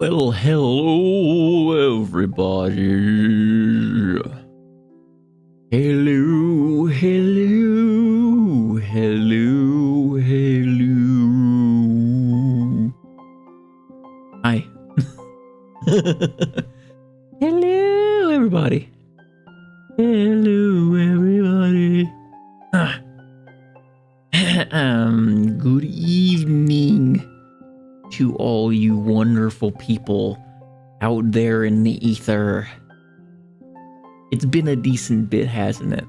Well, hello, everybody. Hello, hello, hello, hello. Hi. Hello, everybody. Hello, everybody. Good evening to all you wonderful people out there in the ether. It's been a decent bit, hasn't it?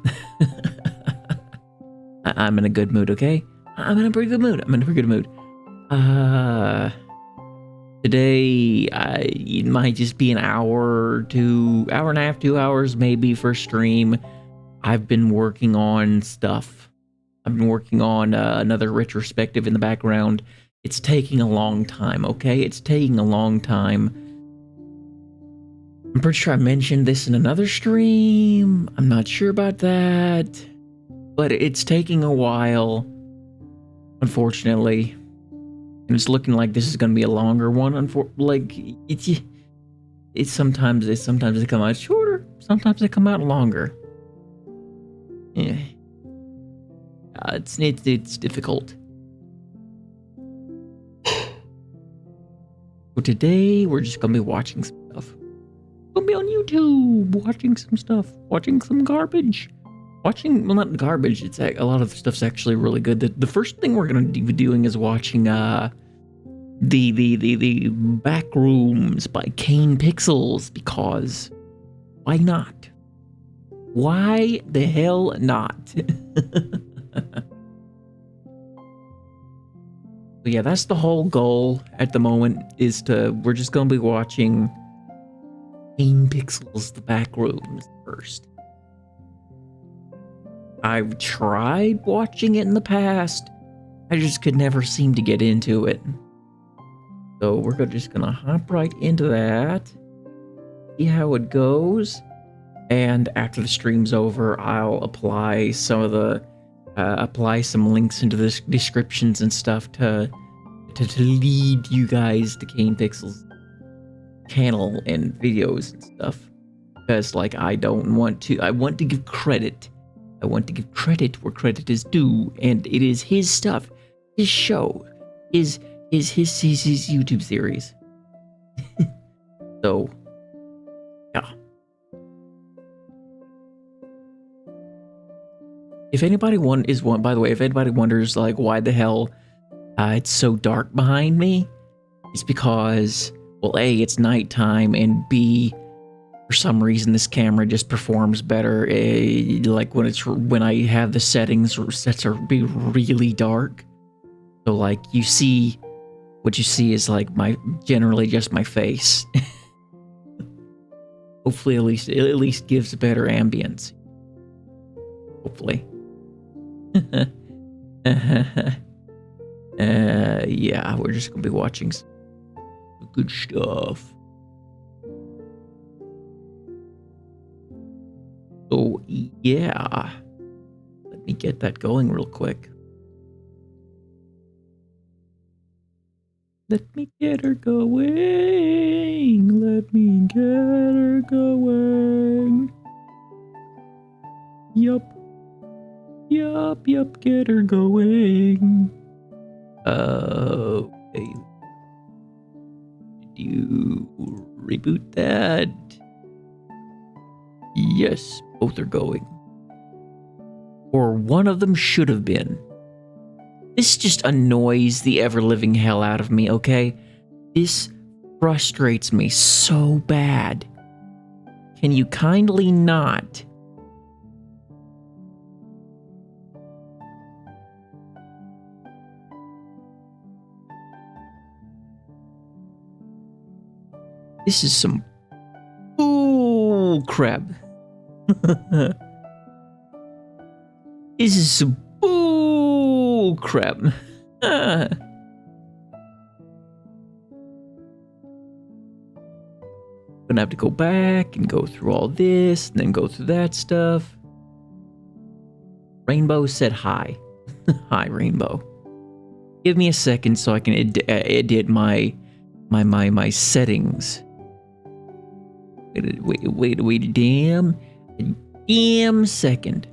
I'm in a good mood, okay? I'm in a pretty good mood. Today, it might just be an hour and a half, 2 hours maybe for stream. I've been working on stuff. I've been working on another retrospective in the background. It's taking a long time, okay? It's taking a long time. I'm pretty sure I mentioned this in another stream. I'm not sure about that. But it's taking a while, unfortunately. And it's looking like this is going to be a longer one. It's sometimes they come out shorter. Sometimes they come out longer. Yeah. It's difficult. So today we're just gonna be watching some stuff. We're gonna be on YouTube watching some stuff, watching some garbage. Well, not garbage. It's a lot of the stuff's actually really good. The first thing we're gonna be doing is watching the Back Rooms by Kane Pixels, because why not? Why the hell not? So yeah, that's the whole goal at the moment, we're just going to be watching Kane Pixels, the Back Rooms first. I've tried watching it in the past. I just could never seem to get into it. So we're just going to hop right into that. See how it goes. And after the stream's over, I'll apply some links into the descriptions and stuff to lead you guys to Kane Pixels' channel and videos and stuff. Because I want to give credit. I want to give credit where credit is due, and it is his stuff, his show, his YouTube series. So, yeah. If anybody wonders why the hell it's so dark behind me, it's because, well, A, it's nighttime, and B, for some reason this camera just performs better. When I have the settings set to be really dark. So what you see is generally just my face. Hopefully, at least gives a better ambience. Hopefully. Yeah, we're just gonna be watching some good stuff. So yeah, let me get that going real quick. Let me get her going. Let me get her going. Yup, get her going. Okay. Did you reboot that? Yes, both are going. Or one of them should have been. This just annoys the ever-living hell out of me, okay? This frustrates me so bad. Can you kindly not? This is some bull crap. This is some bull crap. Gonna have to go back and go through all this, and then go through that stuff. Rainbow said hi. Hi, Rainbow. Give me a second so I can edit my my settings. Wait a damn second.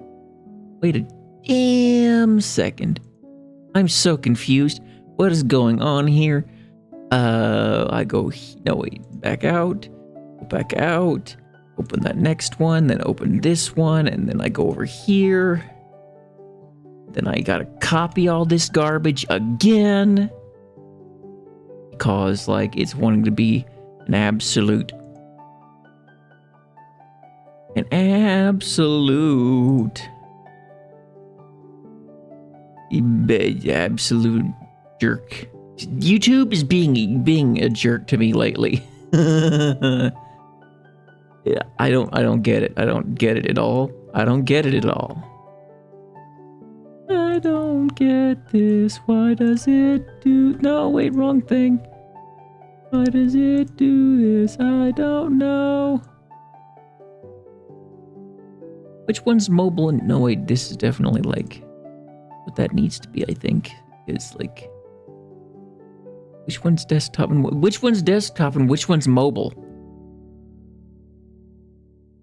Wait a damn second. I'm so confused. What is going on here? I go, no wait, back out, go back out, open that next one, then open this one, and then I go over here. Then I gotta copy all this garbage again. Because, like, it's wanting to be an absolute. Absolute jerk. YouTube is being a jerk to me lately. Yeah, I don't get it. I don't get it at all. I don't get it at all. I don't get this. Why does it do? No, wait, wrong thing. Why does it do this? I don't know. Which one's mobile? And no, wait, this is definitely like what that needs to be. I think is like which one's desktop and which one's mobile.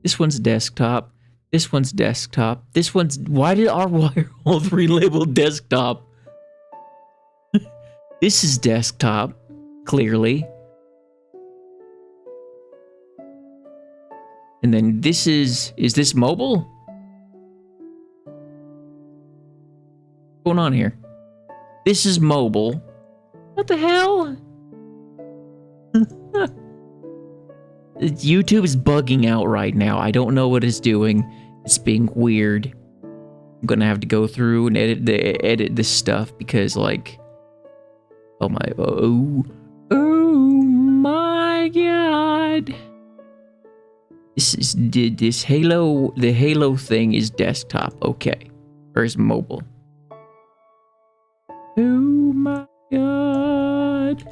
This one's desktop. This one's desktop. This one's. Why are all three labeled desktop? This is desktop, clearly. And then this is this mobile? What's going on here? This is mobile. What the hell? YouTube is bugging out right now. I don't know what it's doing. It's being weird. I'm gonna have to go through and edit this stuff because, like, oh my god. This Halo, the Halo thing is desktop, okay, or is mobile? Oh my god.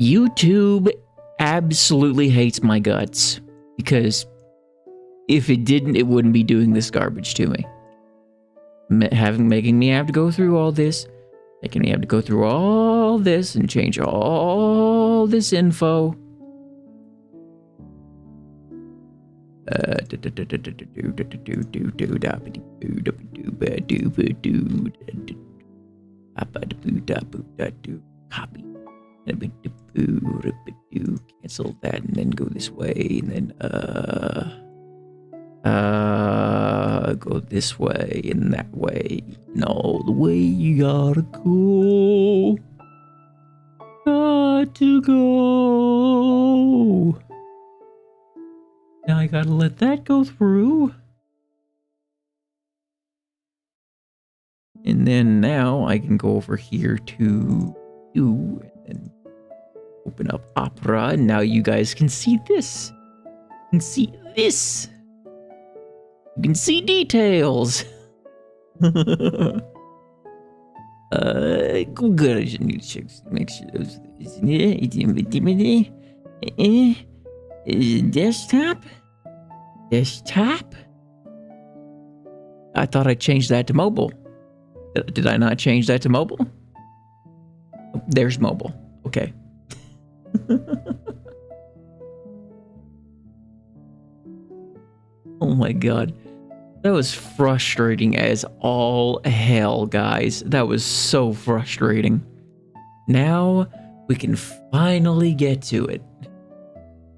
YouTube absolutely hates my guts because if it didn't, it wouldn't be doing this garbage to me. Making me have to go through all this, making me have to go through all this and change all this info. Copy. Cancel that and then go this way and then go this way and that way. No, the way you gotta go. Got to go. Now I gotta let that go through. And then now I can go over here to you and open up Opera. And now you guys can see this. You can see this. You can see details. Good. I just need to check, make sure those. Desktop? Desktop? I thought I changed that to mobile. Did I not change that to mobile? Oh, there's mobile. Okay. Oh my god. That was frustrating as all hell, guys. That was so frustrating. Now we can finally get to it.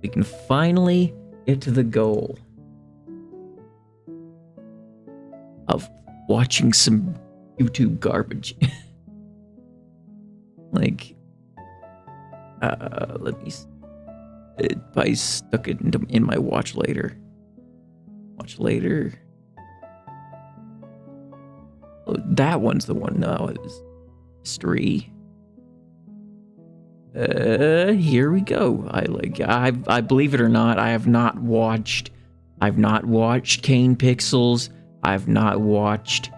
We can finally get to the goal of watching some YouTube garbage. Like, let me. I stuck it in my watch later. Watch later. Oh, that one's the one. No, it was history. Here we go. I believe it or not, I've not watched Kane Pixels. I've not watched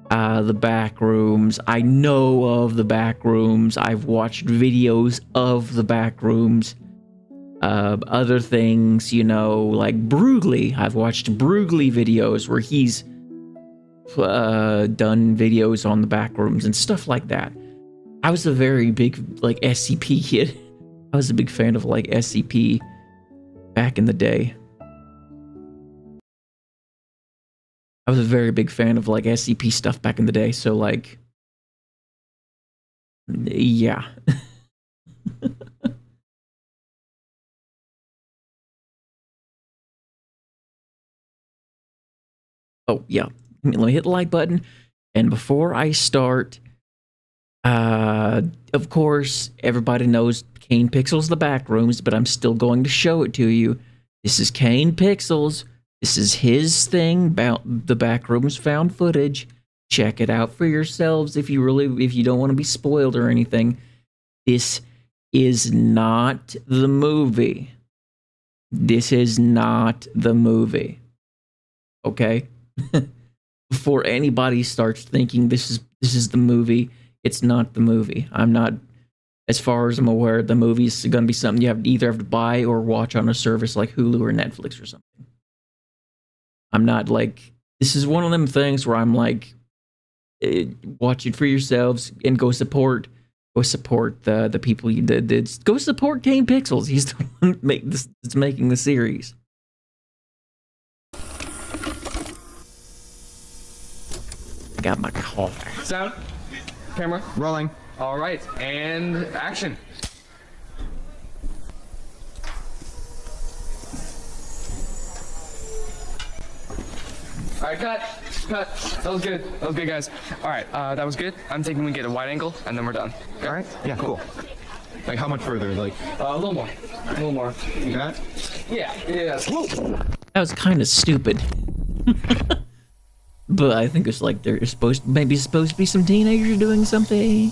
the back rooms. I know of the back rooms. I've watched videos of the back rooms. Other things, you know, like Brugly. I've watched Brugly videos where he's done videos on the back rooms and stuff like that. I was a very big like SCP kid. I was a big fan of like SCP back in the day. I was a very big fan of like SCP stuff back in the day. So like, yeah. Oh yeah. Let me hit the like button. And before I start, of course, everybody knows Kane Pixels the back rooms, but I'm still going to show it to you. This is Kane Pixels. This is his thing about the back rooms found footage. Check it out for yourselves if you don't want to be spoiled or anything. This is not the movie. This is not the movie. Okay? Before anybody starts thinking this is the movie, it's not the movie. I'm not, as far as I'm aware, the movie's going to be something you either have to buy or watch on a service like Hulu or Netflix or something. I'm not like, this is one of them things where I'm like, watch it for yourselves and go support the people you did. Go support Kane Pixels. He's the one that's making the series. I got my coffee. Sound, camera, Rolling. all right, and action. All right, cut. That was good. That was good, guys. All right, that was good. I'm thinking we get a wide angle, and then we're done. Okay? All right. Yeah, cool. Like how much further? Like A little more. A little more. you got? Yeah. That was kind of stupid. But I think it's like they're supposed to be some teenagers doing something.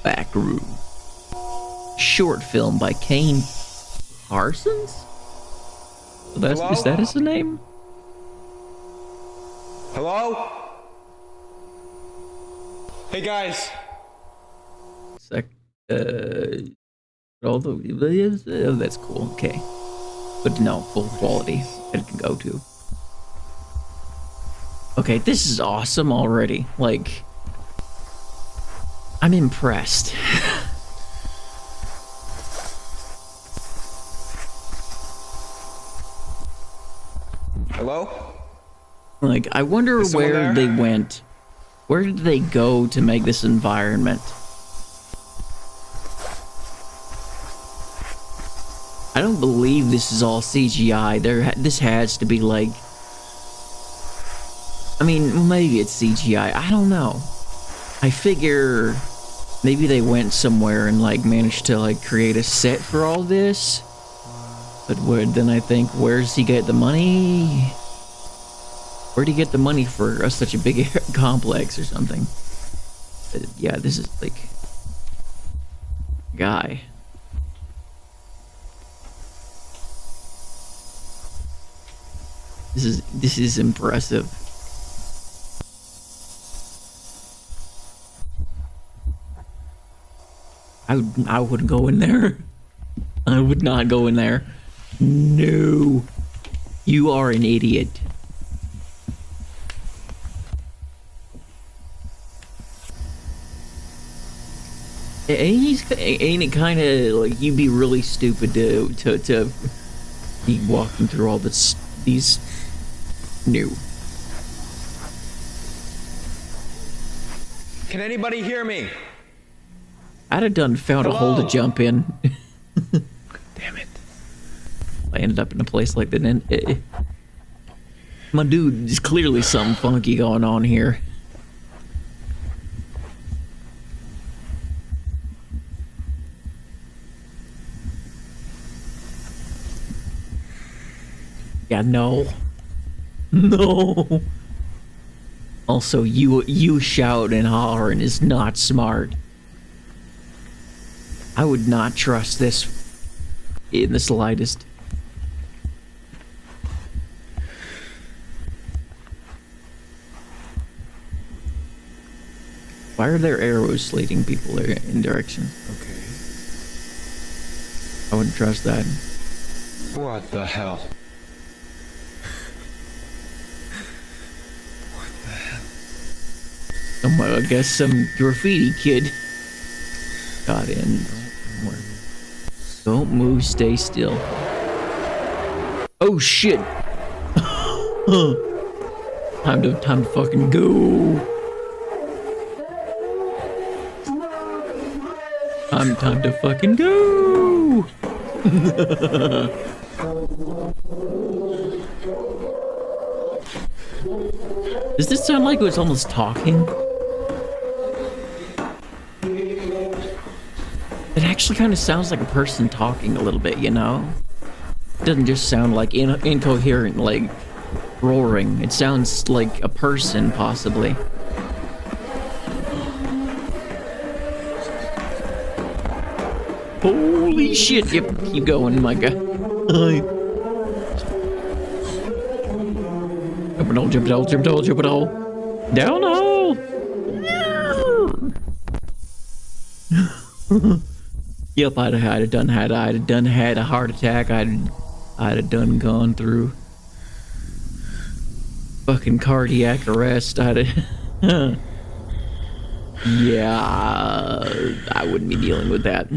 Back room. Short film by Kane Parsons? Is that his name? Hello? Hey guys. Oh, that's cool. Okay. But no, full quality it can go to. Okay, this is awesome already. Like, I'm impressed. Hello? Like, I wonder where they went. Where did they go to make this environment? I don't believe this is all CGI. This has to be like... I mean, maybe it's CGI. I don't know. I figure maybe they went somewhere and like managed to like create a set for all this. But then I think, where's he get the money? Where'd he get the money for such a big complex or something? But yeah, this is like... guy. This is impressive. I wouldn't go in there. I would not go in there. No. You are an idiot. Ain't it kind of like you'd be really stupid to be walking through all these new. Can anybody hear me? I'd have found a hole to jump in. Damn it. I ended up in a place like that. My dude, there's clearly something funky going on here. Yeah, no. No. Also, you shouting and hollering is not smart. I would not trust this in the slightest. Why are there arrows leading people in direction? Okay. I wouldn't trust that. What the hell? I guess some graffiti kid got in. Don't move, stay still. Oh shit! time to fucking go. Time to fucking go. Does this sound like it was almost talking? It actually kind of sounds like a person talking a little bit, you know? It doesn't just sound like incoherent, like roaring. It sounds like a person, possibly. Holy shit! Yep, keep going, my guy. Jump it all, jump it all, jump it all. Down hole! Yep, I'd have done had a heart attack. I'd have done gone through fucking cardiac arrest. Yeah, I wouldn't be dealing with that.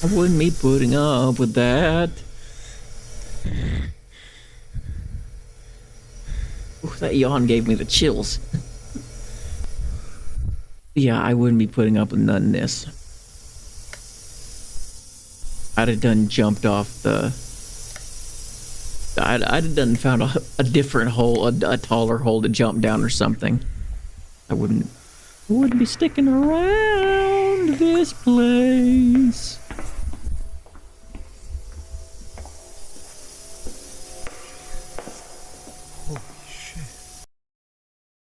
I wouldn't be putting up with that. Ooh, that yawn gave me the chills. Yeah, I wouldn't be putting up with none of this. I'd have done jumped off the... I'd have done found a different hole, a taller hole to jump down or something. I wouldn't be sticking around this place.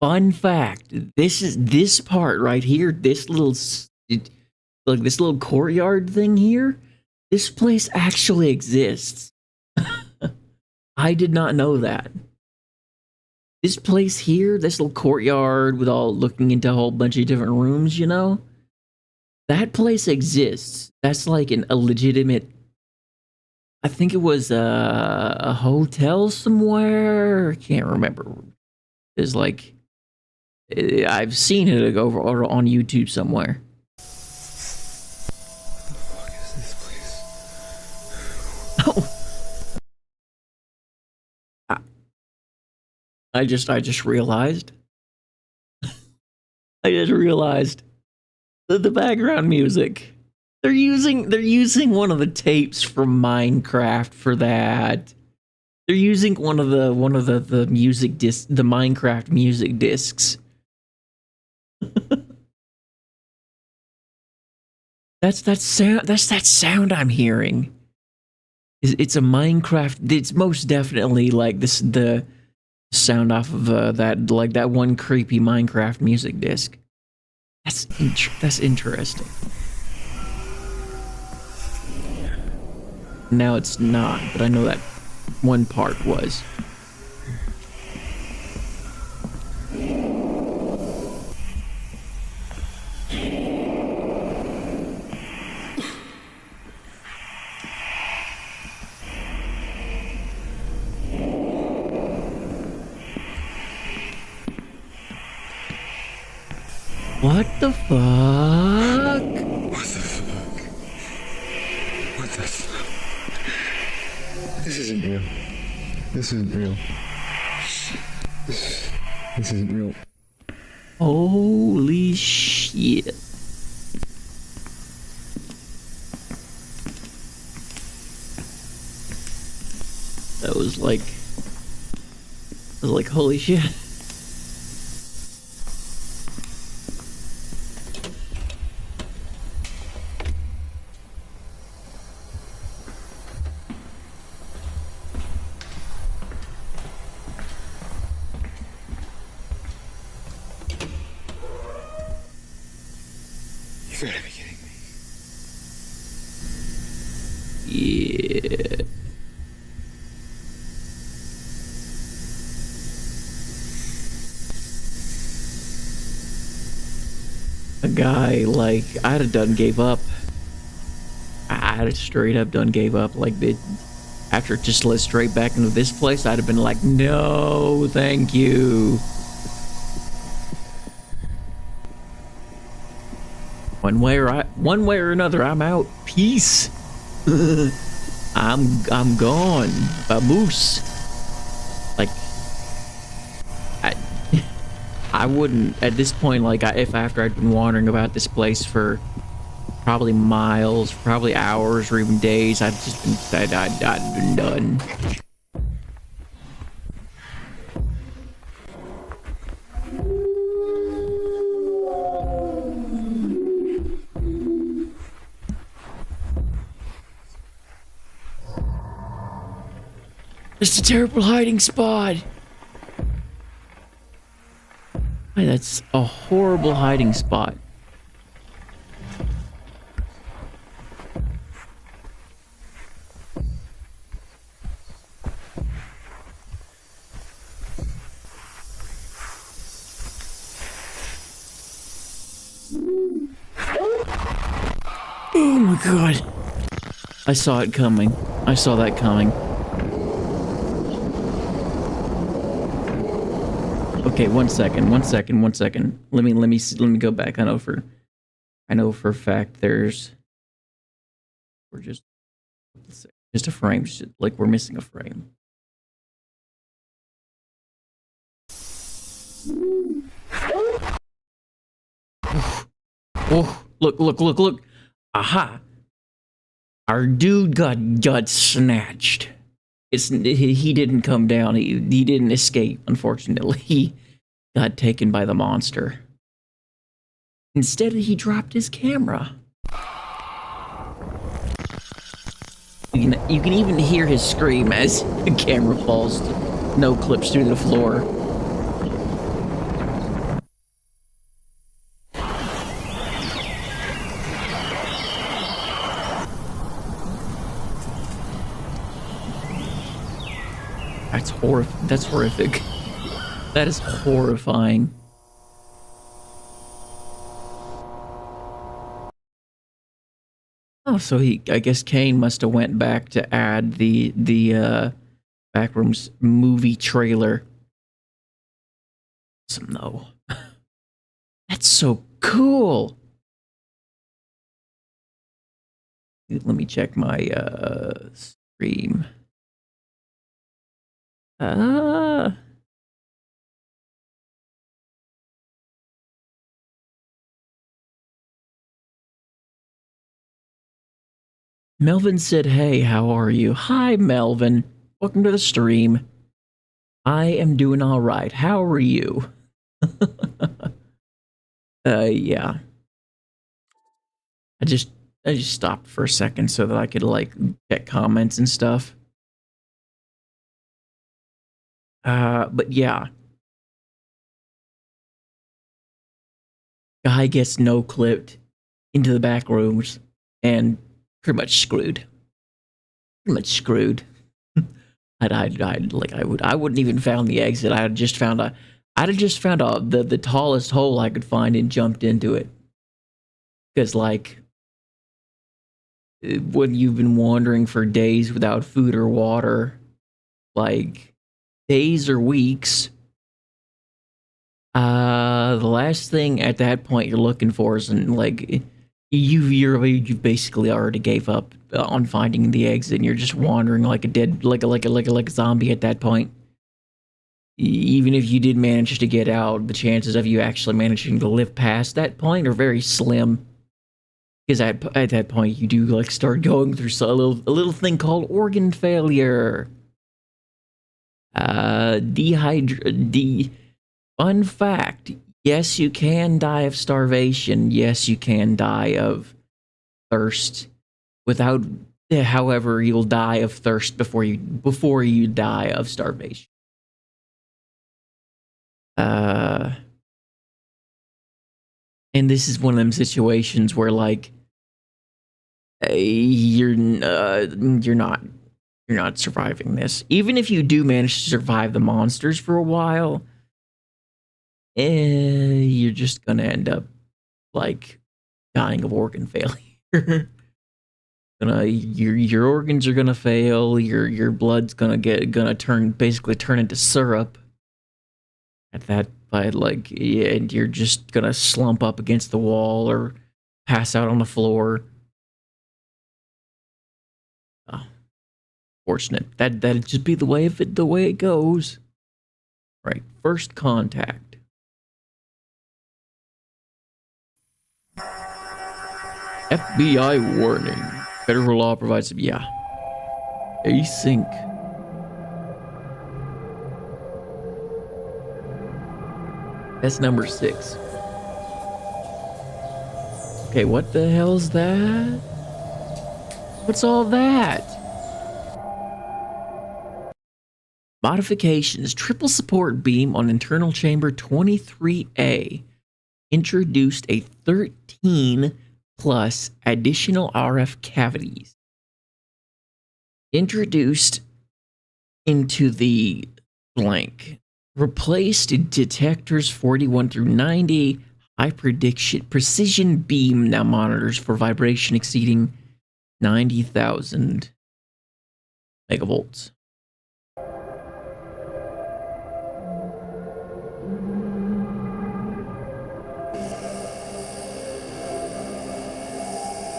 Fun fact, this part right here, this little courtyard thing here, this place actually exists. I did not know that. This place here, this little courtyard with all looking into a whole bunch of different rooms, you know? That place exists. That's like a legitimate, I think it was a hotel somewhere. I can't remember. It's like, I've seen it over on YouTube somewhere. What the fuck is this place? Oh. I just realized. I just realized the background music. They're using one of the tapes from Minecraft for that. They're using one of the music discs, the Minecraft music discs. That's that sound I'm hearing. It's a Minecraft. It's most definitely like this the sound off of that one creepy Minecraft music disc. That's interesting. Now it's not, but I know that one part was. What the fuck? What the fuck? What the fuck? This isn't real. This isn't real. This isn't real. Holy shit. That was like holy shit. You gotta be kidding me. Yeah. a guy, like, I'd have done gave up. I'd have straight up done gave up. Like, after it just led straight back into this place, I'd have been like, no, thank you. One way or another, I'm out. Peace. I'm gone. Vamoose. Like, I wouldn't at this point. Like, if after I'd been wandering about this place for probably miles, probably hours, or even days, I'd just been I'd been done. It's a terrible hiding spot. Hey, that's a horrible hiding spot. Oh my god. I saw it coming. I saw that coming. Okay, one second. Let me go back. I know for a fact we're just a frame. Like, we're missing a frame. Oh, look. Aha. Our dude got snatched. He didn't come down. He didn't escape, unfortunately. He got taken by the monster. Instead, he dropped his camera. You can even hear his scream as the camera falls. No clips through the floor. That's horrific. That is horrifying. Oh, so I guess Kane must have went back to add the Backrooms movie trailer. Awesome, though. That's so cool. Let me check my stream. Melvin said, hey, how are you? Hi, Melvin. Welcome to the stream. I am doing all right. How are you? Yeah. I just stopped for a second so that I could, like, check comments and stuff. But yeah. Guy gets no-clipped into the back rooms and pretty much screwed. I wouldn't even found the exit. I'd have just found the tallest hole I could find and jumped into it. Because, like, when you've been wandering for days without food or water, like days or weeks, the last thing at that point you're looking for is, like, you've basically already gave up on finding the exit, and you're just wandering like a dead, like a zombie at that point. Even if you did manage to get out, the chances of you actually managing to live past that point are very slim. Because at that point, you do, like, start going through a little thing called organ failure. Fun fact. Yes, you can die of starvation. Yes, you can die of thirst. However, you'll die of thirst before you die of starvation. And this is one of them situations where, like, you're not surviving this. Even if you do manage to survive the monsters for a while, you're just gonna end up like dying of organ failure. Your organs are gonna fail. Your blood's gonna basically turn into syrup. At that point, like, yeah, and you're just gonna slump up against the wall or pass out on the floor. Oh, fortunate. That'd just be the way it goes. Right, first contact. FBI warning. Federal law provides, yeah. Async. That's number 6. Okay, what the hell's that? What's all that? Modifications. Triple support beam on internal chamber 23A. Introduced a 13 plus additional RF cavities. Introduced into the blank. Replaced detectors 41 through 90. High precision beam now monitors for vibration exceeding 90,000 megavolts.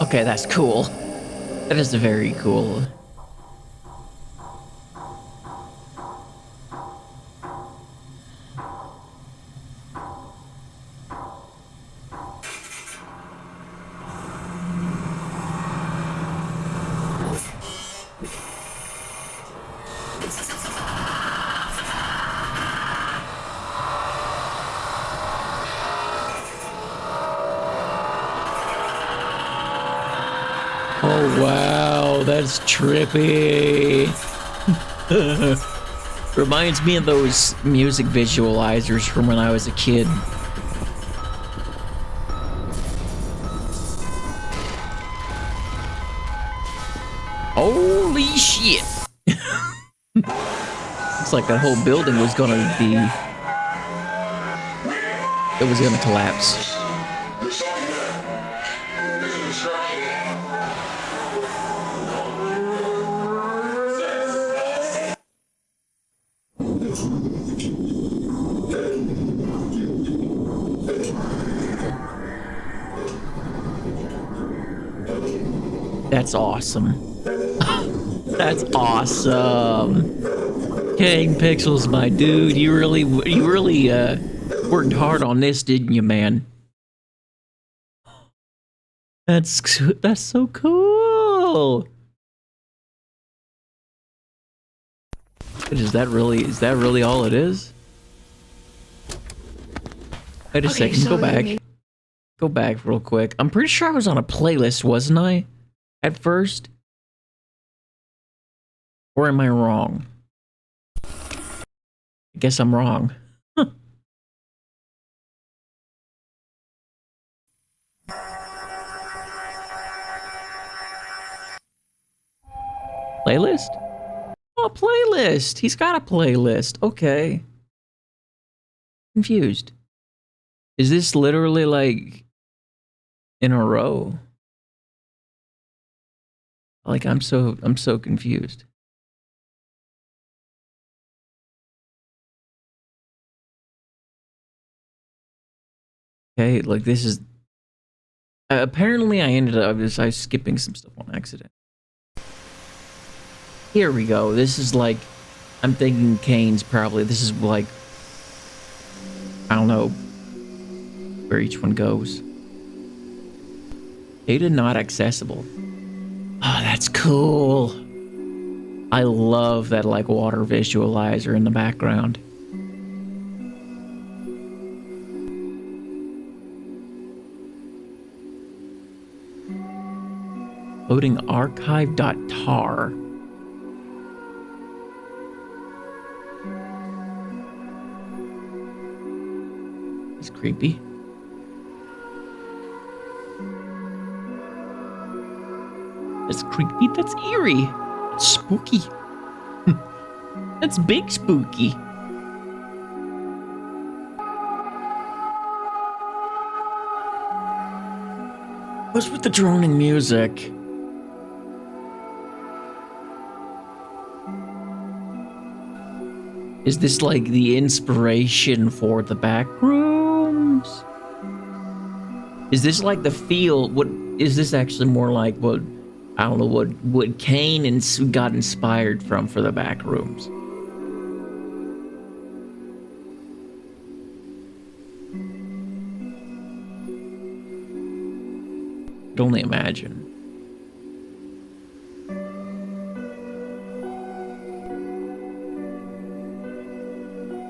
Okay, that's cool. That is very cool. Oh wow, that's trippy. Reminds me of those music visualizers from when I was a kid. Holy shit. Looks like that whole building was gonna be... It was gonna collapse. That's awesome. That's awesome. King Pixels, my dude, you really worked hard on this, didn't you, man? That's so cool. Is that really all it is? Wait a second, go back. Go back real quick. I'm pretty sure I was on a playlist, wasn't I? At first? Or am I wrong? I guess I'm wrong. Playlist? Oh, playlist! He's got a playlist. Okay. Confused. Is this literally like in a row? Like I'm so confused. Okay, like this is apparently I was skipping some stuff on accident. Here we go. This is like I'm thinking Kane's probably this is like I don't know where each one goes. Data not accessible. Oh, that's cool. I love that like water visualizer in the background. Loading archive.tar. It's creepy. That's creepy. That's eerie. That's spooky. That's big spooky. What's with the droning music? Is this like the inspiration for the back rooms? Is this like the feel? What is this actually more like? What I don't know. What Kane got inspired from for the back rooms? I can only imagine.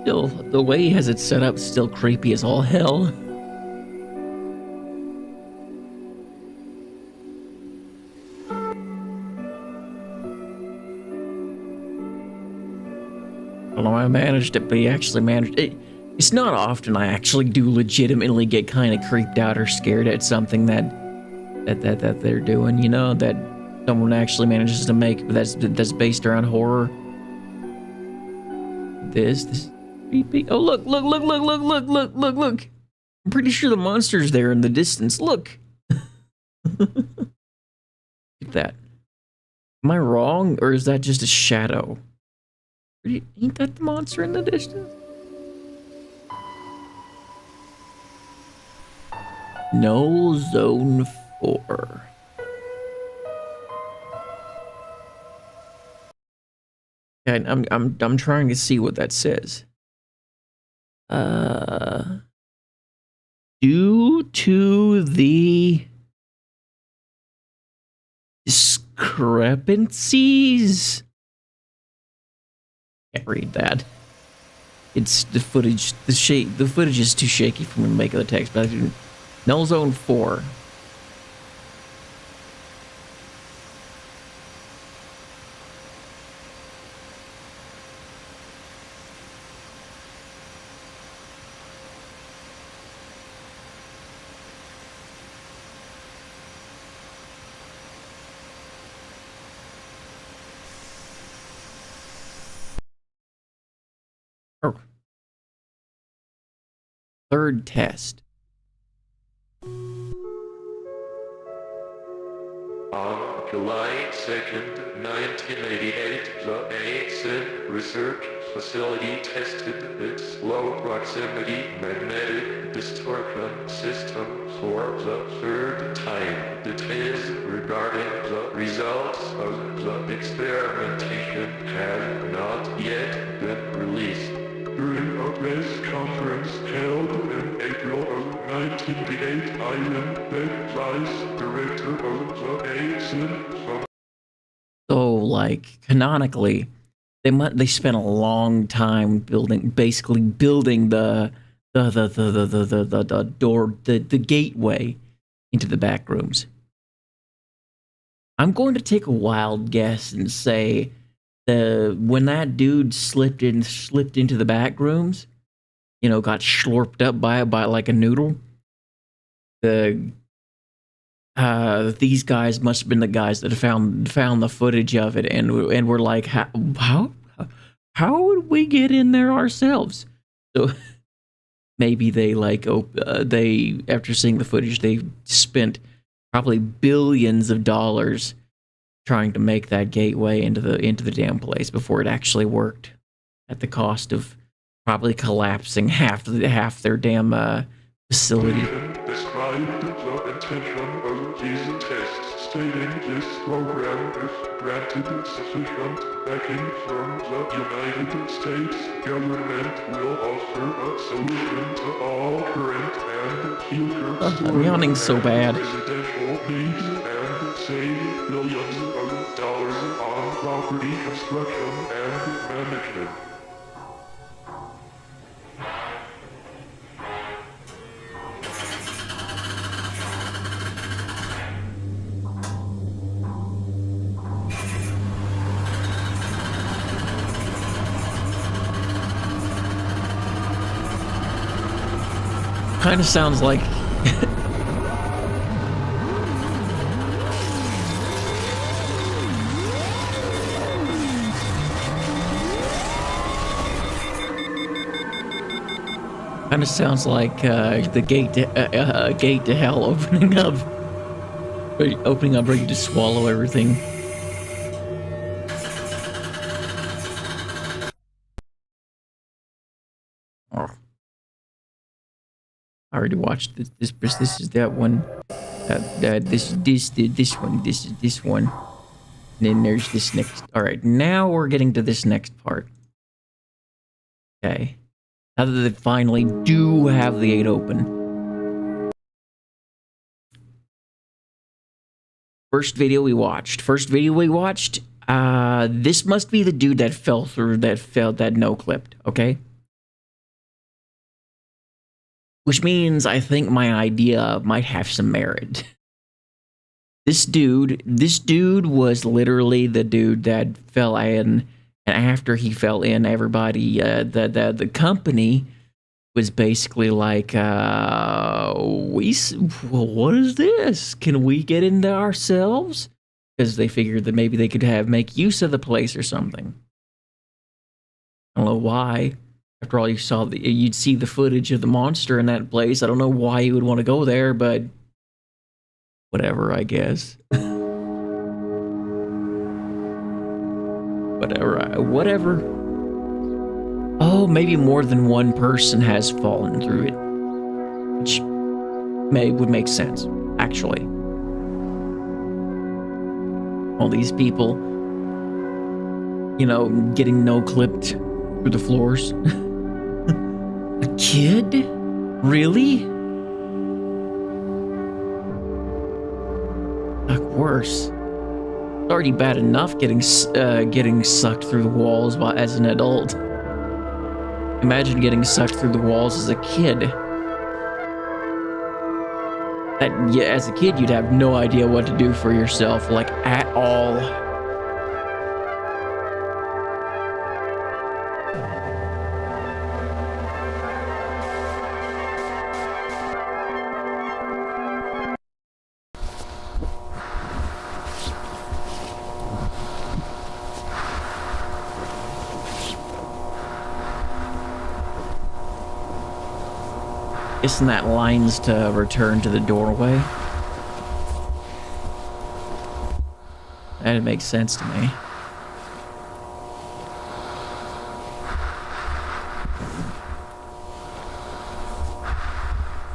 Still, the way he has it set up, still creepy as all hell. I don't know how I managed it, but he actually managed it. It's not often I actually do legitimately get kind of creeped out or scared at something that they're doing, you know, that someone actually manages to make, but that's based around horror. This creepy. Oh, look. I'm pretty sure the monster's there in the distance. Look. Look at that. Am I wrong, or is that just a shadow? Ain't that the monster in the distance? No Zone 4. And I'm trying to see what that says. Due to the discrepancies. Can't read that. It's the footage. The footage is too shaky for me to make the text. But I didn't. Null Zone 4. Oh. Third test. On July 2nd, 1988, the ASIN research facility tested its low-proximity magnetic distortion system for the third time. Details regarding the results of the experimentation have not yet been released. During a press conference held in April of 1988, Ian Beck, vice director of the ASIN. So, like, canonically, they spent a long time basically building the door, the gateway into the back rooms. I'm going to take a wild guess and say when that dude slipped into the back rooms, you know, got slurped up by like a noodle. These guys must have been the guys that found the footage of it and were like, how would we get in there ourselves? So maybe they they after seeing the footage, they spent probably billions of dollars trying to make that gateway into the damn place before it actually worked, at the cost of probably collapsing half their damn facility. Described the intention of these tests, stating this program, if granted sufficient backing from the United States government, will offer a solution to all current and future I'm yawning so bad. residential needs and save billions of dollars on property construction and management. Kind of sounds like the gate to hell opening up. Opening up, ready to swallow everything. Oh. I already watched this. This is that one. This one. This is this one. And then there's this next. All right, now we're getting to this next part. Okay. Now that they finally do have the 8 open. First video we watched. This must be the dude that fell through that no clipped, okay? Which means I think my idea might have some merit. This dude was literally the dude that fell in, and after he fell in, everybody, the company was basically like, well, what is this? Can we get into ourselves? Because they figured that maybe they could make use of the place or something. I don't know why. After all, you'd see the footage of the monster in that place. I don't know why you would want to go there, but whatever, I guess. Whatever. Oh, maybe more than one person has fallen through it, which would make sense, actually. All these people, you know, getting no-clipped through the floors. A kid? Really? Like, worse. It's already bad enough getting sucked through the walls as an adult. Imagine getting sucked through the walls as a kid. As a kid, you'd have no idea what to do for yourself, like, at all. Isn't that lines to return to the doorway? That makes sense to me.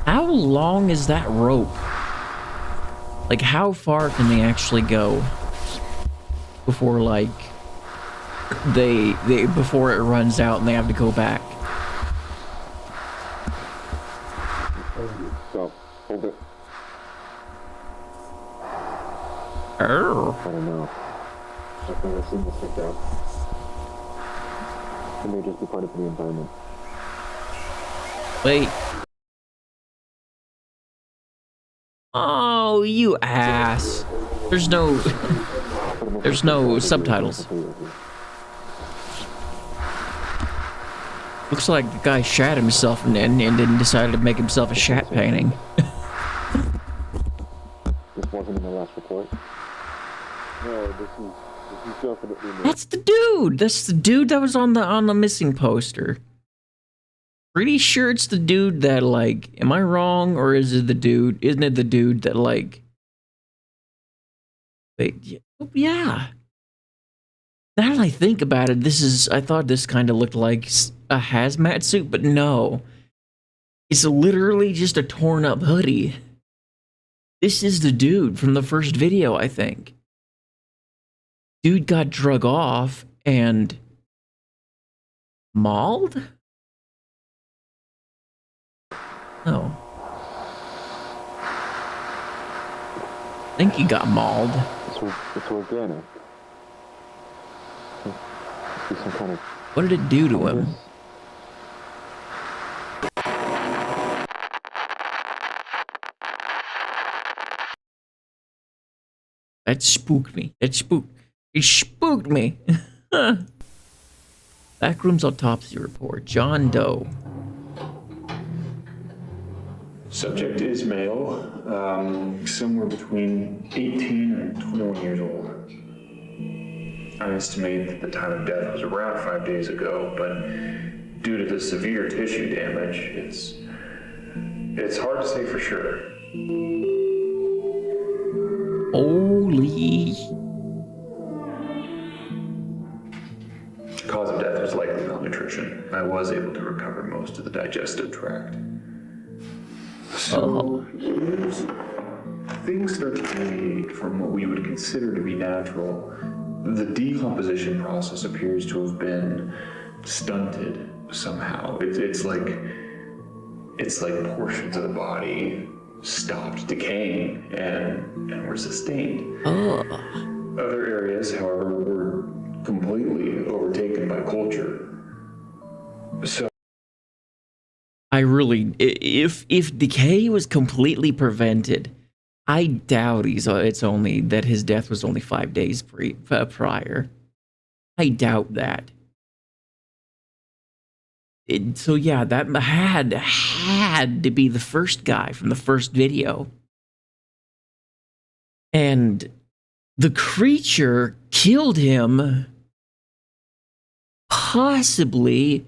How long is that rope? Like, how far can they actually go before, like, before it runs out and they have to go back? So, hold it. I don't know. I've never seen this like that. It may just be part of the environment. Wait. Oh, you ass. There's no subtitles. Looks like the guy shat himself and then decided to make himself a shat painting. This wasn't in the last report. No, this is definitely not. That's the dude. That's the dude that was on the missing poster. Pretty sure it's the dude that, like, am I wrong, or is it the dude? Isn't it the dude that, like, wait, yeah. Now that I think about it, I thought this kind of looked like a hazmat suit, but no. It's literally just a torn up hoodie. This is the dude from the first video, I think. Dude got drug off and mauled? No. I think he got mauled. It's organic. Some kind of... What did it do to him? That spooked me. It spooked me. Backroom's autopsy report. John Doe. Subject is male, somewhere between 18 and 21 years old. I estimate that the time of death was around 5 days ago, but due to the severe tissue damage, it's hard to say for sure. Holy. The cause of death was likely malnutrition. I was able to recover most of the digestive tract. So, things start to deviate from what we would consider to be natural. The decomposition process appears to have been stunted somehow. It's like portions of the body stopped decaying and were sustained. Other areas, however, were completely overtaken by culture. So I really, if decay was completely prevented, I doubt it's only that his death was only 5 days prior. I doubt that. So yeah, that had to be the first guy from the first video. And the creature killed him possibly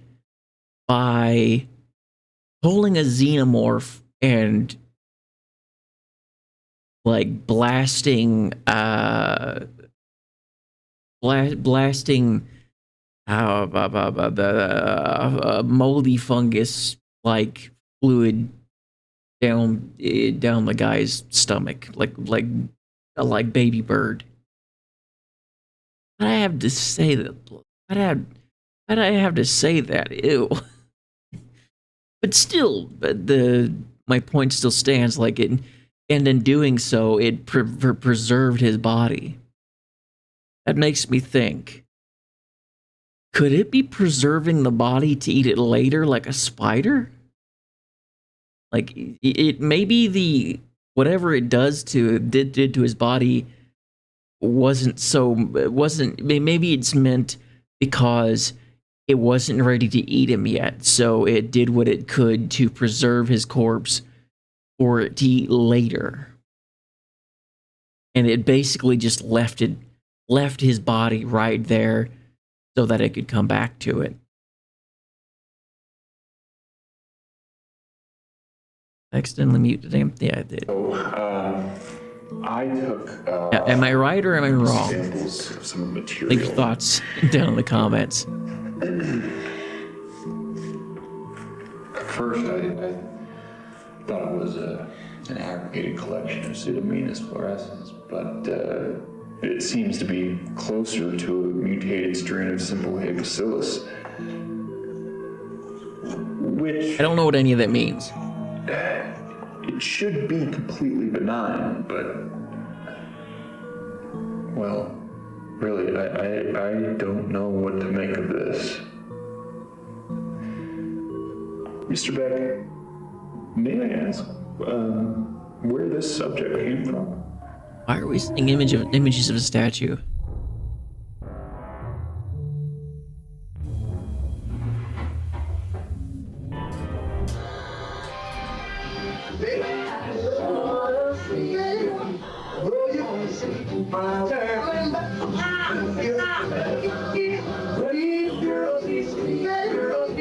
by pulling a xenomorph and like blasting the moldy fungus like fluid down the guy's stomach, like baby bird. I have to say that. I have to say that. Ew. But still, my point still stands. Like it, and in doing so, it preserved his body. That makes me think. Could it be preserving the body to eat it later, like a spider? Like it maybe the whatever it did to his body maybe it's meant because it wasn't ready to eat him yet, so it did what it could to preserve his corpse for it to eat later. And it basically just left his body right there so that it could come back to it. Accidentally mute the damn. Yeah, I did. So, I took. Am I right or am I wrong? Samples of some material. Leave your thoughts down in the comments. At first, I thought it was an aggregated collection of Pseudomonas fluorescens, but it seems to be closer to a mutated strain of Simplehae bacillus, which I don't know what any of that means. it should be completely benign, but well, really, I don't know what to make of this. Mr. Beck, may I ask where this subject came from? Why are we seeing images of a statue?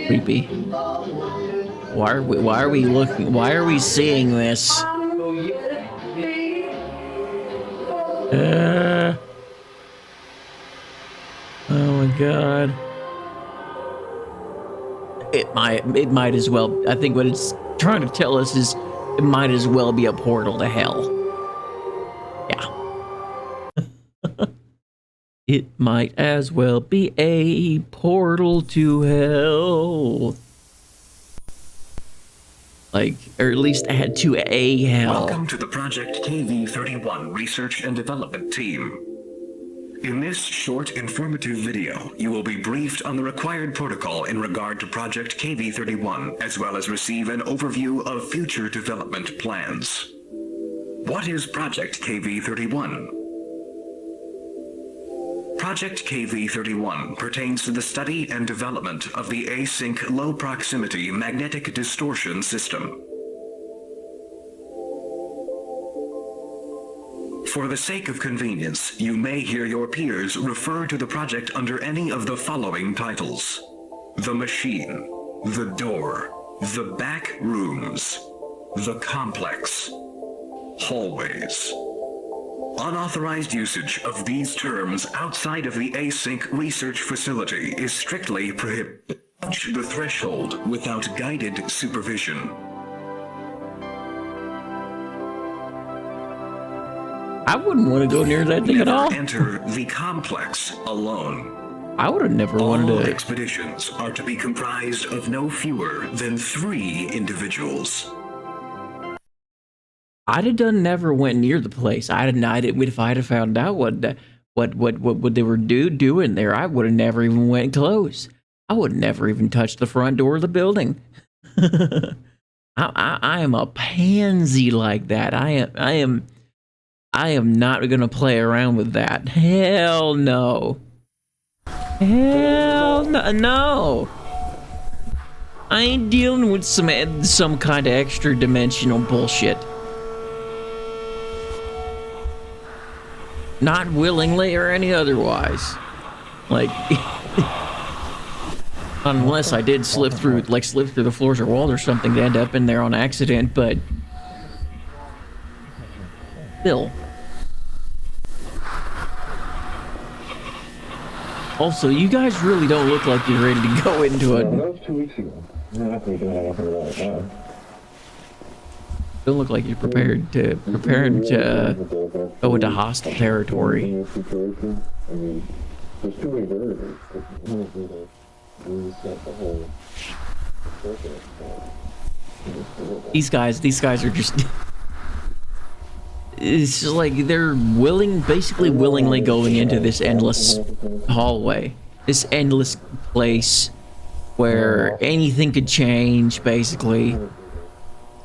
Creepy. Why are we looking? Why are we seeing this? Oh my god. It might as well. I think what it's trying to tell us is it might as well be a portal to hell. Yeah. It might as well be a portal to hell. Like, or at least add to a hell. Welcome to the Project KV-31 Research and Development Team. In this short, informative video, you will be briefed on the required protocol in regard to Project KV-31, as well as receive an overview of future development plans. What is Project KV-31? Project KV-31 pertains to the study and development of the async low-proximity magnetic distortion system. For the sake of convenience, you may hear your peers refer to the project under any of the following titles: The Machine, The Door, The Back Rooms, The Complex, Hallways, Unauthorized usage of these terms outside of the async research facility is strictly prohibited. Touch the threshold without guided supervision. I wouldn't want to go near that thing at all. Enter the complex alone. I would have never All wanted to. expeditions are to be comprised of no fewer than 3 individuals. I'd have done never went near the place. I didn't. If I had found out what they were doing there, I would have never even went close. I would have never even touched the front door of the building. I am a pansy like that. I am not gonna play around with that. Hell no. Hell no. No. I ain't dealing with some kind of extra dimensional bullshit. Not willingly or any otherwise. Like, unless I did slip through the floors or walls or something to end up in there on accident, but still. Also, you guys really don't look like you're ready to go into it. That was 2 weeks ago. I'm not going to do anything about that. Don't look like you're preparing to go into hostile territory. I mean, there's too many variables. One of them is reset the whole circuit. These guys are just. It's just like they're basically willingly going into this endless hallway, this endless place where anything could change, basically.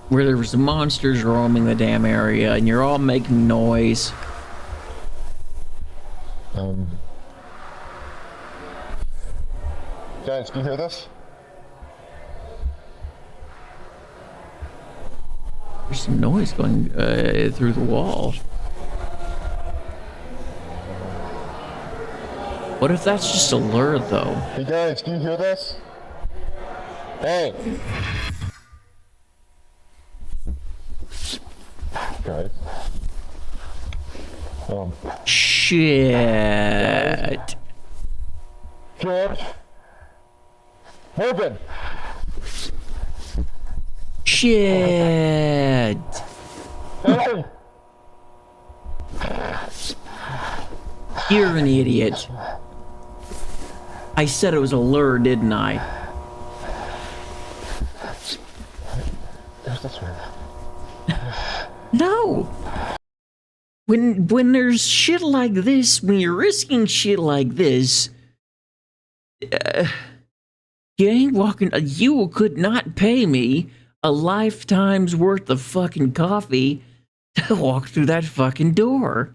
Where there was monsters roaming the damn area, and you're all making noise. Guys, can you hear this? There's some noise going through the wall. What if that's just a lure, though? Hey guys, can you hear this? Hey! Guys. Shit. George! Open! Shit. Hey! You're an idiot. I said it was a lure, didn't I? There's this one. No. When there's shit like this, when you're risking shit like this, you ain't walking. You could not pay me a lifetime's worth of fucking coffee to walk through that fucking door.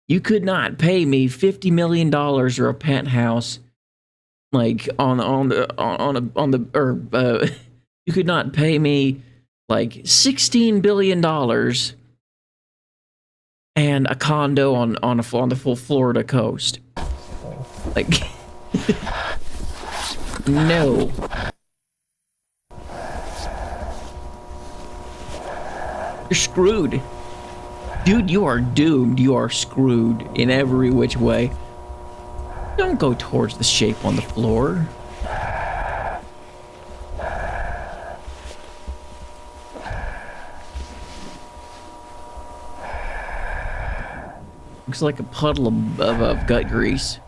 You could not pay me $50 million or a penthouse, like you could not pay me like $16 billion and a condo on the full Florida coast. Like, no. You're screwed. Dude, you are doomed. You are screwed in every which way. Don't go towards the shape on the floor. Looks like a puddle of gut grease.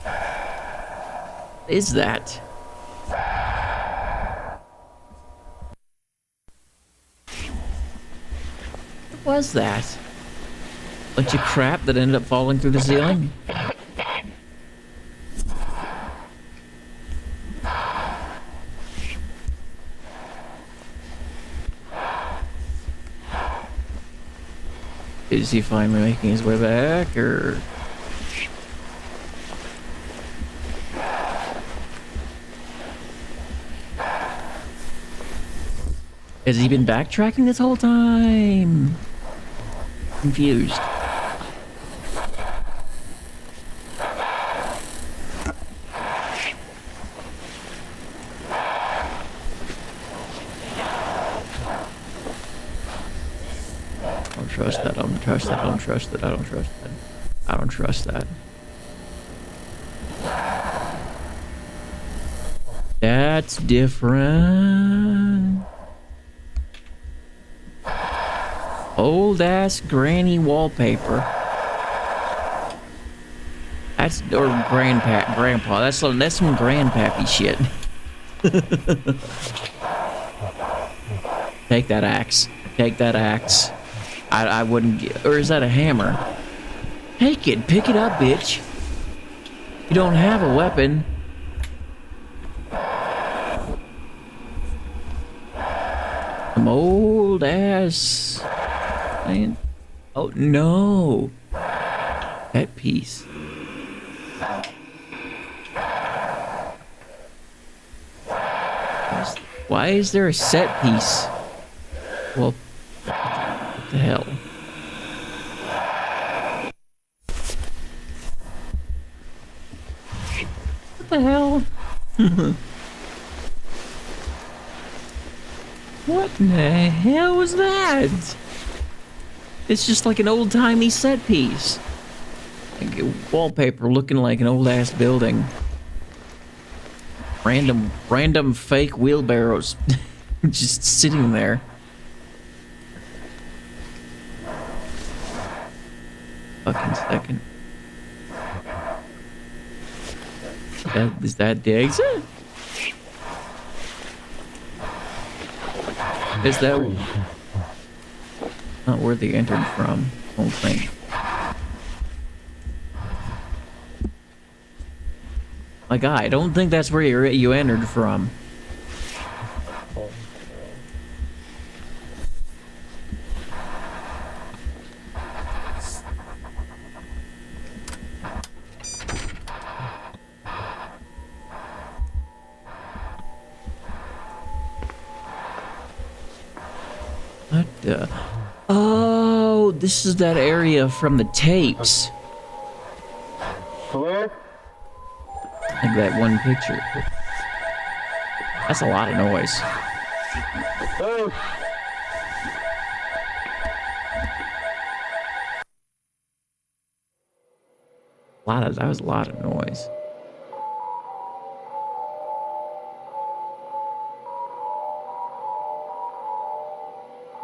What is that? What was that? Bunch of crap that ended up falling through the ceiling? Is he finally making his way back, or...? Has he been backtracking this whole time? Confused. Oh trust that. I don't trust that. I don't trust that. I don't trust that. I don't trust that. That's different. Old ass granny wallpaper. That's or grandpa. That's some grandpappy shit. Take that axe. Take that axe. I wouldn't get, or is that a hammer? Take it. Pick it up, bitch. You don't have a weapon. Some old ass. Man. Oh no. That piece. Why is there a set piece? Well, what the hell? What the hell? What in the hell was that? It's just like an old-timey set piece. Like wallpaper looking like an old-ass building. Random fake wheelbarrows just sitting there. Fucking second. Is that the exit? Is that not where they entered from? I don't think. My guy, I don't think that's where you entered from. What the? Oh, this is that area from the tapes. Hello? Like that one picture. That's a lot of noise. Hello? That was a lot of noise.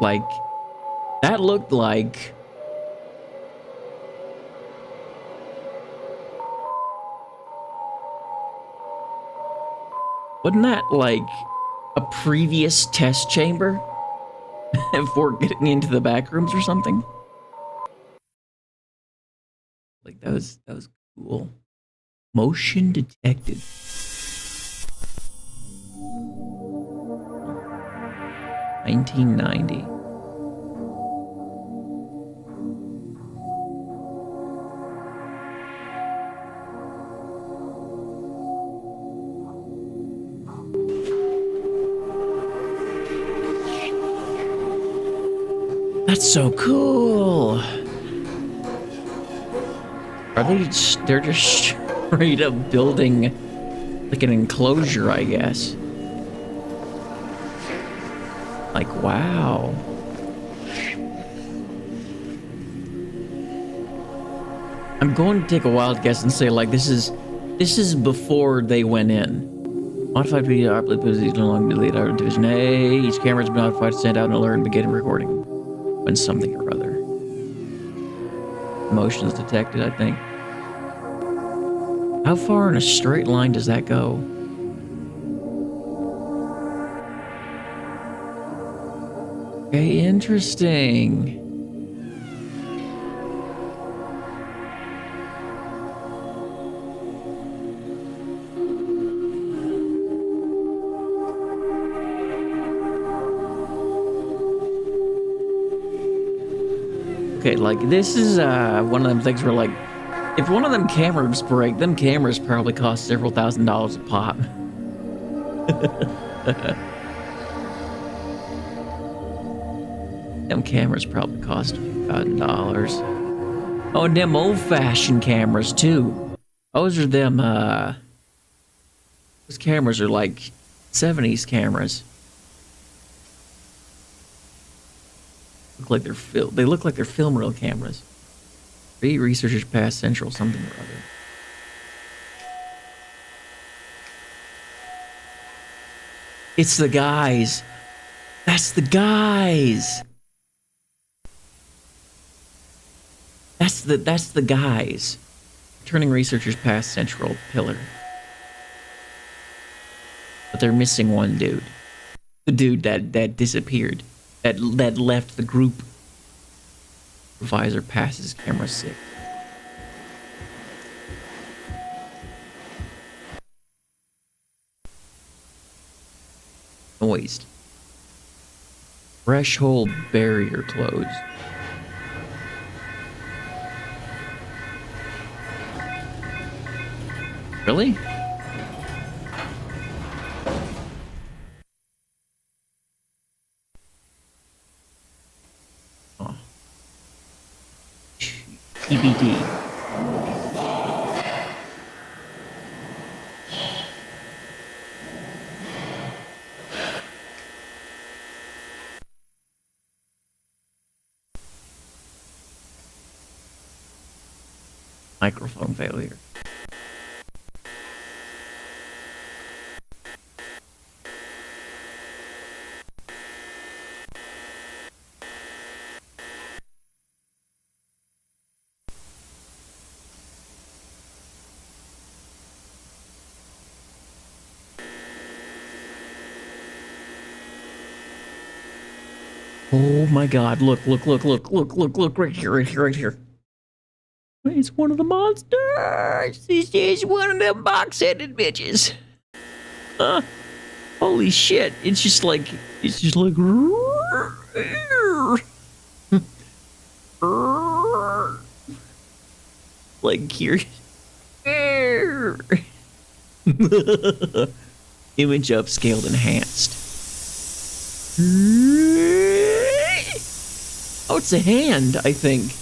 Like, that looked like... Wasn't that like a previous test chamber before getting into the back rooms or something? Like that was cool. Motion detected. $19.90. That's so cool. Are they just, they're just straight up building like an enclosure, I guess. Like, wow. I'm going to take a wild guess and say like this is before they went in. Modified video output is no longer delete our division A. Each camera has been modified to send out an alert and begin recording when something or other. Motion is detected, I think. How far in a straight line does that go? Okay, interesting. Okay, like this is one of them things where like if one of them cameras break, them cameras probably cost several $1,000s a pop. Them cameras probably cost $1,000. Oh, and them old-fashioned cameras too. Those are them those cameras are like 70s cameras. look like they look like they're film reel cameras. 3 researchers past central something or other. It's the guys. That's the guys. That's the guys. Turning researchers past central pillar. But they're missing one dude. The dude that disappeared. That left the group. Visor passes camera 6. Noised. Threshold barrier closed. Really? Oh. TBD. Microphone failure. Oh my god, look, right here, right here. It's one of the monsters! It's one of them box-headed bitches! Holy shit, it's just like... like here... Image upscaled enhanced. Oh, it's a hand, I think.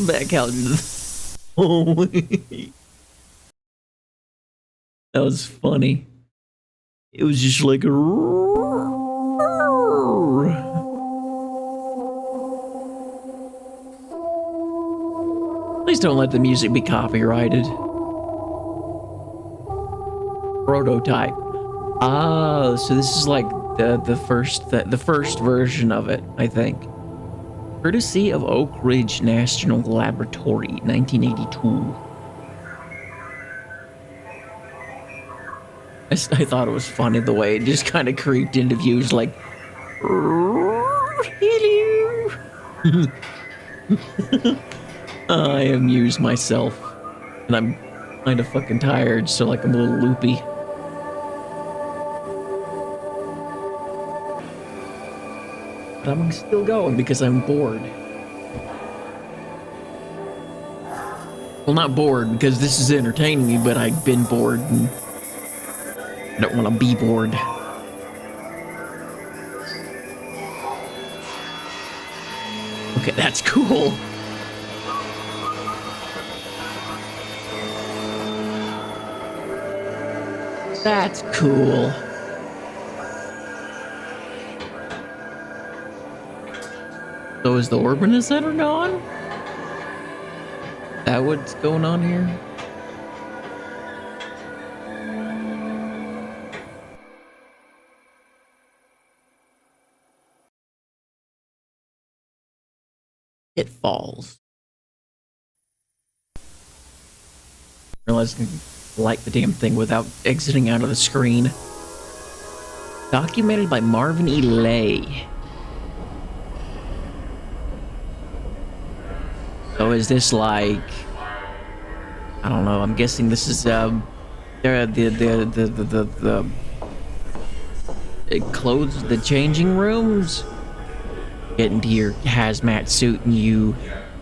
Back out into the... Oh, that was funny. It was just like... Please don't let the music be copyrighted. Prototype. Ah, so this is like the first version of it, I think. Courtesy of Oak Ridge National Laboratory, 1982. I thought it was funny the way it just kind of creeped into views like, hello. I amused myself, and I'm kind of fucking tired, so like I'm a little loopy. But I'm still going because I'm bored. Well, not bored because this is entertaining me, but I've been bored and I don't want to be bored. Okay, that's cool. That's cool. So is the Orban Center gone? That what's going on here? It falls. Realize I can light the damn thing without exiting out of the screen. Documented by Marvin E. Lay. So is this like, I don't know, I'm guessing this is it clothes, the changing rooms? Get into your hazmat suit and you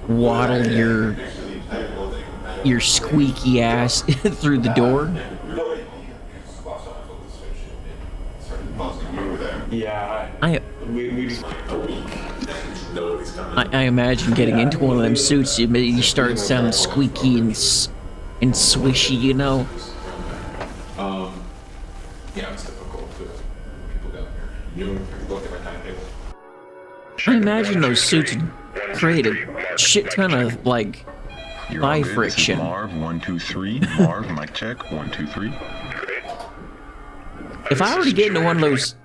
waddle your squeaky ass through the door. Yeah. I imagine getting into one of them suits, you start sounding squeaky and swishy, you know? Yeah, it's difficult to people down here. You look at my timetable. I imagine those suits create a shit ton of, like, You're thigh all good. This is friction. Marv 123. Marv, mic check 123. If I were to get into one of those,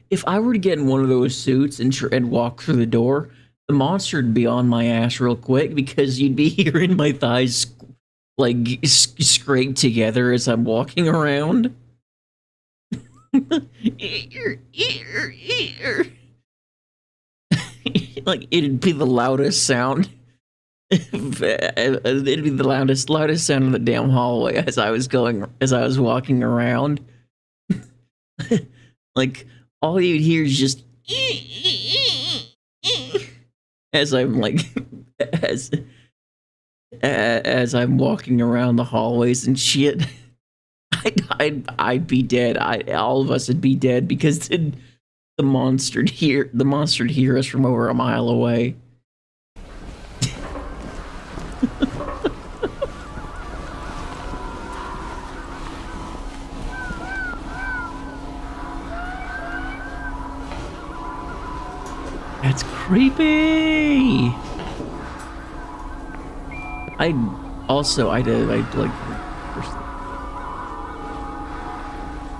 if I were to get in one of those suits and walk through the door, the monster'd be on my ass real quick because you'd be hearing my thighs like scrape together as I'm walking around. Like it'd be the loudest sound. It'd be the loudest sound in the damn hallway as I was walking around. Like all you'd hear is just as I'm like as I'm walking around the hallways and shit. I'd be dead. All of us would be dead because the monster'd hear us from over a mile away. That's creepy.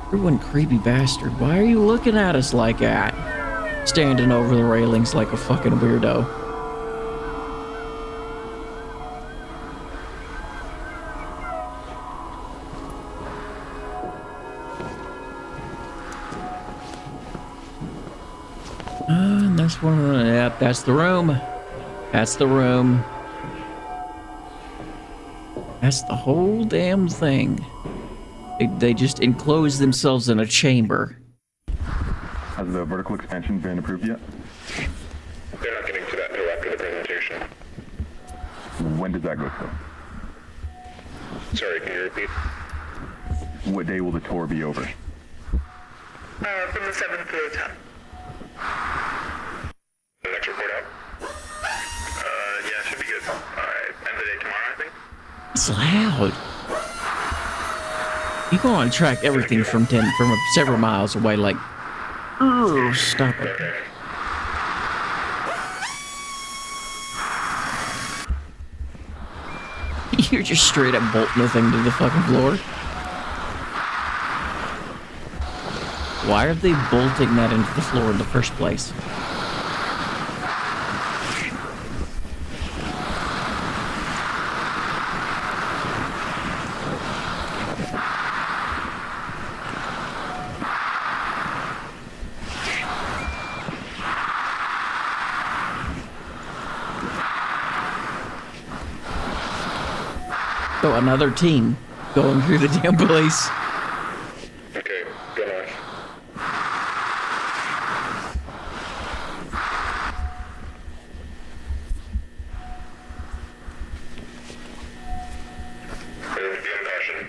Everyone creepy bastard. Why are you looking at us like that? Standing over the railings like a fucking weirdo. And that's one of the, yep, that's the room. That's the room. That's the whole damn thing. They just enclose themselves in a chamber. Has the vertical expansion been approved yet? They're not getting to that until after the presentation. When does that go through? Sorry, can you repeat? What day will the tour be over? From the 7th to the 10th. The next report out? Yeah, should be good. Alright, end of the day tomorrow, I think. It's loud. You go on track everything from several miles away, like, oh, stop it. Okay. You're just straight up bolting the thing to the fucking floor. Why are they bolting that into the floor in the first place? So another team going through the damn place. Okay, good on. It'll be in passion.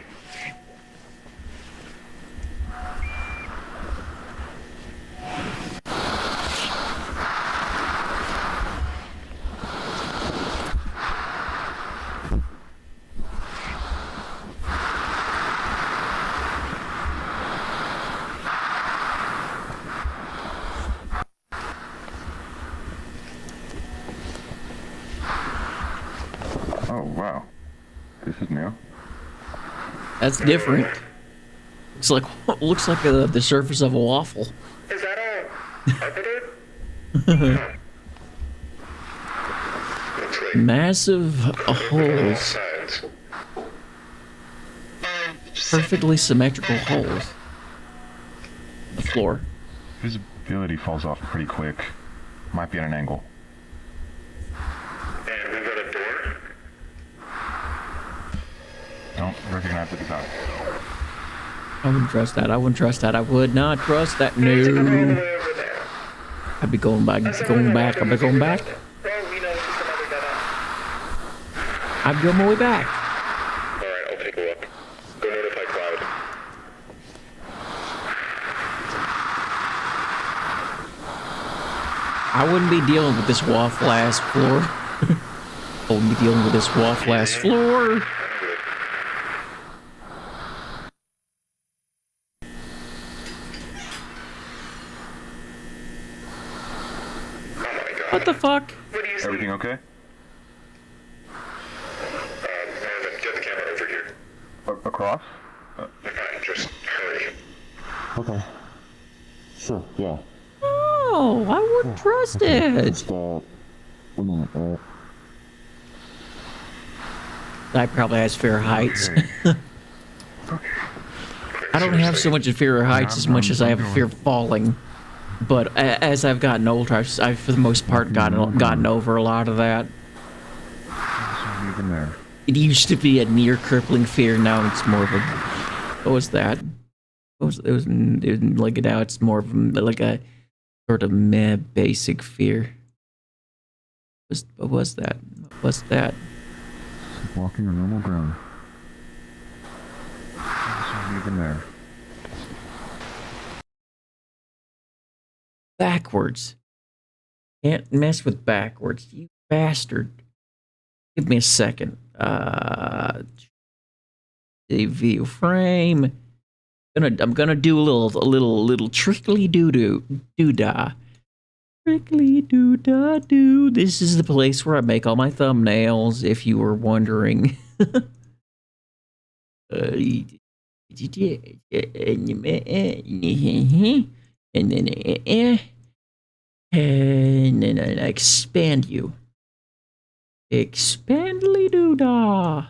Oh, wow. This is new. That's different. Looks like the surface of a waffle. Is that all carpeted? Looks like Massive holes, sides. perfectly symmetrical holes. The floor. Visibility falls off pretty quick. Might be at an angle. And we've got a door. Don't recognize it as out. I wouldn't trust that. I wouldn't trust that. I would not trust that. Take a all the No. way over there. I'd be going back. Going back. I'd be going back. Well, we know it's just another dead I'd be on my way back. Alright, I'll take a look. Go notify Cloud. I wouldn't be dealing with this waffle ass floor. I wouldn't be dealing with this waffle ass floor. What the fuck? What do you see? Everything okay? Marvin, get the camera over here. Across? Fine, just hurry. Okay. Sure, yeah. Oh, I wouldn't trust it. Just, 1 minute, I probably has fear of heights. I don't have so much of fear of heights as much as I have a fear of falling. But as I've gotten older, I've for the most part gotten over a lot of that. Even there. It used to be a near crippling fear. Now it's more of a. What was that? It was like now it's more of like a sort of meh basic fear. What was that? What's that? Walking on normal ground. Even there. Backwards. Can't mess with backwards, you bastard. Give me a second. The view frame. I'm gonna do a little trickly doo-dah. Trickly doo-dah doo. This is the place where I make all my thumbnails, if you were wondering. And then I expand you. Expandly doo-dah.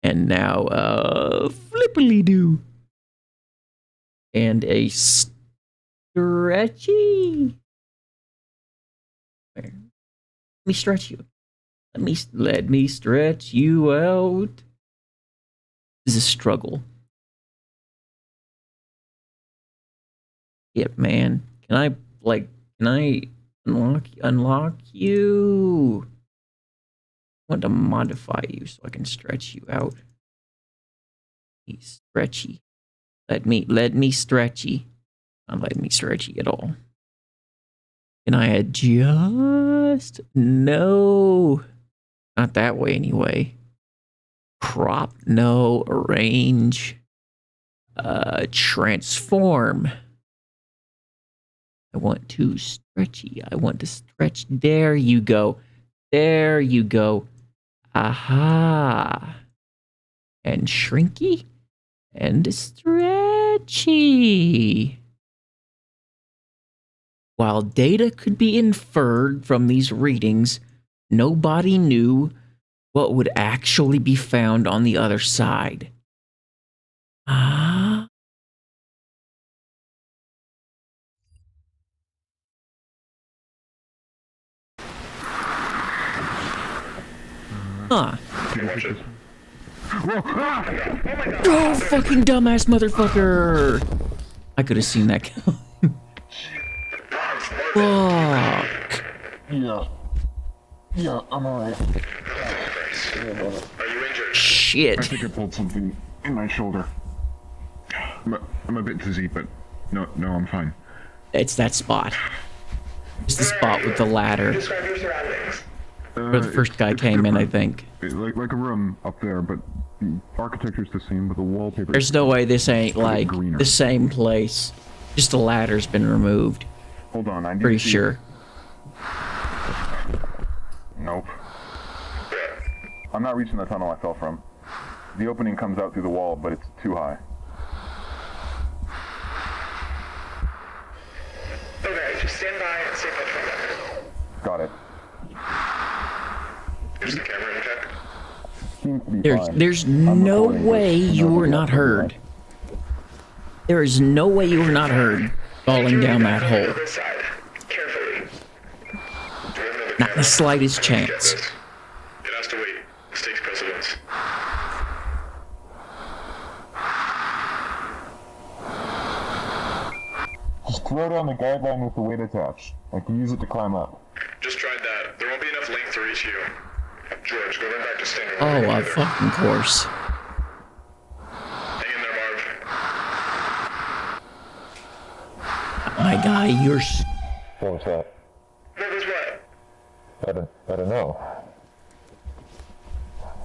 And now, flippily doo. And a stretchy. Let me stretch you. Let me stretch you out. This is a struggle. Yep, man. Can I unlock you? I want to modify you so I can stretch you out. He's stretchy. Let me stretchy. Not let me stretchy at all. Can I adjust? No. Not that way anyway. Crop? No. Arrange. Transform. I want to stretchy. I want to stretch. There you go. There you go. Aha. And shrinky. And stretchy. While data could be inferred from these readings, nobody knew what would actually be found on the other side. Ah. Huh. Oh, fucking dumbass motherfucker! I could have seen that coming. Fuck. Yeah, I'm alright. Are you injured? Shit. I think I pulled something in my shoulder. I'm a bit dizzy, but no, I'm fine. It's that spot. It's the spot with the ladder. Describe your surroundings. Where the first guy came in, I think. Like a room up there, but the architecture's the same, but the wallpaper. There's no way this ain't like greener. the same place. Just the ladder's been removed. Hold on, I need Pretty to see- sure. Nope. I'm not reaching the tunnel I fell from. The opening comes out through the wall, but it's too high. Okay, just stand by and see if I find out. Got it. Is the camera in check? Seems to be fine. There's I'm no recording, but way no you were video not for heard. that. There is no way you were not heard falling down that hole. This side. Carefully. Do we have another Not camera? the slightest Let's get chance. this. It has to wait. This takes precedence. Just throw down the guideline with the weight attached. I can use it to climb up. Just tried that. There won't be enough length to reach you. George, go run back to standing. Oh, of fucking course. Hang in there, Marv. My guy, you're... What was that? What was what? I don't know.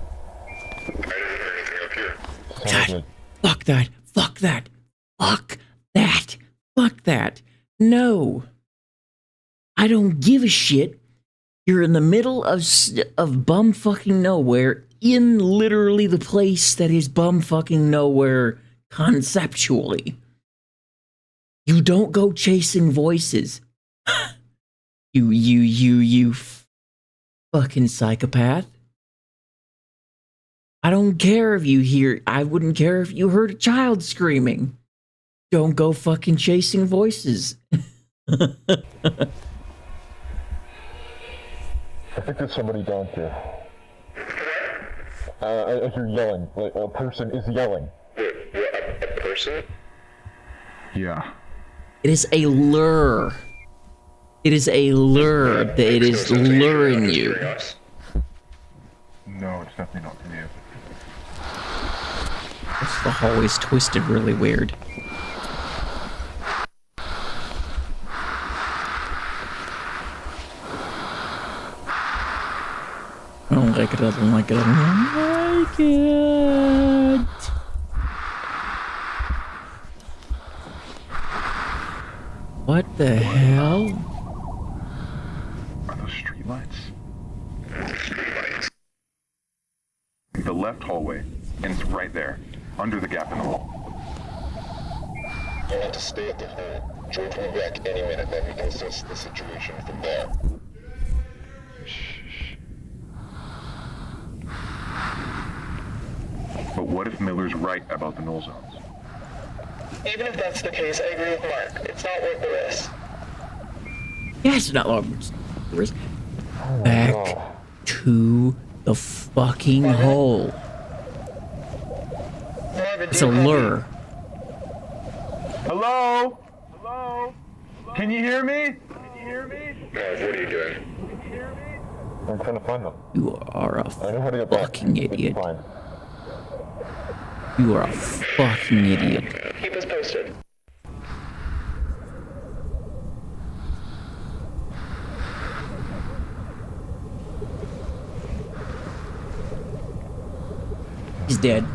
I didn't hear anything up here. God, fuck that. Fuck that. Fuck that. Fuck that. No. I don't give a shit. You're in the middle of bum fucking nowhere, in literally the place that is bum fucking nowhere conceptually. You don't go chasing voices. You fucking psychopath. I don't care if you hear, I wouldn't care if you heard a child screaming. Don't go fucking chasing voices. I think there's somebody down there. I hear yelling. Like a person is yelling. A person? Yeah. It is a lure. It is a lure that it is luring you. No, it's definitely not from you. The hallway's twisted really weird. I don't like it, I don't like it, I don't like it. What the hell? Are those streetlights? The left hallway, and it's right there, under the gap in the wall. You want to stay at the hole. George will be back any minute, then we can assess the situation from there. But what if Miller's right about the null zones? Even if that's the case, I agree with Mark. It's not worth the risk. Yes, not risk. Back to the fucking hole. It's a lure. Hello? Hello? Can you hear me? Can you hear me? What are you doing? I'm trying to find them. You are a I know how to get back. fucking idiot. It's fine. You are a fucking idiot. Keep us posted. He's dead.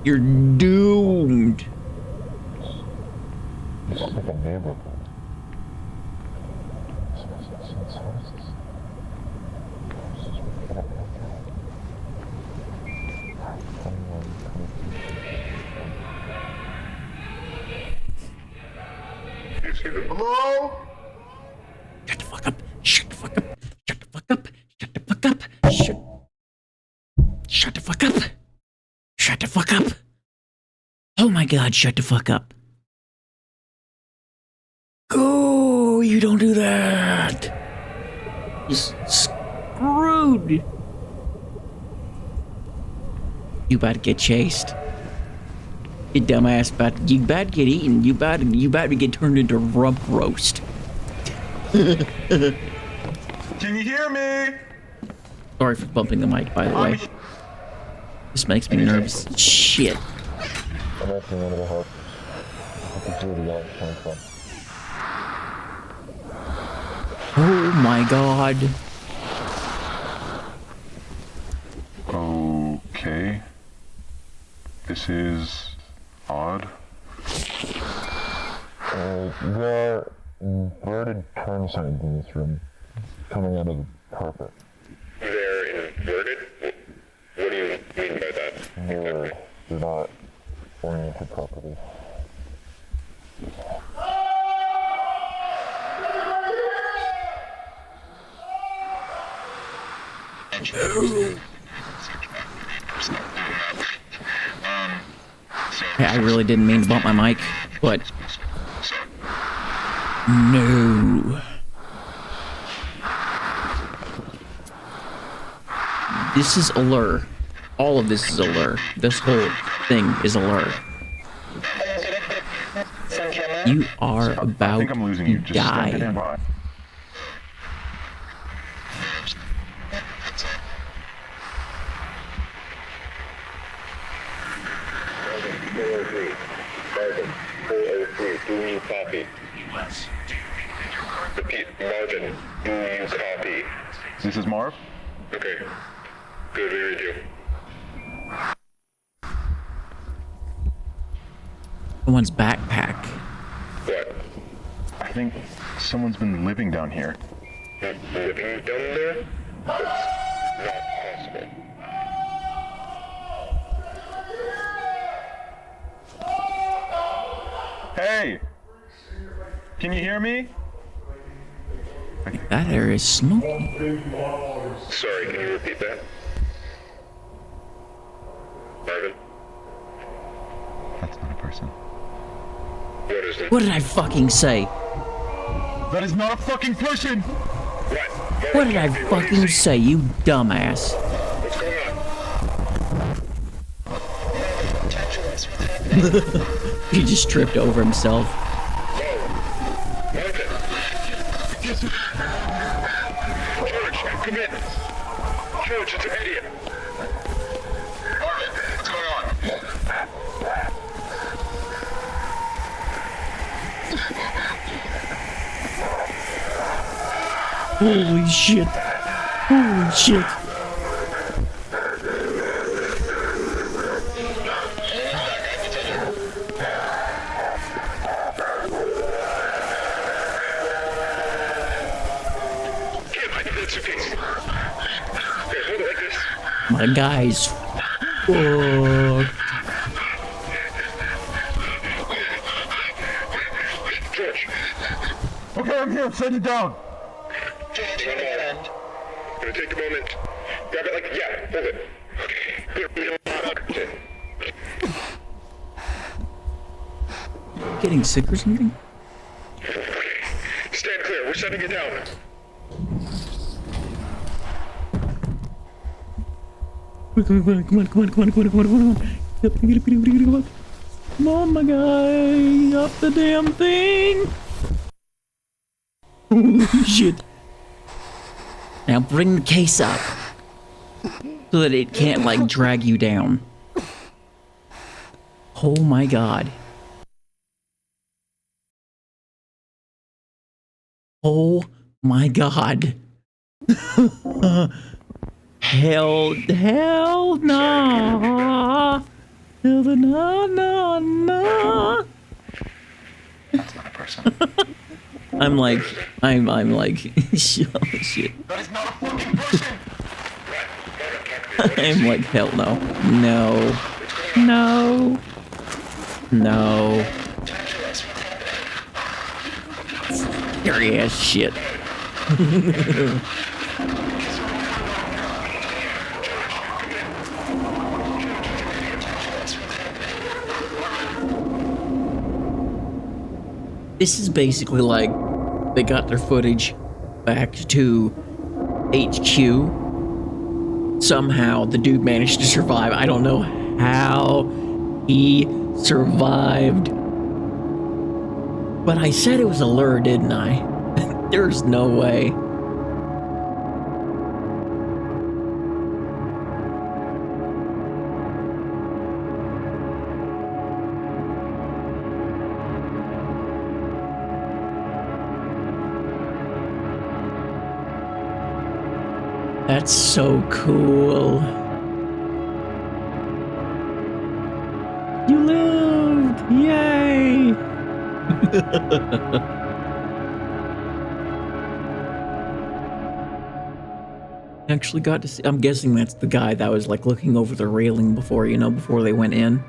You're doomed. It's like a neighborhood. Hello? Shut the fuck up. Shut the fuck up. Shut the fuck up. Shut the fuck up. Shut the fuck up. Shut the fuck up. Oh my god, shut the fuck up. Go, you don't do that. You're screwed. You about to get chased. You dumbass you about to get eaten. You about to get turned into rump roast. Can you hear me? Sorry for bumping the mic, by the way. This makes me nervous. Shit. I'm actually one of the helpers. I can see where the yelling's coming from. Oh my god. Okay. This is odd. There are inverted turn signs in this room, coming out of the carpet. They're inverted? What do you mean by that? They're not oriented properly. Hey, I really didn't mean to bump my mic, but no. This is a lure. All of this is a lure. This whole thing is a lure. You are I about think I'm losing you. to Just stand die. by. Marvin, 403, do you copy? Repeat, Marvin, do you copy? This is Marv? Okay, good, we read you. Someone's backpack. What? I think Someone's been living down here. Living down there? That's not possible. Hey! Can you hear me? That area is smoky. Sorry, can you repeat that? Marvin? That's not a person. What is it? What did I fucking say? That is not a fucking person! What? What did I fucking say, you dumbass? What's going on? Tell us what's happening. He just tripped over himself. Marvin? George, come in. George, it's an idiot. Marvin, what's going on? Holy shit. Holy shit. Kim, I need that suitcase. Okay, hold it like this. My guy's fucked. George, Okay, I'm here. Send it down. George, what happened? I'm gonna take a moment. Grab it like, yeah, hold it. Okay. Getting sick or something? Stand clear, we're setting it down. Come on, come on, come on, come on, come on, come on, come on. Come on, my guy. Up the damn thing. Holy shit. Now bring the case up. So that it can't, like, drag you down. Oh my god. Oh my god. Hell no. No. That's not a person. I'm like, oh shit. That is not a fucking person! I'm like, hell no. No. Scary ass shit. This is basically like they got their footage back to HQ. Somehow the dude managed to survive. I don't know how he survived. But I said it was a lure, didn't I? There's no way. That's so cool. You lived! Yay! Actually got to see, I'm guessing that's the guy that was like looking over the railing before, you know, before they went in.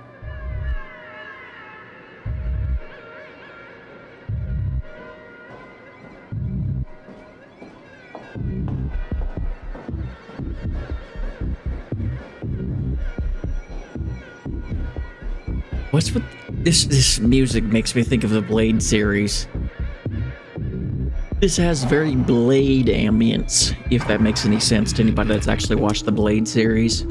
What's with this music makes me think of the Blade series. This has very Blade ambience, if that makes any sense to anybody that's actually watched the Blade series.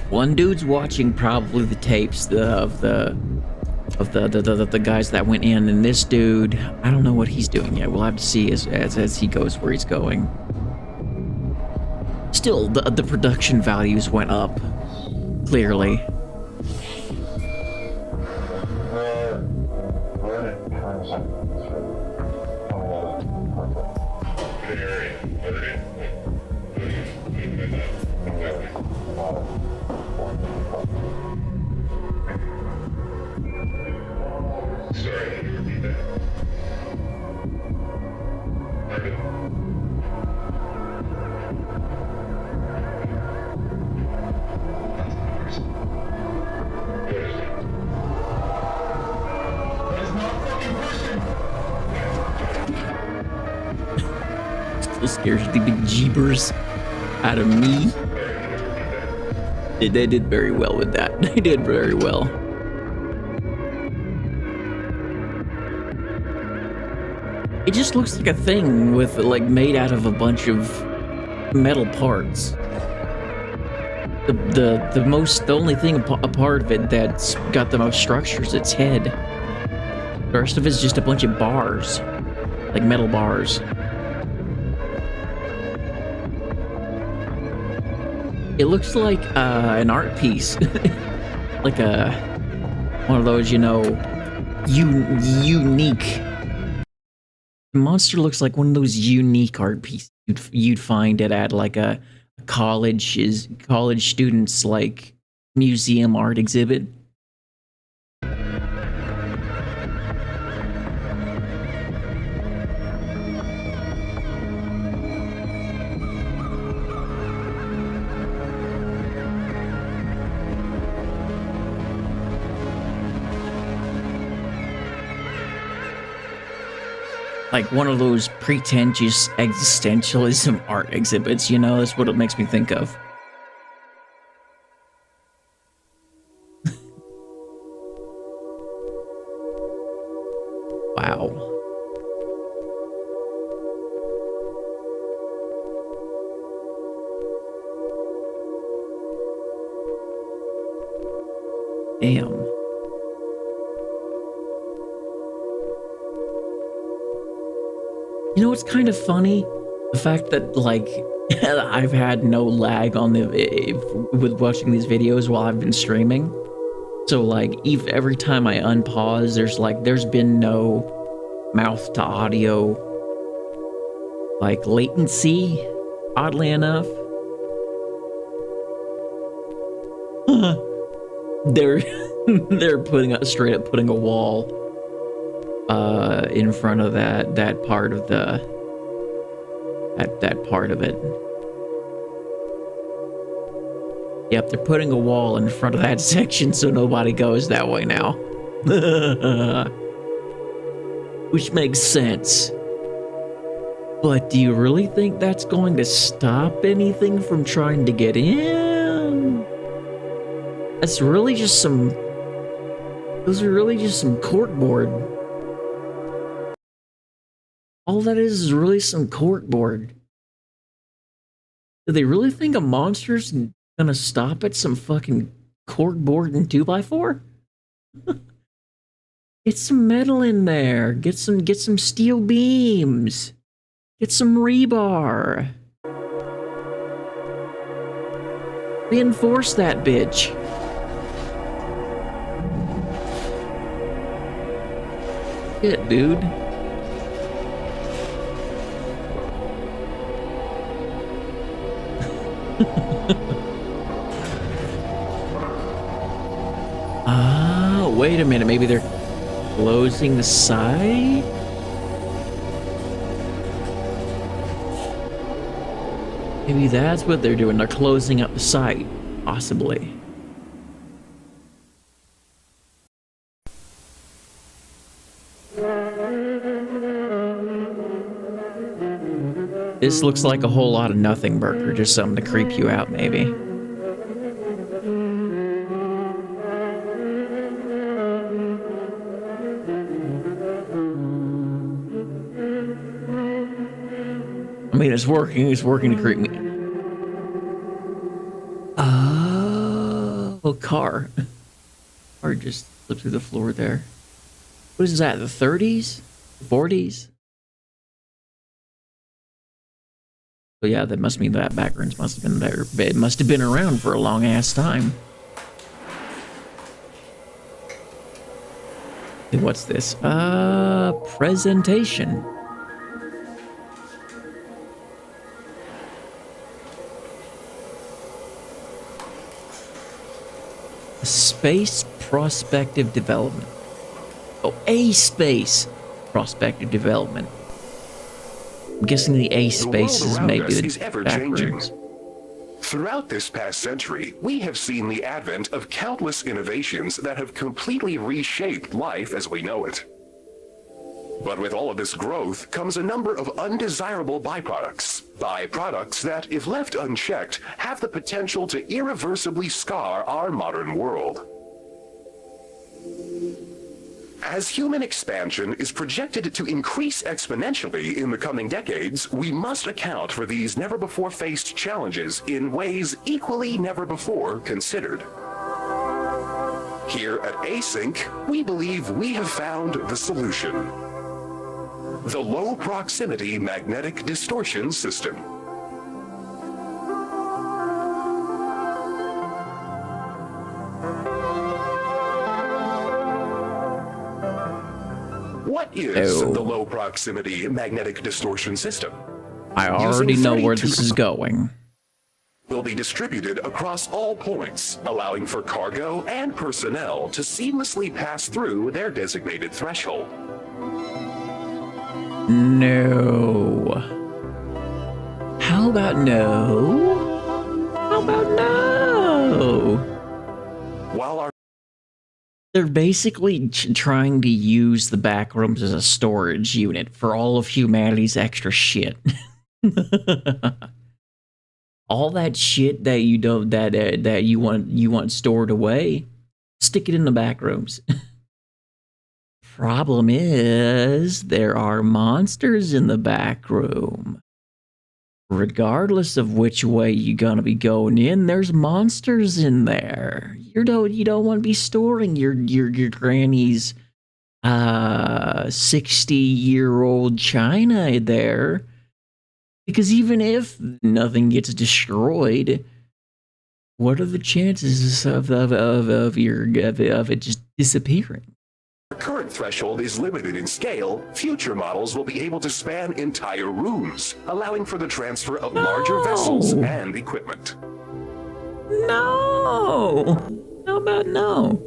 One dude's watching probably the tapes of the guys that went in, and this dude, I don't know what he's doing yet. We'll have to see as he goes where he's going. Still, the production values went up, clearly. We're in transit. Still scares the big jeebers out of me. They did very well with that. They did very well. It just looks like a thing with like made out of a bunch of metal parts. The only thing a part of it that's got the most structure is its head. The rest of it's just a bunch of bars, like metal bars. It looks like an art piece, like one of those, you know, unique. The monster looks like one of those unique art pieces you'd find it at like a college students like museum art exhibit. Like one of those pretentious existentialism art exhibits, you know? That's what it makes me think of. Wow. Damn. You know what's kind of funny? The fact that, like, I've had no lag on with watching these videos while I've been streaming. So, like, every time I unpause, there's been no mouth to audio, like, latency, oddly enough. They're straight up putting a wall in front of that part of that part of it. Yep, they're putting a wall in front of that section so nobody goes that way now. Which makes sense. But do you really think that's going to stop anything from trying to get in? Those are really just some corkboard. All that is really some corkboard. Do they really think a monster's gonna stop at some fucking corkboard and 2x4? Get some metal in there. Get some steel beams. Get some rebar. Reinforce that bitch. Shit, dude. Wait a minute, maybe they're closing the side? Maybe that's what they're doing, they're closing up the site, possibly. This looks like a whole lot of nothing burger, just something to creep you out, maybe. I mean, it's working to creep me. Oh, car. Car just slipped through the floor there. What is that, the 30s? 40s? So yeah, that must mean that background must have been there. It must have been around for a long ass time. Hey, what's this? Presentation. Space prospective development. Oh, a space prospective development. I'm guessing the A space is maybe the back rooms. Throughout this past century, we have seen the advent of countless innovations that have completely reshaped life as we know it. But with all of this growth comes a number of undesirable byproducts. Byproducts that, if left unchecked, have the potential to irreversibly scar our modern world. As human expansion is projected to increase exponentially in the coming decades, we must account for these never-before-faced challenges in ways equally never before considered. Here at Async, we believe we have found the solution. The Low Proximity Magnetic Distortion System. What is the Low Proximity Magnetic Distortion System? I already know where this is going. Will be distributed across all points, allowing for cargo and personnel to seamlessly pass through their designated threshold. No. How about no? How about no? While our They're basically trying to use the back rooms as a storage unit for all of humanity's extra shit. All that shit that you don't that you want stored away, stick it in the back rooms. Problem is, there are monsters in the back room. Regardless of which way you're gonna be going in, there's monsters in there. You don't want to be storing your granny's 60-year-old china there, because even if nothing gets destroyed, what are the chances of it just disappearing? current threshold is limited in scale, future models will be able to span entire rooms, allowing for the transfer of larger vessels and equipment. No! How about no?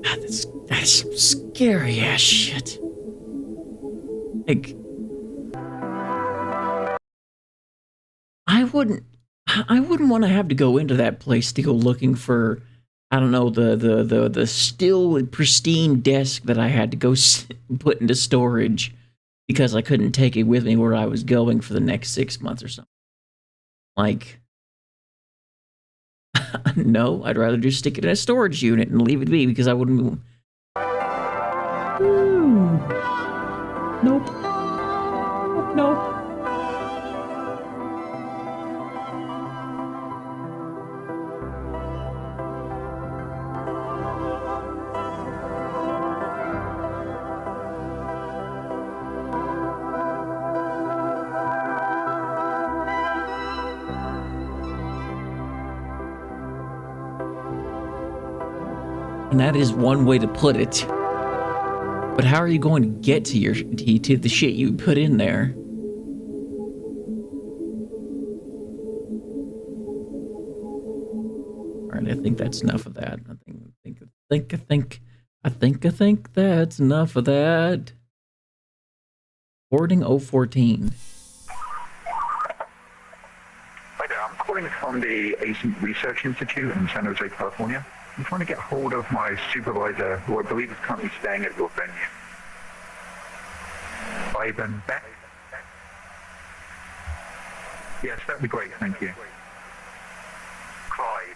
God, that's some scary ass shit. Like, I wouldn't want to have to go into that place to go looking for, I don't know, the still pristine desk that I had to go put into storage because I couldn't take it with me where I was going for the next 6 months or something. Like, no, I'd rather just stick it in a storage unit and leave it be because I wouldn't. Nope. Nope. And that is one way to put it. But how are you going to get to to the shit you put in there? All right, I think that's enough of that. I think that's enough of that. Boarding 014. Hi there, I'm calling from the Async Research Institute in San Jose, California. I'm trying to get hold of my supervisor, who I believe is currently staying at your venue. Ivan Beck? Yes, that'd be great, thank you. Clyde.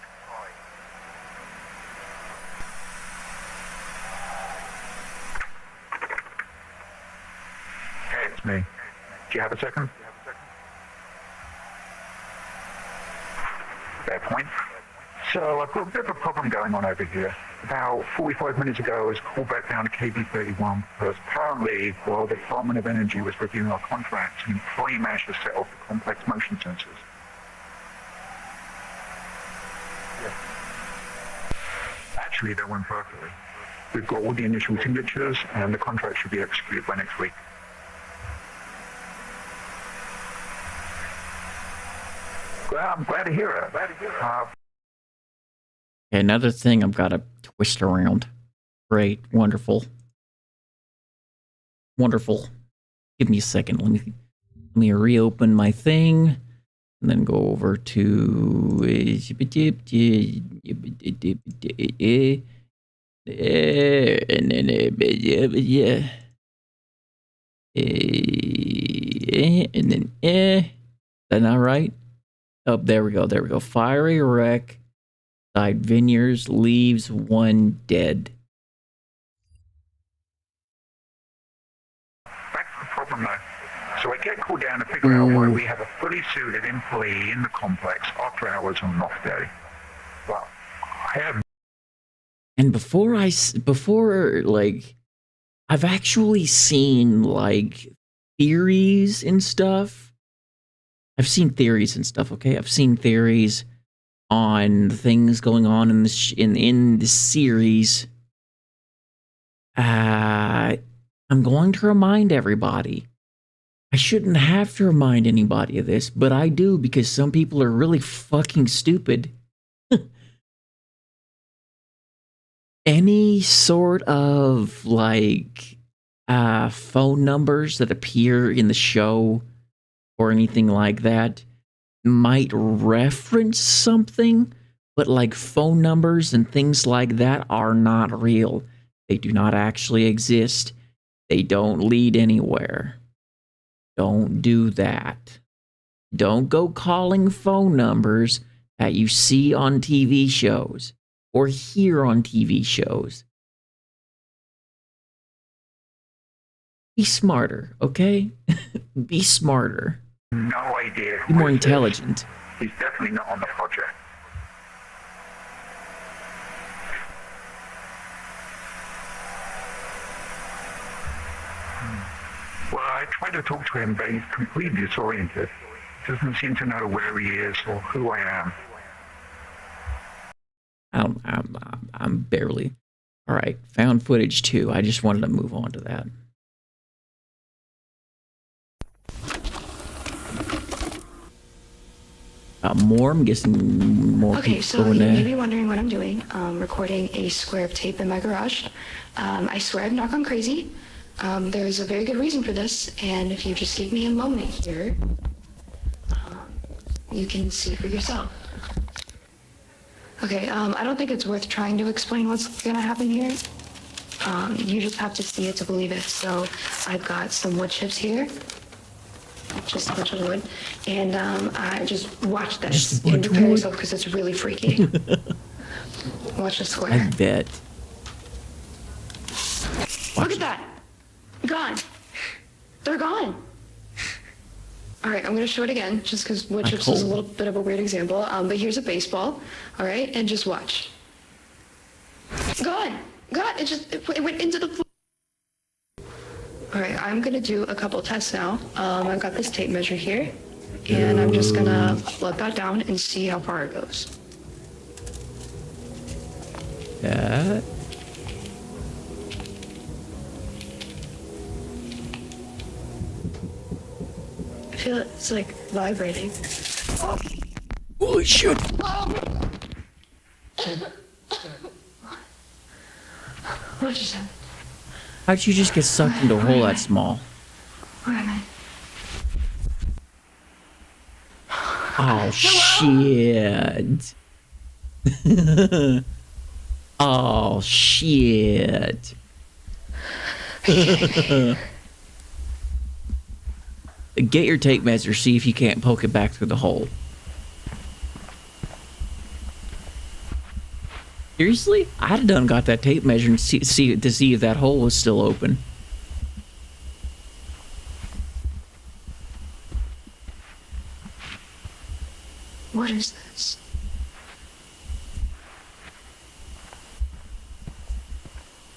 Hey, it's me. Do you have a second? Fair point. So I've got a bit of a problem going on over here. About 45 minutes ago, I was called back down to KB31 because apparently, while the Department of Energy was reviewing our contracts, an employee managed to set off the complex motion sensors. Yeah. Actually, that went perfectly. We've got all the initial signatures, and the contract should be executed by next week. Well, I'm glad to hear it. Okay, another thing I've got to twist around. Great, wonderful. Wonderful. Give me a second. Let me reopen my thing and then go over to and then is that not right? Oh, there we go. There we go. Fiery wreck. Side vineyards leaves one dead. That's the problem, though. So I get called down to figure out why we have a fully suited employee in the complex after hours on an off day. Well, I have. And before like, I've actually seen like theories and stuff. I've seen theories and stuff. Okay, I've seen theories on things going on in this in this series. I'm going to remind everybody. I shouldn't have to remind anybody of this, but I do because some people are really fucking stupid. Any sort of like phone numbers that appear in the show or anything like that might reference something, but like phone numbers and things like that are not real. They do not actually exist. They don't lead anywhere. Don't do that. Don't go calling phone numbers that you see on TV shows or hear on TV shows. Be smarter, okay? Be smarter. No idea. Be more intelligent. He's definitely not on the project. Well, I tried to talk to him, but he's completely disoriented. Doesn't seem to know where he is or who I am. I'm barely. All right, found footage too. I just wanted to move on to that. More. I'm guessing more. Okay, so you may be wondering what I'm doing. Recording a square of tape in my garage. I swear I've not gone crazy. There's a very good reason for this, and if you just give me a moment here, you can see for yourself. Okay, I don't think it's worth trying to explain what's gonna happen here. You just have to see it to believe it. So I've got some wood chips here, just a bunch of wood, and I just watch this and prepare yourself because it's really freaky. Watch the square. I bet. Look at that. Gone. They're gone. All right, I'm going to show it again, just because wood chips is a little bit of a weird example. But here's a baseball, all right? And just watch. Gone. Gone. It went into the floor. All right, I'm going to do a couple tests now. I've got this tape measure here, and I'm just going to let that down and see how far it goes. Yeah. I feel it's like vibrating. Holy shit! What just happened? How'd you just get sucked into a hole that small? Where am I? Oh shit! Oh shit! Get your tape measure, see if you can't poke it back through the hole. Seriously? I'd have done got that tape measure and see if that hole was still open. What is this?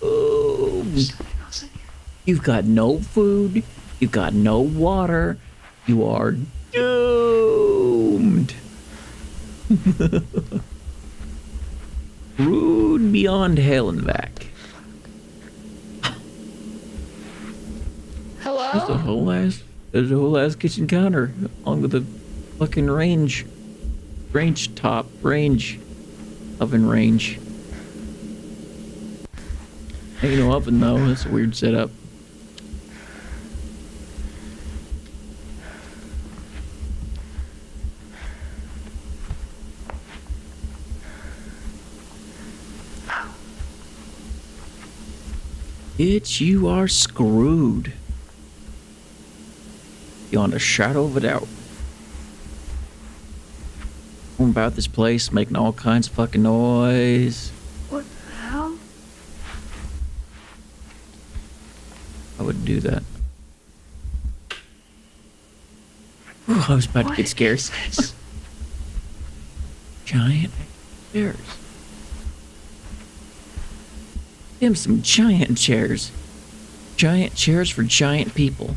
Oh, you've got no food. You've got no water. You are doomed. Rude beyond hell and back. Hello? There's a whole ass kitchen counter along with the fucking range. Range top. Range. Oven range. Ain't no oven though. That's a weird setup. Bitch, you are screwed. Beyond a shadow of a doubt. Going about this place, making all kinds of fucking noise. What the hell? I would do that. Ooh, I was about to get scared. Giant chairs. Damn, some giant chairs. Giant chairs for giant people.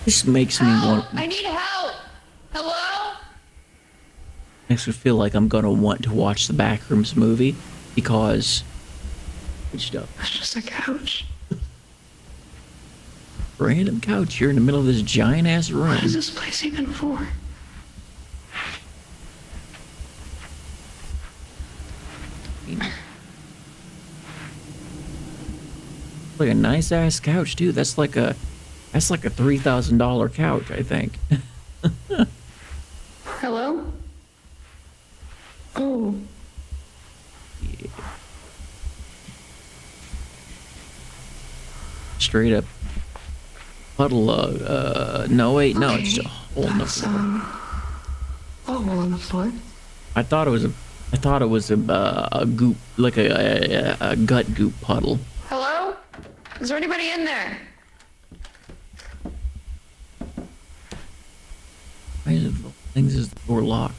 This makes me want. I need help. Hello? Makes me feel like I'm gonna want to watch the Backrooms movie because good stuff. It's just a couch. Random couch. You're in the middle of this giant ass room. What is this place even for? Like a nice ass couch, dude. That's like a $3,000 couch, I think. Hello? Oh. Yeah. Straight up puddle of, no wait, no, Okay. it's just a hole in the floor. A hole in the floor. I thought it was a goop, like a gut goop puddle. Hello? Is there anybody in there? Why is it things is the door locked?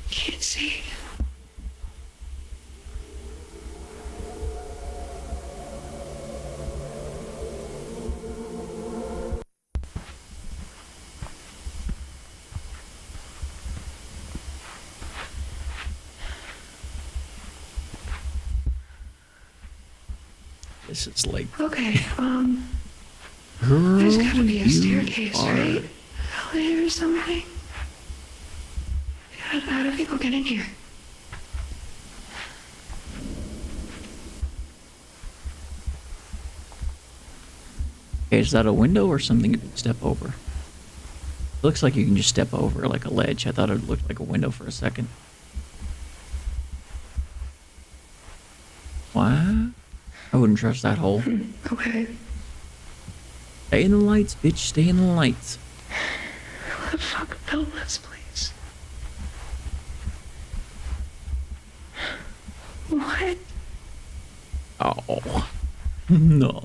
Can't see. This is like, Okay, girl, there's gotta be a you staircase, are- right? Elevator or something? How do people get in here? Okay, is that a window or something you can step over? Looks like you can just step over like a ledge. I thought it looked like a window for a second. What? I wouldn't trust that hole. Okay. Stay in the lights, bitch. Stay in the lights. Who the fuck built this place? What? Oh. No.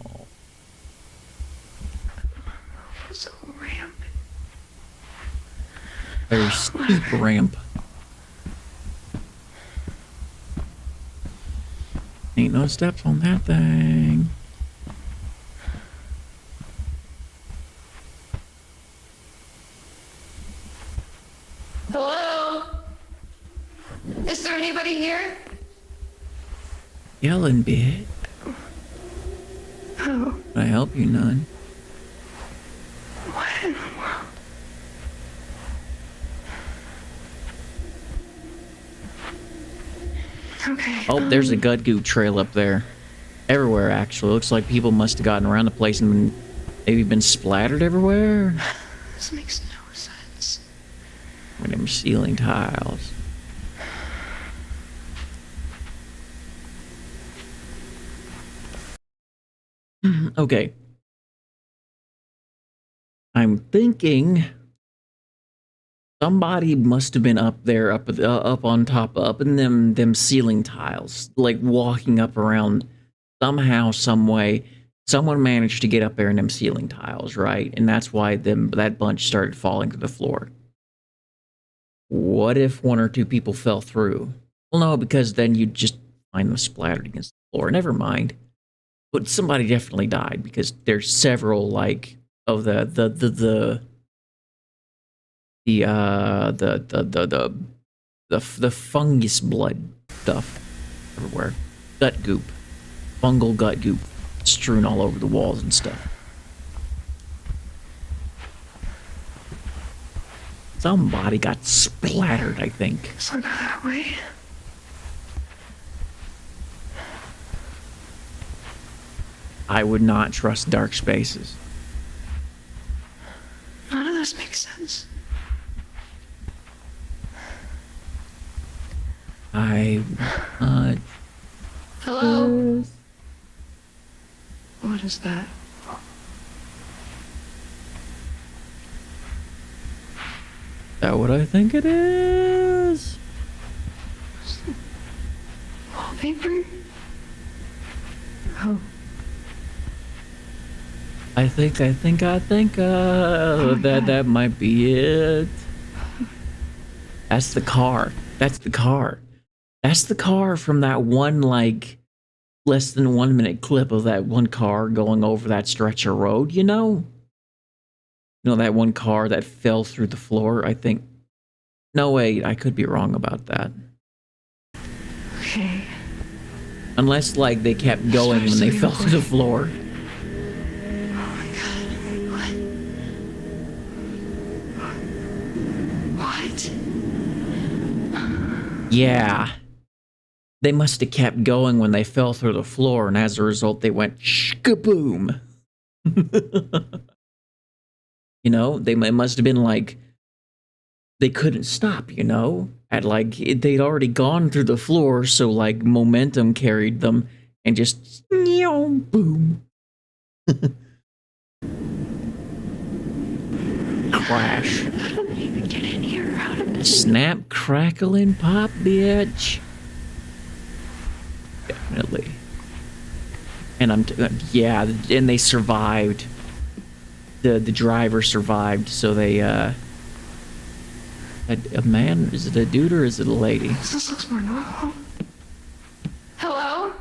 It's a ramp. Very steep ramp. Ain't no steps on that thing. Hello? Is there anybody here? Yelling bit. Oh, Can I help you none? what in the world? Okay. Oh, there's a gut goo trail up there. Everywhere, actually. Looks like people must have gotten around the place and maybe been splattered everywhere. This makes no sense. With them ceiling tiles. Okay. I'm thinking somebody must have been up there, up on top, up in them ceiling tiles, like walking up around somehow, some way. someone managed to get up there in them ceiling tiles, right? And that's why that bunch started falling to the floor. What if one or two people fell through? Well, no, because then you'd just find them splattered against the floor. Never mind. But somebody definitely died because there's several like of the fungus blood stuff everywhere. Gut goop. Fungal gut goop strewn all over the walls and stuff. Somebody got splattered, I think. So that way. I would not trust dark spaces. None of this makes sense. Hello? What is that? Is that what I think it is? Wallpaper? Oh. I think that might be it. That's the car. That's the car. That's the car from that one, like, less than 1 minute clip of that one car going over that stretch of road, you know? You know, that one car that fell through the floor, I think. No, wait, I could be wrong about that. Okay. Unless, like, they kept going when they fell through the floor. Yeah. They must have kept going when they fell through the floor, and as a result, they went shkaboom. You know, it must have been like they couldn't stop, you know? At like they'd already gone through the floor, so like momentum carried them and just boom. Crash. Get in here, out of this. Snap, crackle, and pop, bitch. Definitely. And yeah, and they survived. The driver survived, so they a man, is it a dude or is it a lady? This looks more normal. Hello?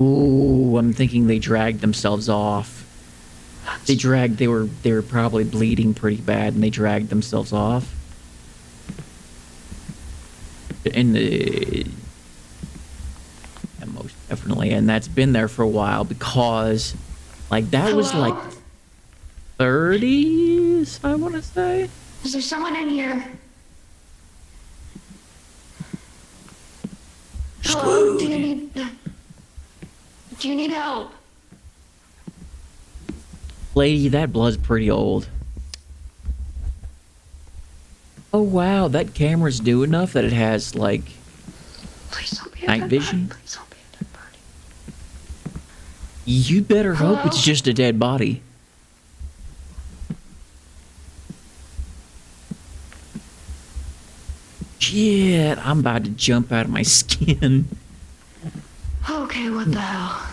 Ooh, I'm thinking they dragged themselves off. They were probably bleeding pretty bad and they dragged themselves off. And most definitely, and that's been there for a while because like that was like 30s, I want to say. Is there someone in here? Hello? Do you need help? Lady, that blood's pretty old. Oh wow, that camera's new enough that it has like night vision. Please don't be a dead body. You better hope it's just a dead body. Shit, I'm about to jump out of my skin. Okay, what the hell?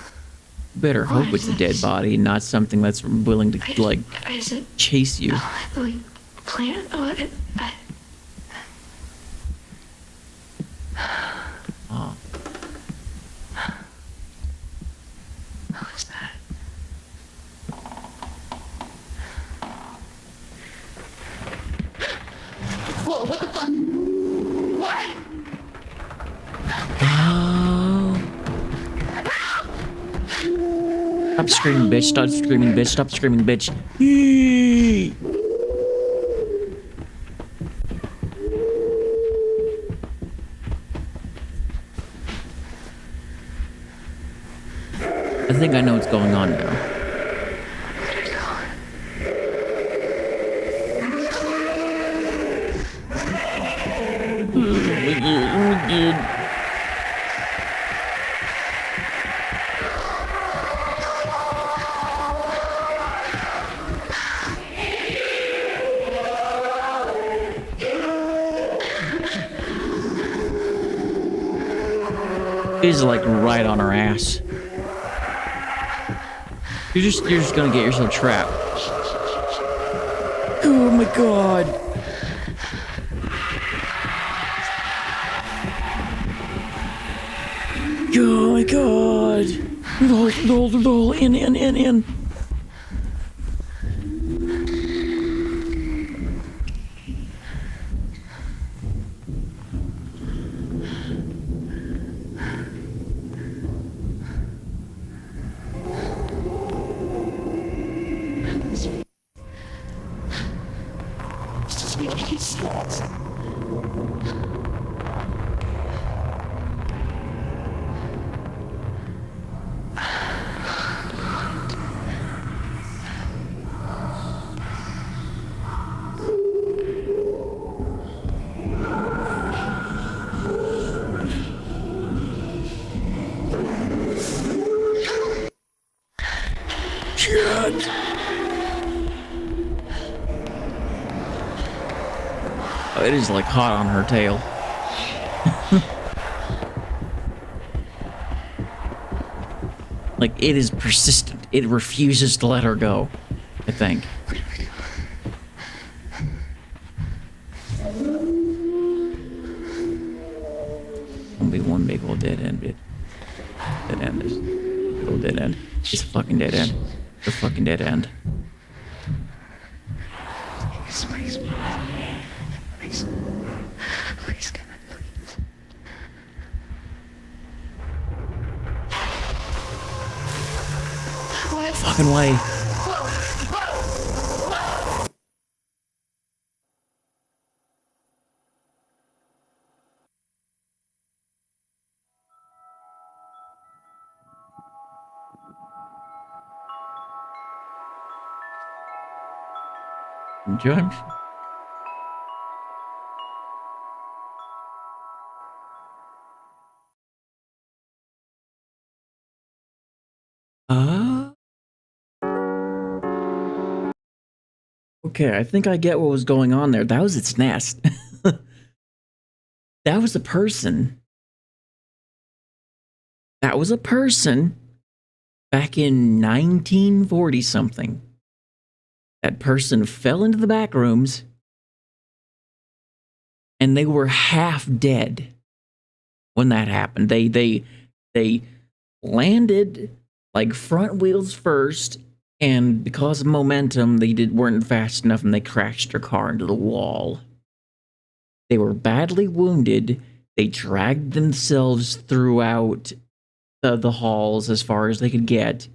Better hope it's a dead body and not something that's willing to like chase you. Plant? Oh. What was that? Whoa, what the fuck? What? Oh. Stop screaming, bitch. Stop screaming, bitch. Stop screaming, bitch. Yee. I think I know what's going on now. He's like right on her ass. You're just gonna get yourself trapped. Oh my god. Oh my god. No, in. Shit. Oh, it is like hot on her tail. Like, it is persistent. It refuses to let her go, I think. It'll be one big old dead end, bit. Dead end is big old dead end. It's a fucking dead end. It's a fucking dead end. Fucking way. Judge. Okay, I think I get what was going on there. That was its nest. That was a person. That was a person back in 1940 something. That person fell into the back rooms and they were half dead when that happened. They landed like front wheels first, and because of momentum, they weren't fast enough and they crashed their car into the wall. They were badly wounded. They dragged themselves throughout the halls as far as they could get.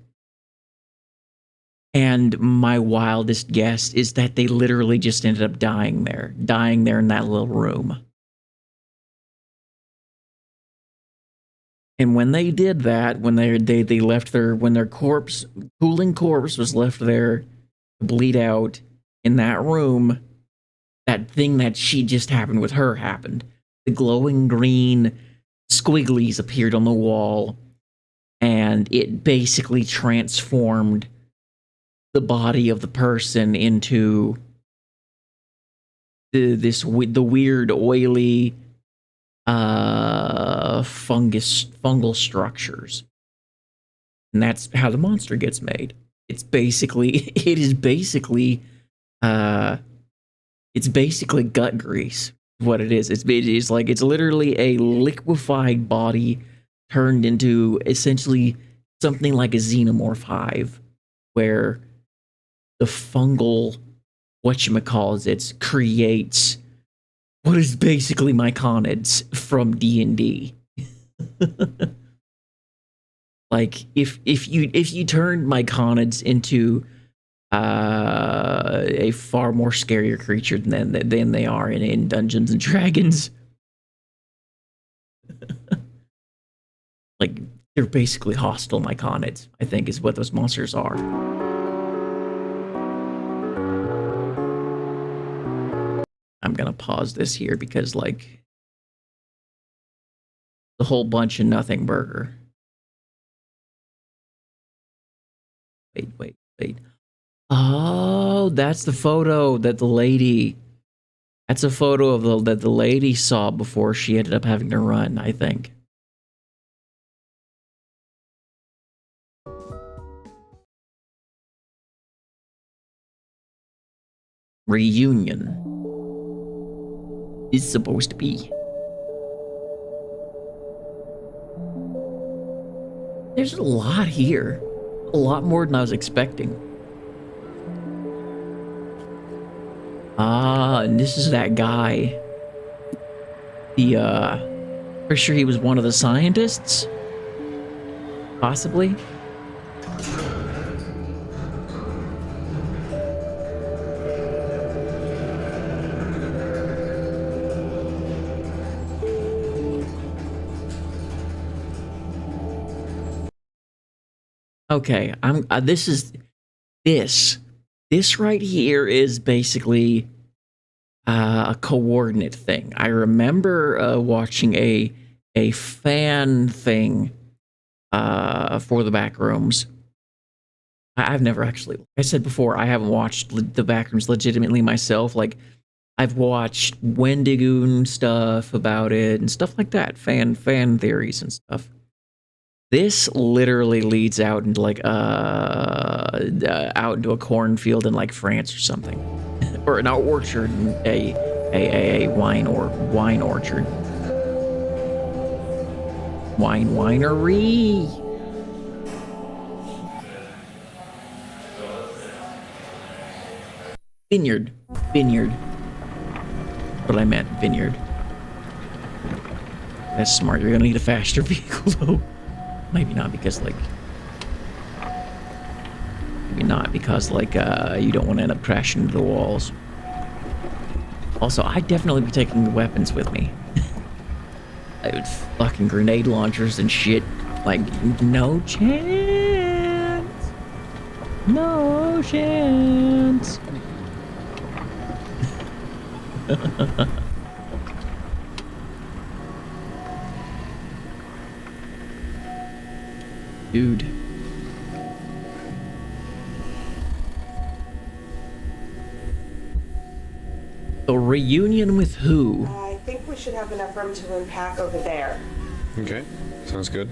And my wildest guess is that they literally just ended up dying there in that little room. And when they did that, when they left when their cooling corpse was left there to bleed out in that room, that thing that she just happened with her happened. The glowing green squigglies appeared on the wall, and it basically transformed the body of the person into the weird oily fungal structures, and that's how the monster gets made. It's basically gut grease. What it is, it's literally a liquefied body turned into essentially something like a xenomorph hive, where the fungal whatchamacallit creates what is basically myconids from D&D. Like, if you turned myconids into a far more scarier creature than they are in Dungeons and Dragons. Like, they're basically hostile myconids, I think, is what those monsters are. I'm gonna pause this here because, like, the whole bunch of nothing burger. Wait. Oh, that's the photo that the lady... That's a photo of that the lady saw before she ended up having to run, I think. reunion is supposed to be. There's a lot here. A lot more than I was expecting. Ah, and this is that guy. Pretty sure he was one of the scientists? Possibly? Okay, this right here is basically a coordinate thing. I remember watching a fan thing for the Backrooms. I've never actually, like I said before, I haven't watched the Backrooms legitimately myself. Like, I've watched Wendigoon stuff about it and stuff like that, fan theories and stuff. This literally leads out into like out into a cornfield in like France or something, or an orchard, a wine orchard, winery. Vineyard. But I meant vineyard. That's smart. You're gonna need a faster vehicle though. Maybe not because like you don't want to end up crashing into the walls. Also, I'd definitely be taking the weapons with me. I would fucking grenade launchers and shit. Like, no chance. No chance. Dude. A reunion with who? I think we should have enough room to unpack over there. Okay, sounds good.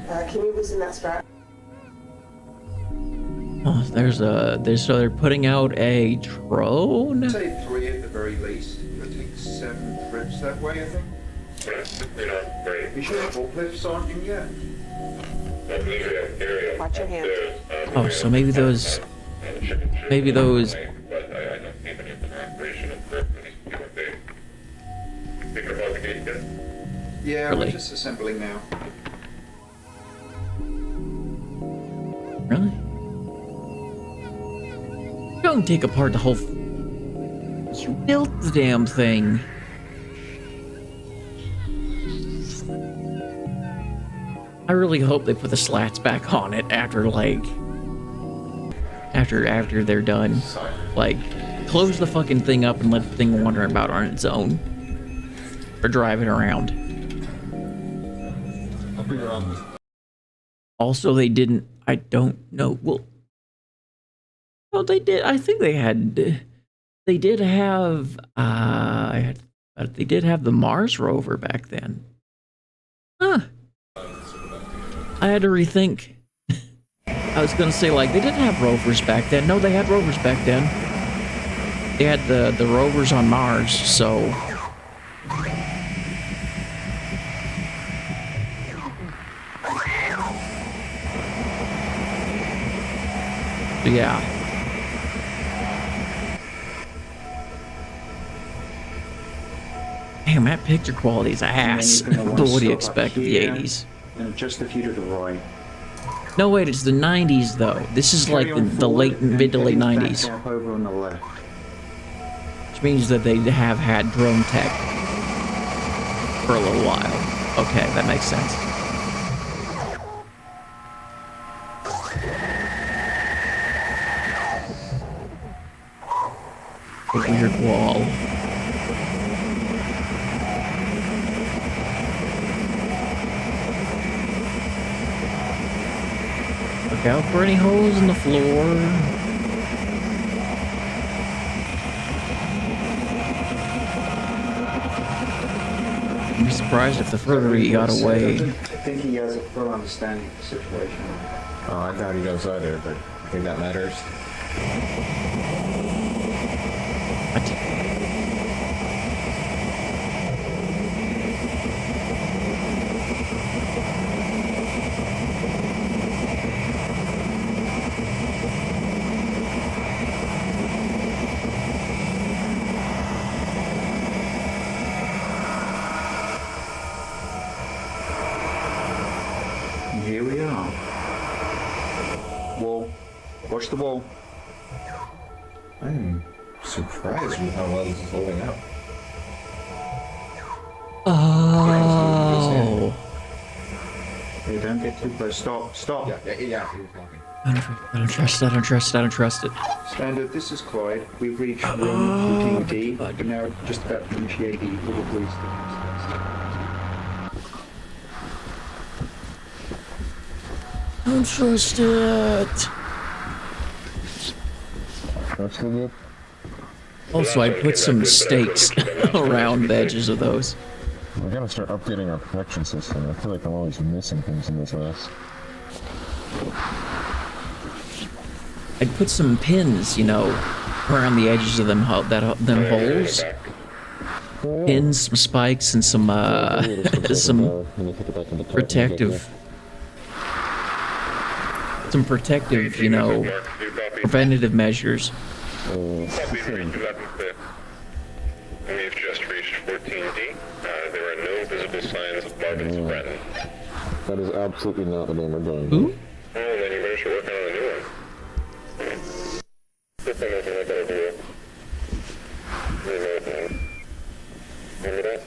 Can you loosen that strap? Oh, so they're putting out a drone? I'd say 3 at the very least. I think 7 trips that way, I think. You sure forklifts aren't in yet? Watch your hands. Oh, so maybe those. Yeah, Really? we're just assembling now. Really? Don't take apart the whole. You built the damn thing. I really hope they put the slats back on it after they're done. Like, close the fucking thing up and let the thing wander about on its own. Or drive it around. I'll be around. Also, they didn't. I don't know. Well, they did. I think they had. They did have. They did have the Mars rover back then. Huh. I had to rethink. I was gonna say, like, they didn't have rovers back then. No, they had rovers back then. They had the rovers on Mars, so. Yeah. Damn, that picture quality is ass. But what do you expect of the 80s? And just a few to the right. No, wait, it's the 90s, though. This is like the mid to late 90s. Over on the left. Which means that they have had drone tech for a little while. Okay, that makes sense. A weird wall. Look out for any holes in the floor. I'd be surprised if the further he got away. I think he has a full understanding of the situation. Oh, I doubt he knows either, but I think that matters. Watch the wall. I'm surprised with how well this is holding up. Oh. Hey, don't get too close. Stop. Yeah, he was walking. I don't trust it. I don't trust it. I don't trust it. Standard, this is Clyde. We've reached room 14D. We're now just about to initiate the order police. I don't trust it. Also, I put some stakes around the edges of those. We gotta start updating our protection system. I feel like I'm always missing things in this house. I'd put some pins, you know, around the edges of them holes. Pins, some spikes, and some protective, you know, preventative measures. We've just reached 14D. There are no visible signs of Marvin's threat. That is absolutely not the name we're going Who? Oh, then you better start working on a new one. Remember that?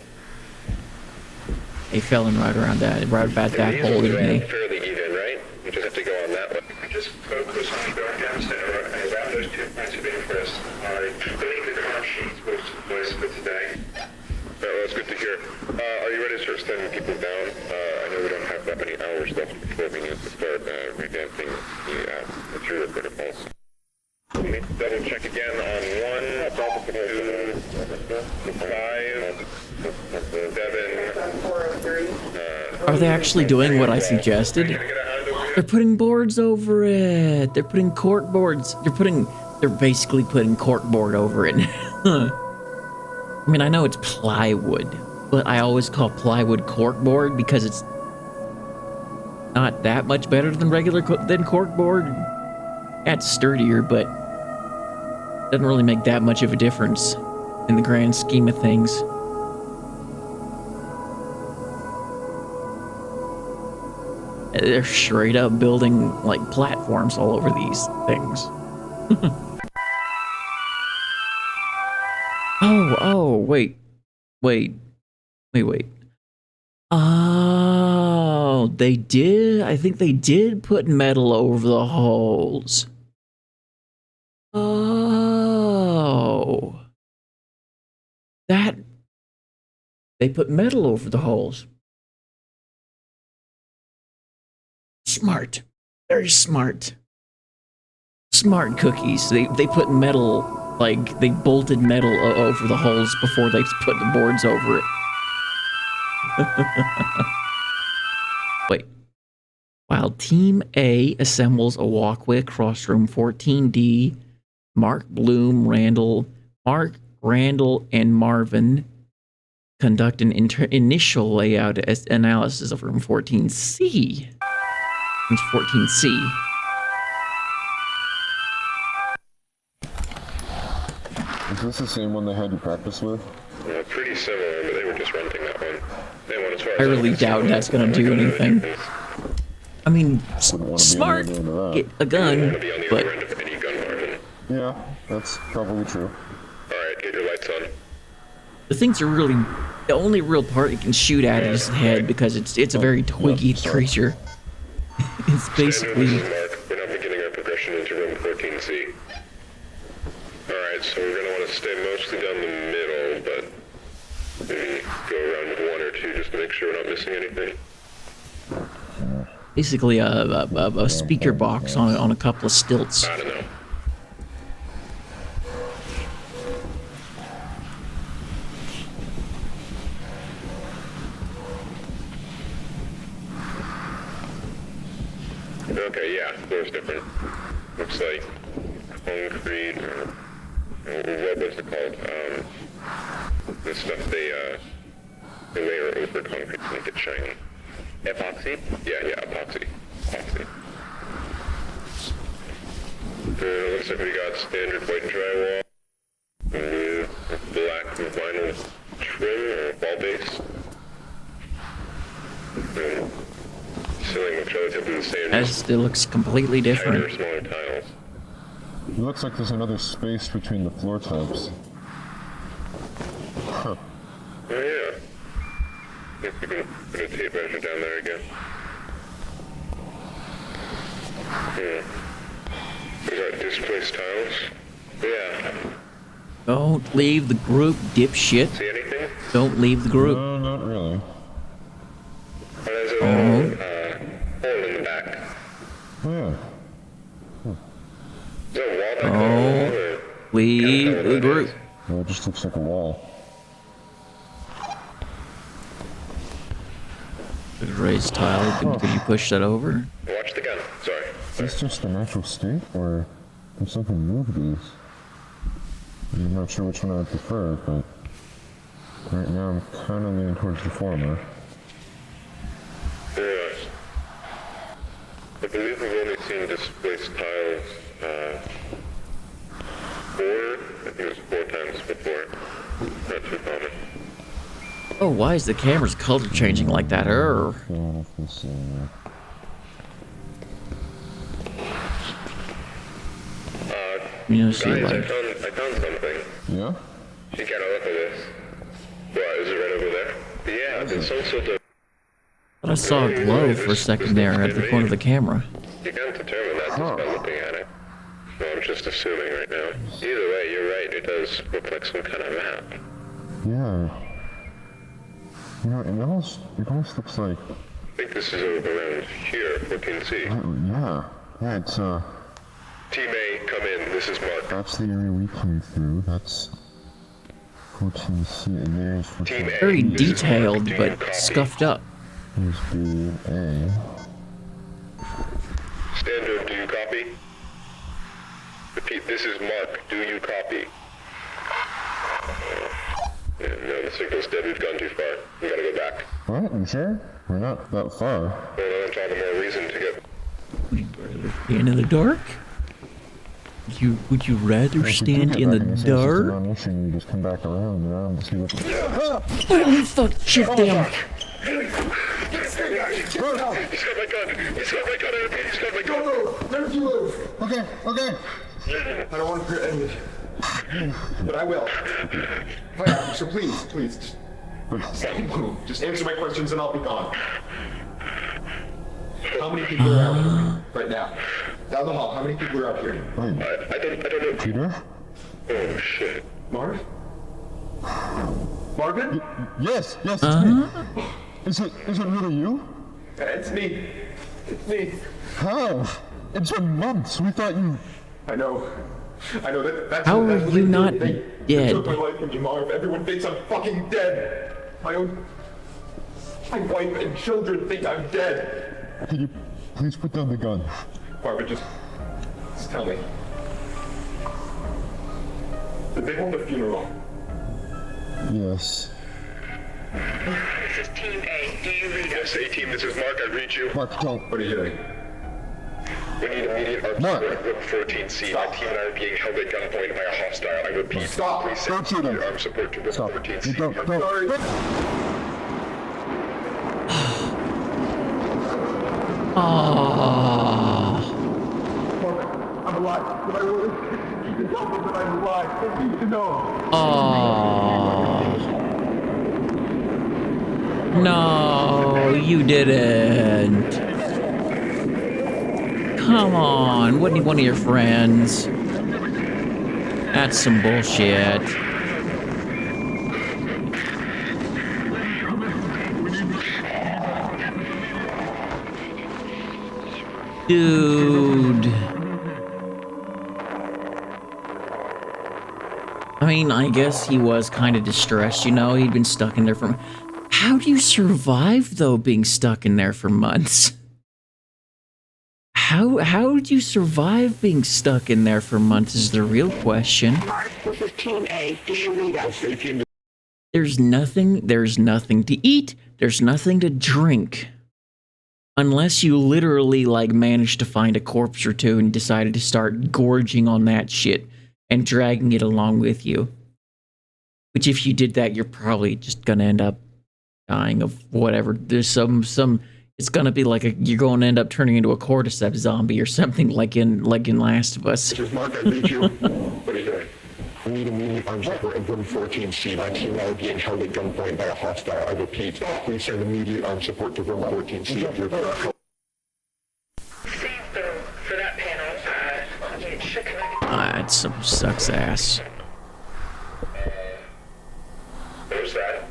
He fell in right around that, right about that hole, didn't he? Fairly even, right? You just have to go on that one. Just focus on going downstairs and around those 2 points of interest. I believe the car sheets was for today. That's good to hear. Are you ready to start sending people down? I know we don't have that many hours left before we need to start revamping the material protocols. Double check again on 1, 2, 5, 7. Are they actually doing what I suggested? They're putting boards over it. They're putting cork boards. They're basically putting cork board over it. I mean, I know it's plywood, but I always call plywood cork board because it's not that much better than cork board. Yeah, it's sturdier, but doesn't really make that much of a difference in the grand scheme of things. They're straight up building like platforms all over these things. Oh, wait. Oh, they did? I think they did put metal over the holes. Oh. They put metal over the holes. Smart. Very smart. Smart cookies. They put metal... Like, they bolted metal over the holes before they put the boards over it. Wait. While Team A assembles a walkway across room 14D, Mark, Randall, and Marvin conduct an initial layout analysis of room 14C. Room 14C. Is this the same one they had you practice with? Pretty similar, but they were just renting that one. They went as far as I really doubt that's gonna do anything. I mean, smart, get a gun, but... Yeah, that's probably true. Alright, get your lights on. The things are really... The only real part it can shoot at is the head, because it's a very twiggy creature. It's basically... We're now beginning our progression into room 14C. Alright, so we're going to want to stay mostly down the middle, but maybe go around with 1 or 2 just to make sure we're not missing anything. Basically a speaker box on a couple of stilts. I don't know. Okay, yeah, floor's different. Looks like concrete, or what was it called? The stuff they layer over concrete to make it shiny. Epoxy? Yeah, epoxy. Looks like we got standard white drywall with black vinyl trim or wall base. Ceiling looks relatively the same. It looks completely different. Tighter, smaller tiles. It looks like there's another space between the floor types. Huh. Oh yeah. If we can put a tape measure down there again. Yeah. Is that displaced tiles? Yeah. Don't leave the group, dipshit. See anything? Don't leave the group. No, not really. Oh, there's a little hole in the back. Oh yeah. Is there a wall back there? Leave the group. Well, it just looks like a wall. Raised tile. Could you push that over? Watch the gun. Sorry. Is this just the natural state, or can something move these? I'm not sure which one I prefer, but right now I'm kind of leaning towards the former. Yes. I believe we've only seen displaced tiles, 4, I think it was 4 times before. Not too common. Oh, why is the camera's color changing like that? You know, see, guys, like, I found something. Yeah? You gotta look at this. What, is it right over there? Yeah, it's also the... I saw a glow for a second there at the corner of the camera. You can't determine that just by looking at it. Well, I'm just assuming right now. Either way, you're right, it does look like some kind of map. Yeah. You know, it almost looks like... I think this is around here, 14C. Yeah. Yeah, it's, Team A, come in, this is Mark. That's the area we came through. That's 14C, and there's 14C. Very detailed, but scuffed up. Here's B and A. Standard, do you copy? Repeat, this is Mark, do you copy? No, the signal's dead, we've gone too far. We gotta go back. What? You sure? We're not that far. Well, that's all the more reason to get... Stand in the dark? Would you rather stand in the dark? You just come back around to see what... Oh, fuck, shit, damn. He's got my gun! He's got my gun! I repeat, he's got my gun! No, never you move! Okay. I don't want to hurt anyone. But I will. Fire, so please. Don't move. Just answer my questions and I'll be gone. How many people are out here right now? Down the hall, how many people are out here? I don't know. Peter? Oh, shit. Marv? Marvin? Yes, it's me. Is it really you? It's me. How? It's been months. We thought you... I know that's... How are you not They dead? took my life from me, Marv. Everyone thinks I'm fucking dead. My wife and children think I'm dead. Could you please put down the gun? Marvin, just tell me. Did they hold a funeral? Yes. This is Team A. Do you read us? Yes, A-Team, this is Mark, I read you. Mark, don't. What are you doing? We need immediate armed support with 14C. My team and I are being held at gunpoint by a hostile. I repeat, Stop. please send Don't shoot him. immediate armed support to with 14C. Don't. Sorry. Mark, I'm alive. But I will. You can tell me that I'm alive. I need to know. No, you didn't. Come on, wasn't he one of your friends? That's some bullshit. Dude. I mean, I guess he was kind of distressed, you know? He'd been stuck in there for... How do you survive, though, being stuck in there for months? How do you survive being stuck in there for months is the real question. This is Team A. Do you read us? There's nothing to eat, there's nothing to drink. Unless you literally, like, managed to find a corpse or two and decided to start gorging on that shit and dragging it along with you. Which, if you did that, you're probably just gonna end up dying of whatever. There's some It's gonna be like you're going to end up turning into a cordyceps zombie or something like in Last of Us. Mark, I need you. What are you doing? I need immediate arms support of room 14C. My team now being held at gunpoint by a hostile. I repeat, please send immediate arms support to room 14C. If you're For that panel, it should connect. That sucks ass. There's that.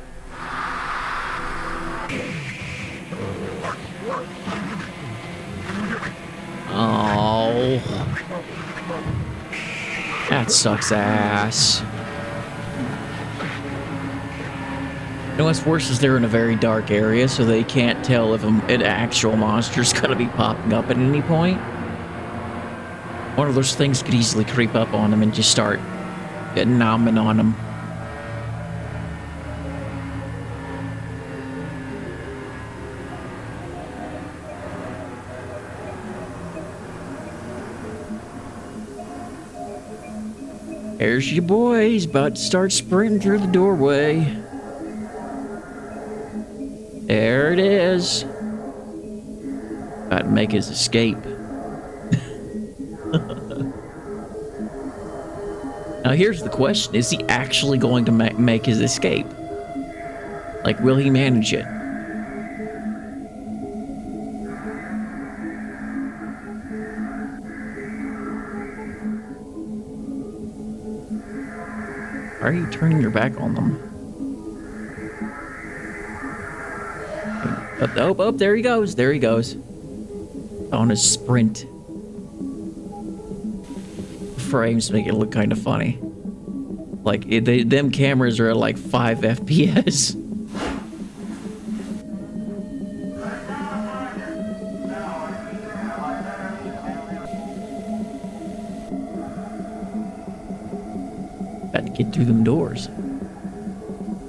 Oh. That sucks ass. You know what's worse is they're in a very dark area, so they can't tell if an actual monster's gonna be popping up at any point. One of those things could easily creep up on them and just start nomming on them. There's your boy. He's about to start sprinting through the doorway. There it is. About to make his escape. Now here's the question. Is he actually going to make his escape? Like, will he manage it? Why are you turning your back on them? Oh, there he goes. There he goes. On his sprint. Frames make it look kind of funny. Like, them cameras are at like 5 FPS. About to get through them doors.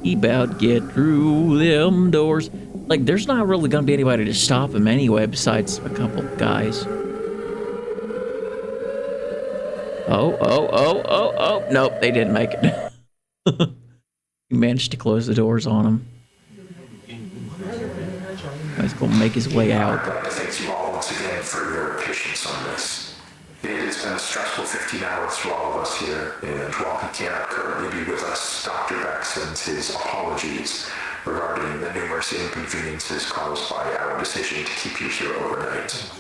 He about to get through them doors. Like, there's not really gonna be anybody to stop him anyway besides a couple guys. Oh. Nope, they didn't make it. He managed to close the doors on him. He's gonna make his way out. I'd like to thank you all once again for your patience on this. It has been a stressful 15 hours for all of us here, and while he cannot currently be with us, Dr. Beck sends his apologies regarding the numerous inconveniences caused by our decision to keep you here overnight.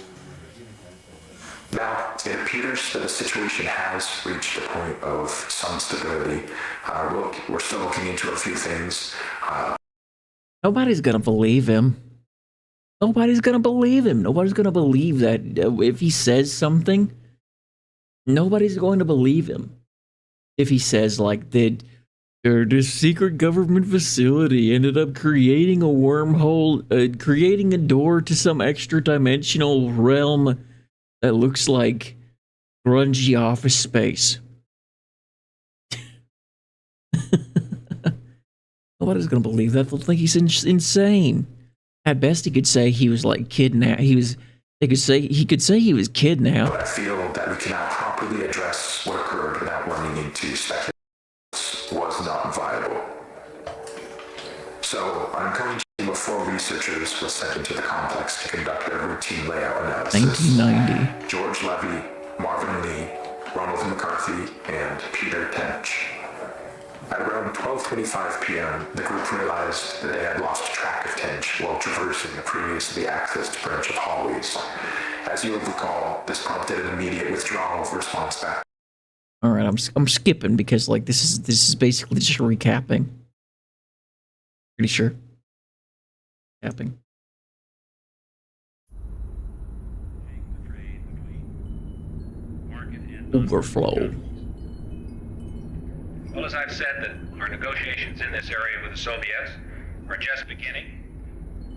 Now, it appears that the situation has reached a point of some stability. We're still looking into a few things. Nobody's gonna believe him. Nobody's gonna believe him. Nobody's gonna believe that if he says something. Nobody's going to believe him. If he says, like, that this secret government facility ended up creating a wormhole, creating a door to some extra dimensional realm that looks like grungy office space. Nobody's gonna believe that. They'll think he's insane. At best, he could say he was like kidnapped. He could say he was kidnapped. But I feel that we cannot properly address what occurred without running into speculation was not viable. So I'm coming to you before researchers were sent into the complex to conduct their routine layout analysis. 1990. George Levy, Marvin Lee, Ronald McCarthy, and Peter Tench. At around 12:25 p.m., the group realized that they had lost track of Tench while traversing the previously accessed branch of hallways. As you will recall, this prompted an immediate withdrawal of response back. All right, I'm skipping because like this is basically just recapping. Pretty sure. Recapping. Overflow. Well, as I've said, that our negotiations in this area with the Soviets are just beginning.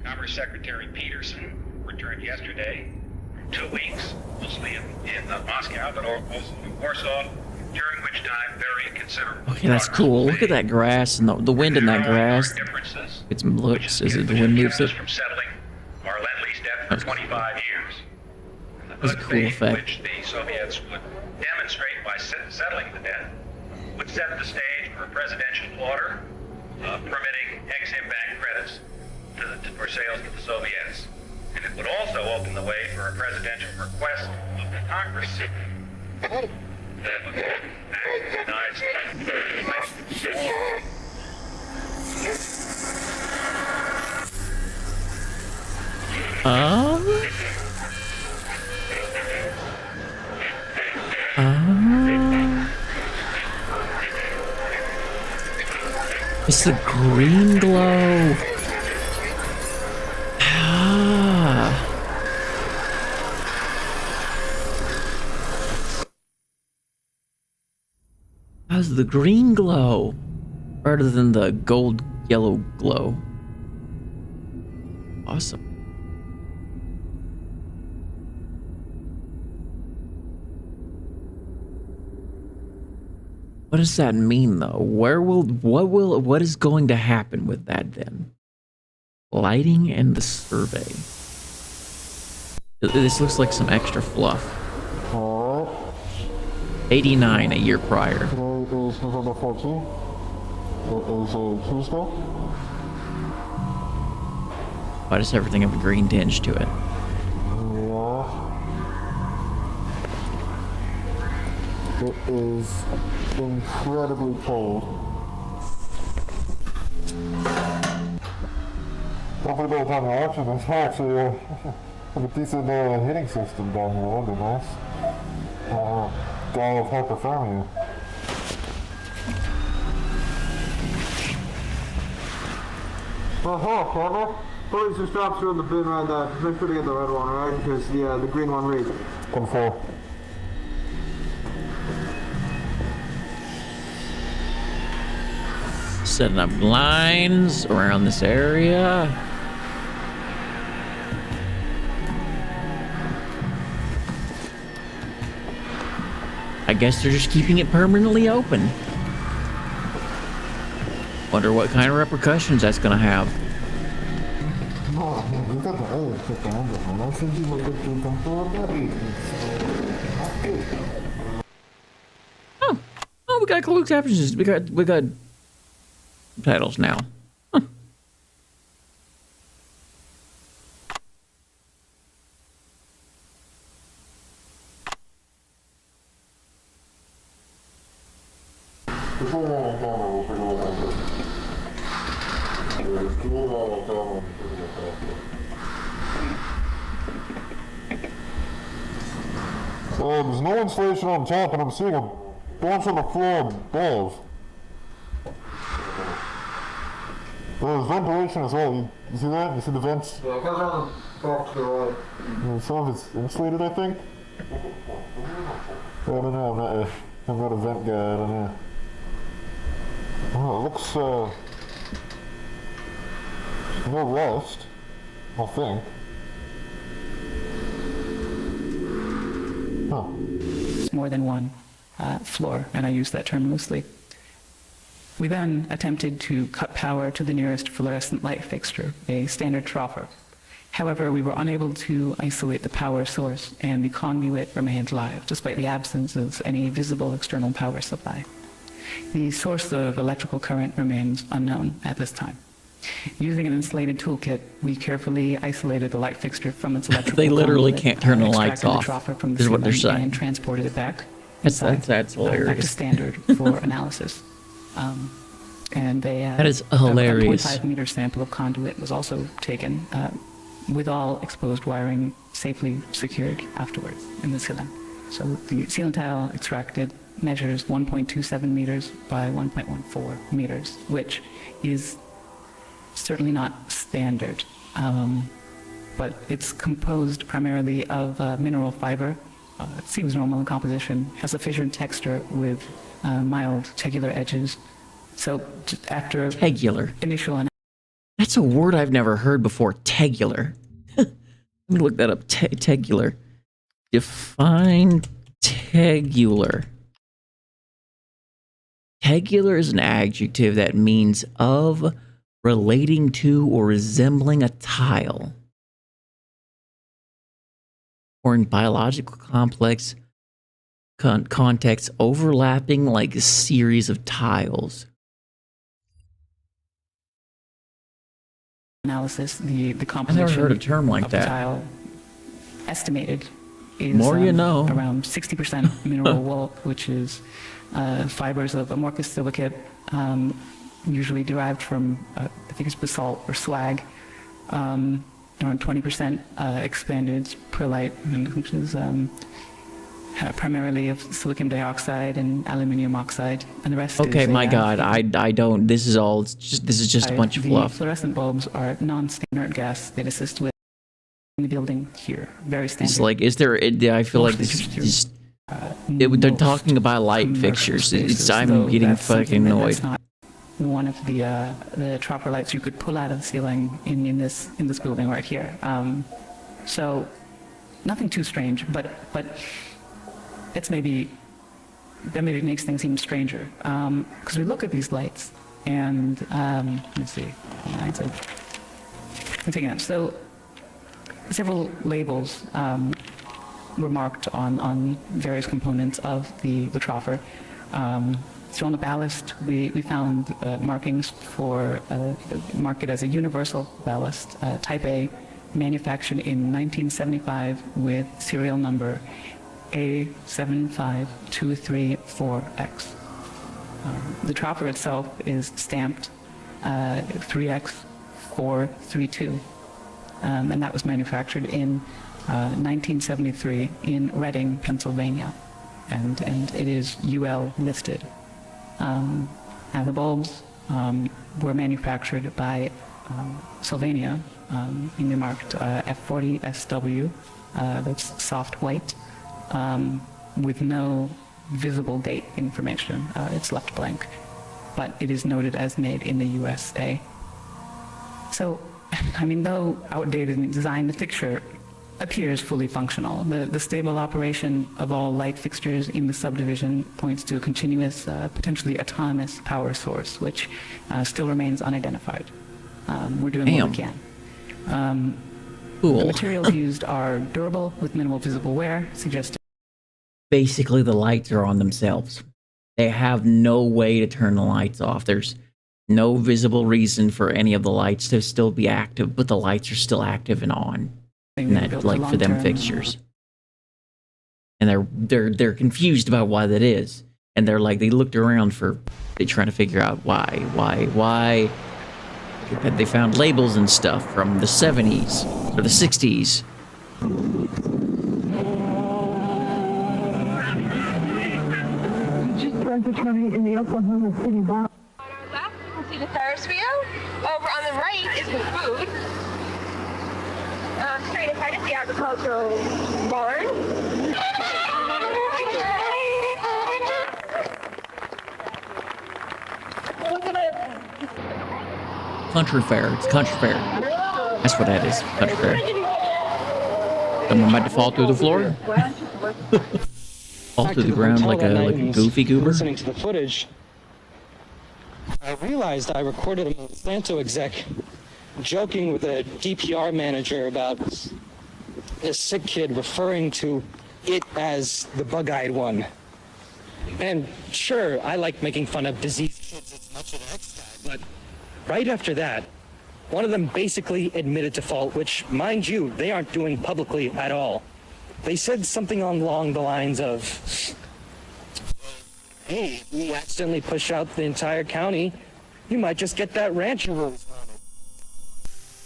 Commerce Secretary Peterson returned yesterday from 2 weeks, mostly in Moscow, but also in Warsaw, during which time very considerable. Okay, that's cool. Look at that grass and the wind in that grass. It's looks. Is it the wind moves it? From settling our Lend-Lease debt for 25 years. That's a cool effect. Which the Soviets would demonstrate by settling the debt would set the stage for a presidential order permitting Ex-Im Bank credits for sales to the Soviets. and it would also open the way for a presidential request of the Congress that would recognize it's the green glow. How's the green glow rather than the gold yellow glow? Awesome. What does that mean though? What is going to happen with that then? Lighting and the survey. This looks like some extra fluff. 89 a year prior. Today is November 14th. It is a Tuesday. Why does everything have a green tinge to it? Yeah. It is incredibly cold. Hopefully by the time you're watching this, actually have a decent heating system down here. That'd be nice. Die of hypothermia. Clever. Put some straps around the bin around that. Make sure to get the red one, right? Because the green one reads. 24. Setting up lines around this area. I guess they're just keeping it permanently open. Wonder what kind of repercussions that's gonna have. Oh, we got closed captions. We got titles now. Huh. There's no insulation on top, and I'm seeing a bunch on the floor above. There's ventilation as well. You see that? You see the vents? Yeah, go down the back to the right. Some of it's insulated, I think. I don't know. I'm not a vent guy. I don't know. Oh, it looks no rust, I think. Huh. More than one floor, and I use that term loosely. We then attempted to cut power to the nearest fluorescent light fixture, a standard troffer. However, we were unable to isolate the power source, and the conduit remained live, despite the absence of any visible external power supply. The source of electrical current remains unknown at this time. Using an insulated toolkit, we carefully isolated the light fixture from its electrical They literally conduit, can't turn the lights extracted off. the troffer from the Is what they're ceiling saying. and transported it back. That's back to hilarious. standard for analysis. And That is hilarious. A 0.5 meter sample of conduit was also taken, with all exposed wiring safely secured afterwards in the ceiling. So the ceiling tile extracted measures 1.27 meters by 1.14 meters, which is certainly not standard, but it's composed primarily of mineral fiber. It seems normal in composition, has a fissured texture with mild tegular edges. So just after Tegular. initial That's a word I've never heard before. Tegular. Let me look that up. Tegular. Define tegular. Tegular is an adjective that means of, relating to, or resembling a tile, or in biological complex context, overlapping like a series of tiles. analysis, the I composition never heard a term like of the that. tile estimated is More you know. around 60% mineral wool, which is fibers of amorphous silicate, usually derived from, I think it's basalt or slag, around 20% expanded perlite, which is primarily of silicon dioxide and aluminium oxide, and the rest Okay, is my God, I don't. This is all. This is just a bunch of the fluff. fluorescent bulbs are non-standard gas that assist with the building here. Very standard. It's like, is there? I feel like Mostly this just is. through, They're talking about light fixtures. spaces, I'm though getting that's something fucking that's annoyed. not one of the trapper lights you could pull out of the ceiling in this building right here. So nothing too strange, but it's that maybe makes things even stranger. Because we look at these lights and let's see, I'm taking them. So several labels were marked on various components of the troffer. So on the ballast, we found markings for mark it as a universal ballast, Type A, manufactured in 1975 with serial number A75234X. The troffer itself is stamped 3X432, and that was manufactured in 1973 in Reading, Pennsylvania, and it is UL listed. And the bulbs were manufactured by Sylvania, and they're marked F40SW, that's soft white, with no visible date information. It's left blank, but it is noted as made in the USA. So, I mean, though outdated in design, the fixture appears fully functional. The stable operation of all light fixtures in the subdivision points to a continuous, potentially autonomous power source, which still remains unidentified. We're doing what we can. Cool. The materials used are durable with minimal visible wear, suggesting Basically, the lights are on themselves. They have no way to turn the lights off. There's no visible reason for any of the lights to still be active, but the lights are still active and on. And that, like, for them fixtures. And they're confused about why that is. And they're like, they looked around they're trying to figure out why. They found labels and stuff from the 70s or the 60s. Just in the Oklahoma City bar. On our left, you can see the Ferris wheel. Over on the right is the food. Straight ahead is the agricultural barn. Look at it. Country fair. It's country fair. That's what that is. Country fair. Someone about to fall through the floor? Fall through the ground like a goofy goober? Listening to the footage, I realized I recorded a Monsanto exec joking with a DPR manager about a sick kid referring to it as the bug-eyed one. And sure, I like making fun of diseased kids as much as the next guy, but right after that, one of them basically admitted to fault, which, mind you, they aren't doing publicly at all. They said something along the lines of, hey, if we accidentally push out the entire county, you might just get that rancher rules on it.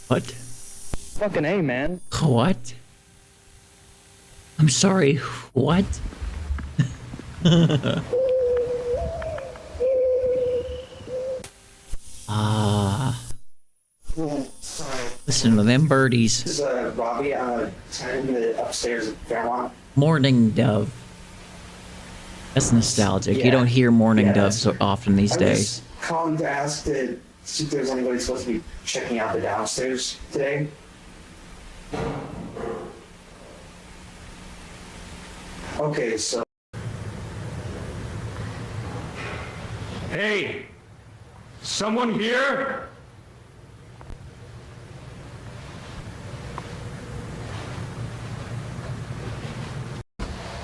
What? Fucking A, man. What? I'm sorry, what? Sorry. Listen to them birdies. This is Robbie. I'm in the upstairs at Fairmont. Morning dove. That's nostalgic. You don't hear morning doves so often these days. Calling to ask to see if there's anybody supposed to be checking out the downstairs today. Okay, so. Hey! Someone here?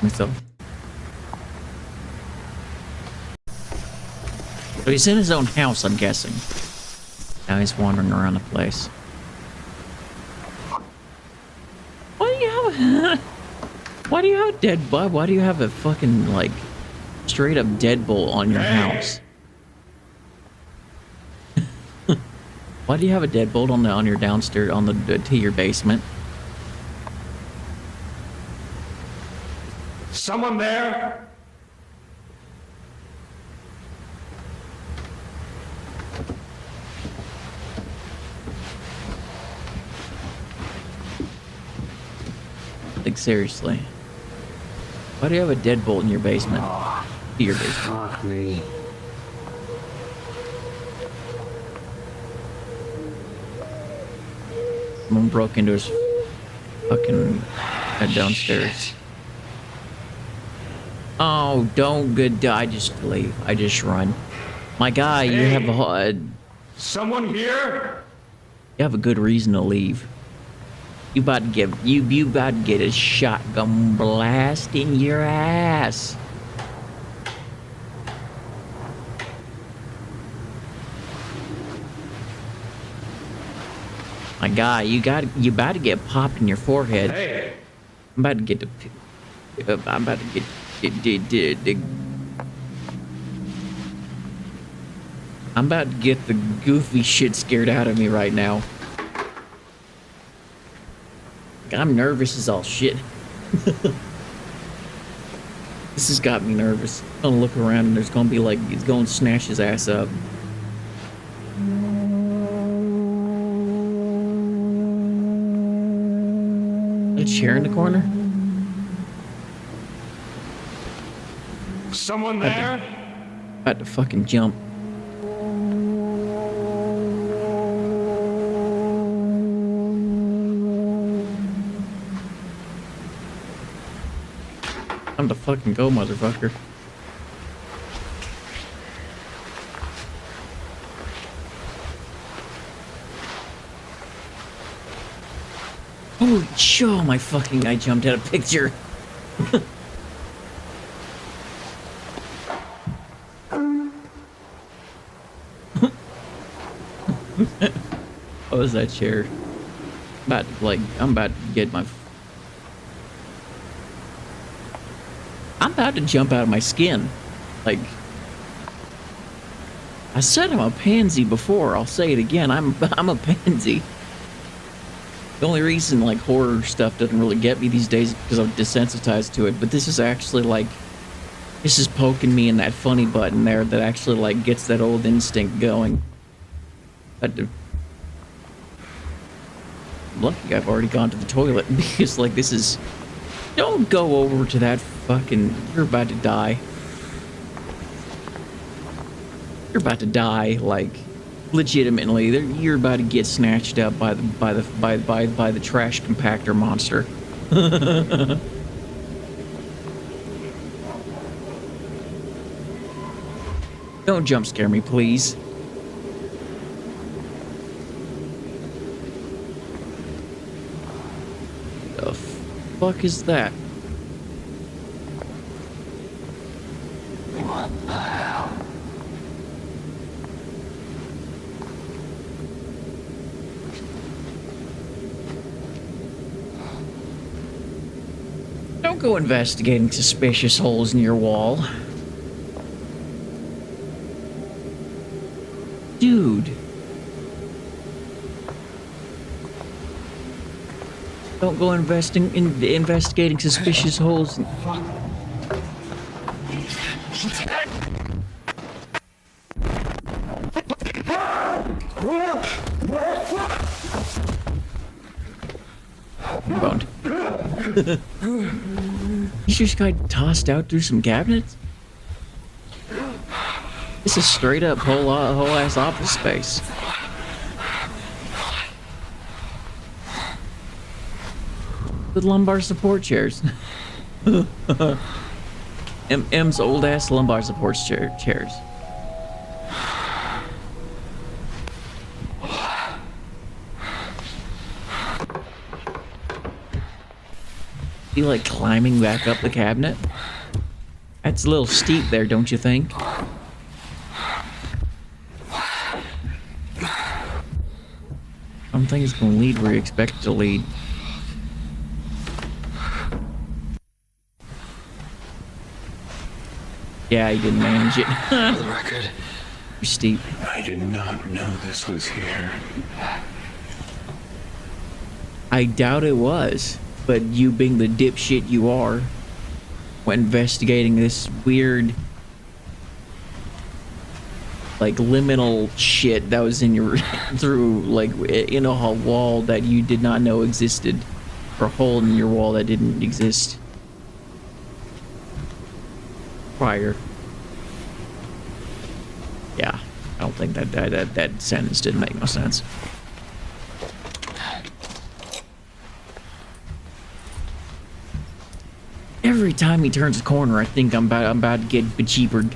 So he's in his own house, I'm guessing. Now he's wandering around the place. Why do you have a deadbolt? Why do you have a fucking, like, straight up deadbolt on your house? Why do you have a deadbolt on your downstairs, to your basement? Someone there? Like, seriously. Why do you have a deadbolt in your basement? To your basement. Fuck me. Someone broke into his fucking downstairs. Oh, don't good. I just leave. I just run. My guy, you have a Someone here? you have a good reason to leave. You about to get you about to get a shotgun blast in your ass. My guy, you about to get popped in your forehead. Hey. I'm about to get I'm about to get I'm about to get the goofy shit scared out of me right now. I'm nervous as all shit. This has got me nervous. I'm gonna look around and there's gonna be like, it's gonna snatch his ass up. A chair in the corner? Someone there? About to fucking jump. Time to fucking go, motherfucker. Holy shit, oh my fucking, I jumped out of picture. What was that chair? I'm about to get my... I'm about to jump out of my skin. Like... I said I'm a pansy before, I'll say it again, I'm a pansy. The only reason, like, horror stuff doesn't really get me these days is because I'm desensitized to it, but this is actually, like... This is poking me in that funny button there that actually, like, gets that old instinct going. I'm lucky I've already gone to the toilet because, like, this is... Don't go over to that fucking... You're about to die. You're about to die, like, legitimately. You're about to get snatched up by the trash compactor monster. Don't jump scare me, please. The fuck is that? What the hell? Don't go investigating suspicious holes in your wall. Dude. Don't go investigating suspicious holes. Boned. You just got tossed out through some cabinets? This is straight up whole ass office space. With lumbar support chairs. M's old ass lumbar support chairs. You like climbing back up the cabinet? That's a little steep there, don't you think? I don't think it's gonna lead where you expect it to lead. Yeah, he didn't manage it. For the record, Too steep. I did not know this was here. I doubt it was, but you being the dipshit you are, went investigating this weird, like, liminal shit that was in your, through, like, in a wall that you did not know existed, or a hole in your wall that didn't exist prior. Yeah, I don't think that sentence didn't make no sense. Every time he turns a corner, I think I'm about to get becheapered.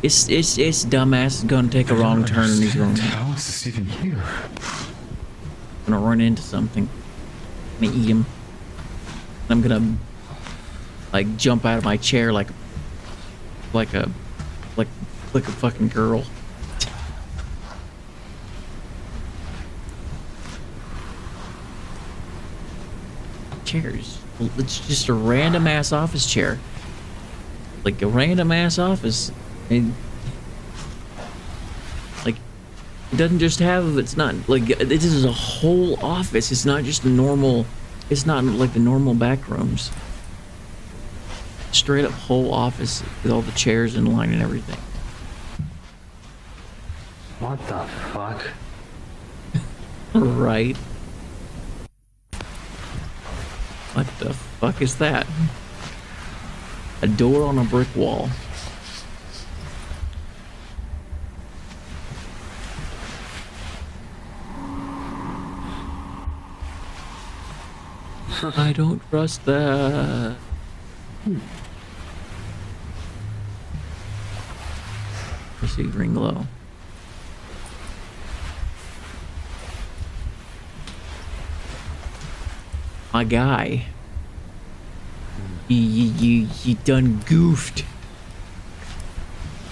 It's dumbass is gonna take a wrong turn and he's wrong. How is this even here? Gonna run into something. I'm gonna eat him. I'm gonna like jump out of my chair like a fucking girl. Chairs. It's just a random ass office chair. Like a random ass office. And like it doesn't just have, it's not like this is a whole office. It's not just a normal, it's not like the normal back rooms. Straight up whole office with all the chairs in line and everything. What the fuck? Right. What the fuck is that? A door on a brick wall. I don't trust that. Proceed ring low. My guy. You done goofed. Is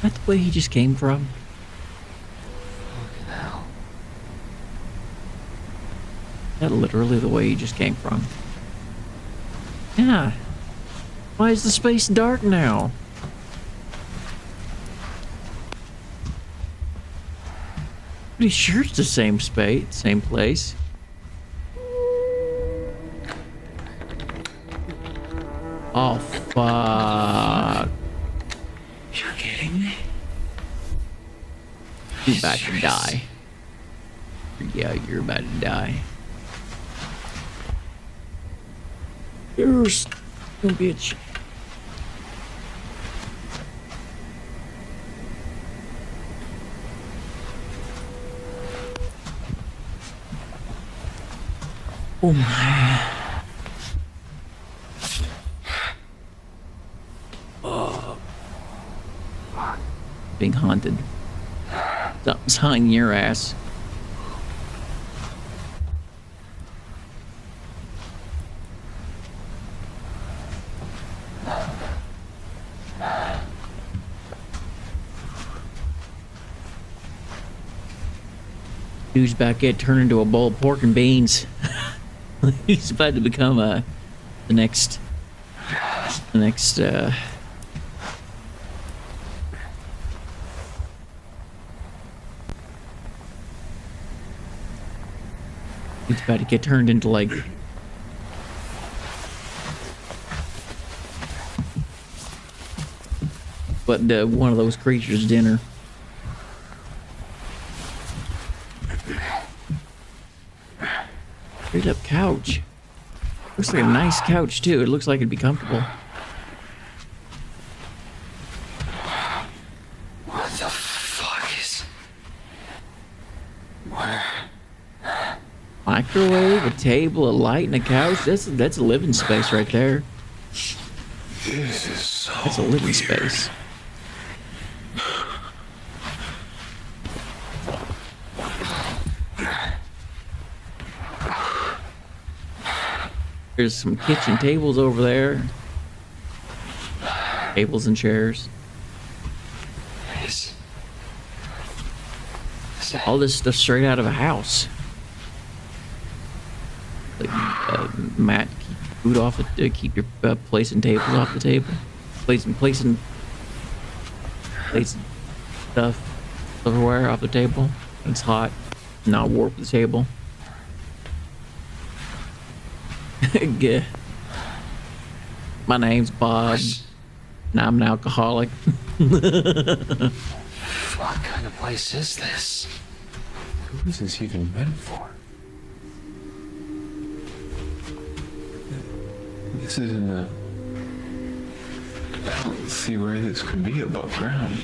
that the way he just came from? Is that literally the way he just came from? Yeah. Why is the space dark now? Pretty sure it's the same space, same place. Oh, fuck. You're kidding me? You're about to die. Yeah, you're about to die. You're a bitch. Oh my. Being haunted. Something's haunting your ass. Dude's about to get turned into a bowl of pork and beans. He's about to become the next he's about to get turned into like one of those creatures' dinner. Straight up couch. Looks like a nice couch too. It looks like it'd be comfortable. What the fuck is... Where? Microwave, a table, a light, and a couch. That's a living space right there. This is so That's a living space. There's some kitchen tables over there. Tables and chairs. All this stuff straight out of a house. Like, Matt, keep food off it. Keep your plates and tables off the table. Plates and stuff everywhere off the table. It's hot. Not warp the table. Yeah. My name's Bob, and I'm an alcoholic. What kind of place is this? Who is this even meant for? This isn't a... I don't see where this could be above ground.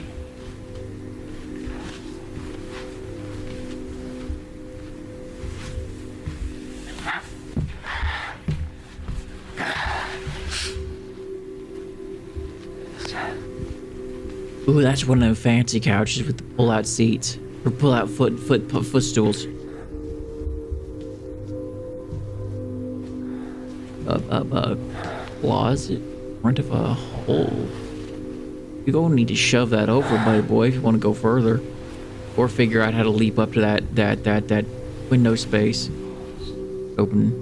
Ooh, that's one of them fancy couches with the pull-out seats. Or pull-out footstools. Closet in front of a hole. You're gonna need to shove that over, buddy boy, if you want to go further. Or figure out how to leap up to that window space. Open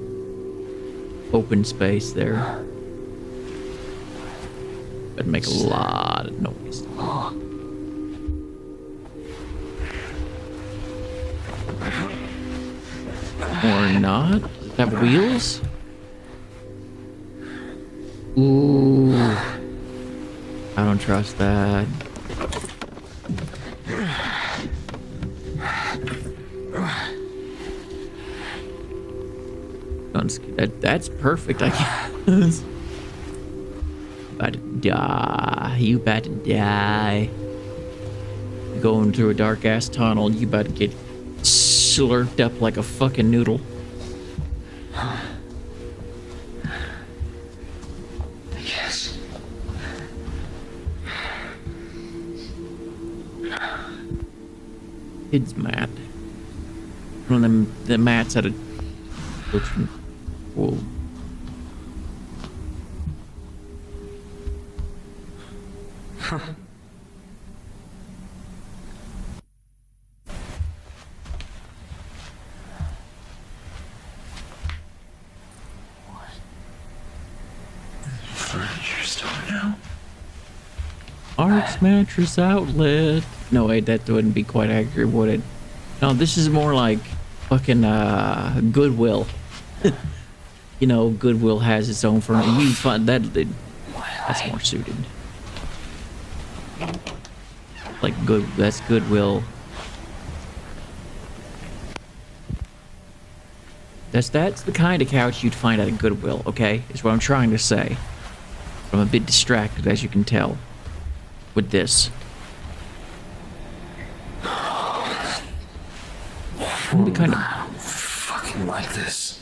space there. That'd make a lot of noise. Or not? Does it have wheels? Ooh. I don't trust that. That's perfect, I guess. About to die. You about to die. Going through a dark ass tunnel, you about to get slurped up like a fucking noodle. I guess. Kids mat. One of them, the mats at a looks cool. Furniture store now? Arts Mattress Outlet. No, wait, that wouldn't be quite accurate, would it? No, this is more like fucking Goodwill. You know, Goodwill has its own furniture. You find that's more suited. Like that's Goodwill. That's the kind of couch you'd find at a Goodwill, okay? Is what I'm trying to say. I'm a bit distracted, as you can tell, with this. Wouldn't be kind of... I don't fucking like this.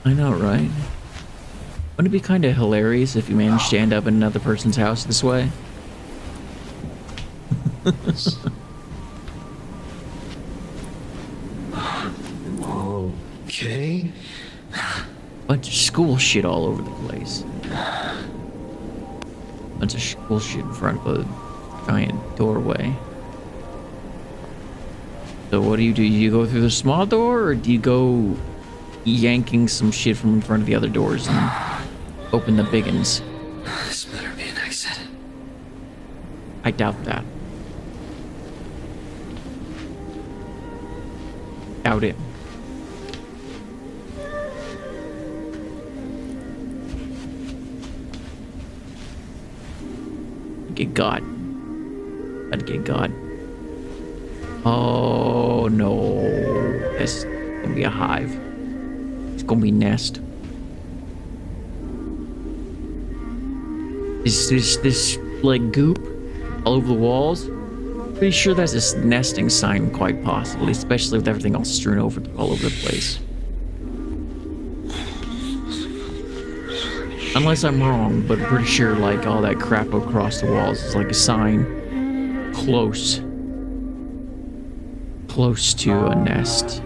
I know, right? Wouldn't it be kind of hilarious if you managed to end up in another person's house this way? Okay. Bunch of school shit all over the place. Bunch of school shit in front of a giant doorway. So what do? You go through the small door, or do you go yanking some shit from in front of the other doors and open the big uns? This better be an exit. I doubt that. Doubt it. Get got. I'd get got. Oh no. That's gonna be a hive. It's gonna be a nest. This like goop all over the walls. Pretty sure that's a nesting sign, quite possibly, especially with everything all strewn all over the place. Unless I'm wrong, but I'm pretty sure like all that crap across the walls is like a sign close to a nest.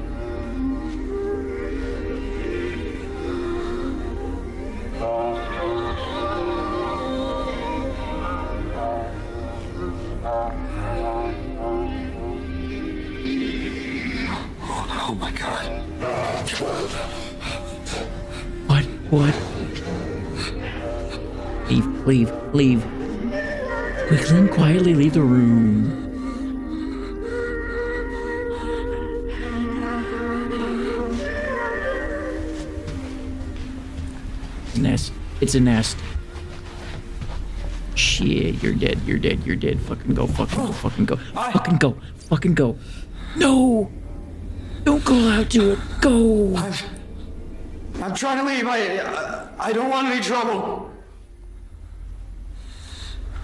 Oh my god. What? Leave. Quickly and quietly leave the room. Nest. It's a nest. Shit, you're dead. Fucking go. Fucking go. No! Don't call out to it. Go! I'm trying to leave. I don't want any trouble.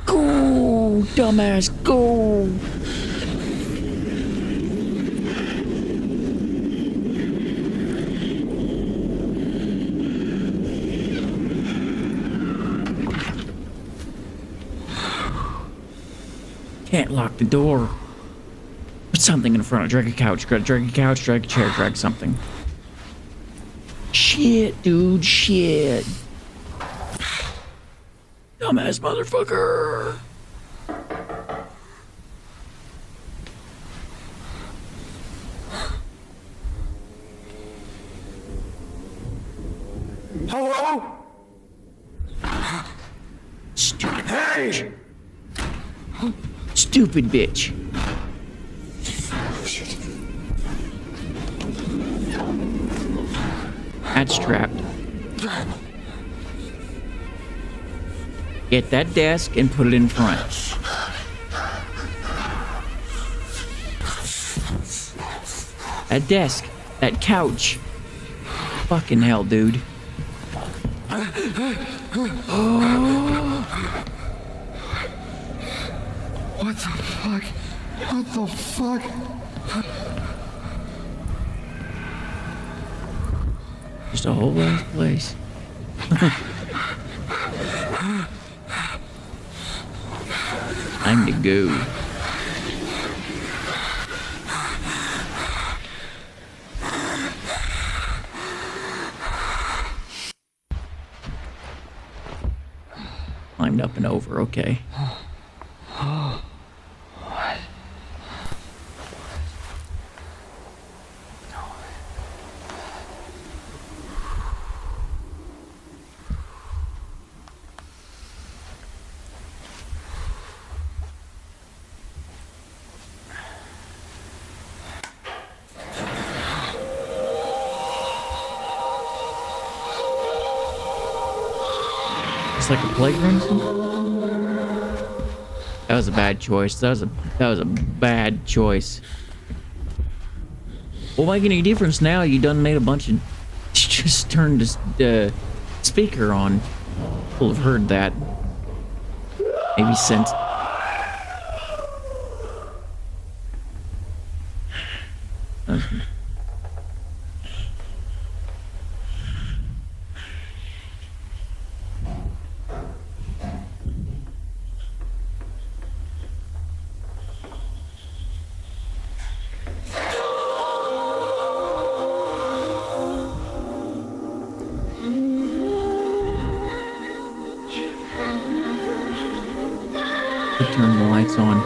Go, dumbass, go! Can't lock the door. Put something in front. Drag a couch, drag a chair, drag something. Shit, dude, shit. Dumbass motherfucker. Hello? Stupid. Hey! Stupid bitch. That's trapped. Get that desk and put it in front. That desk. That couch. Fucking hell, dude. What the fuck? What the fuck? Just a whole ass place. Time to go. Climbed up and over, okay. Like a playground. That was a bad choice. That was a bad choice. Will make any difference now? You done made a bunch of. Just turned the speaker on. People have heard that. Maybe since. Turn the lights on.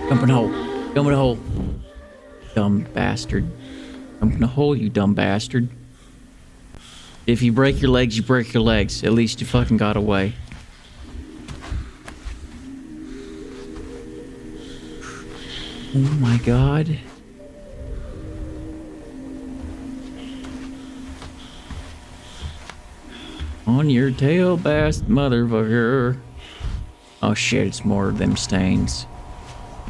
Jump in a hole. Jump in a hole. Dumb bastard. Jump in a hole, you dumb bastard. If you break your legs, you break your legs. At least you fucking got away. Oh my god. On your tail, bass motherfucker. Oh shit, it's more of them stains.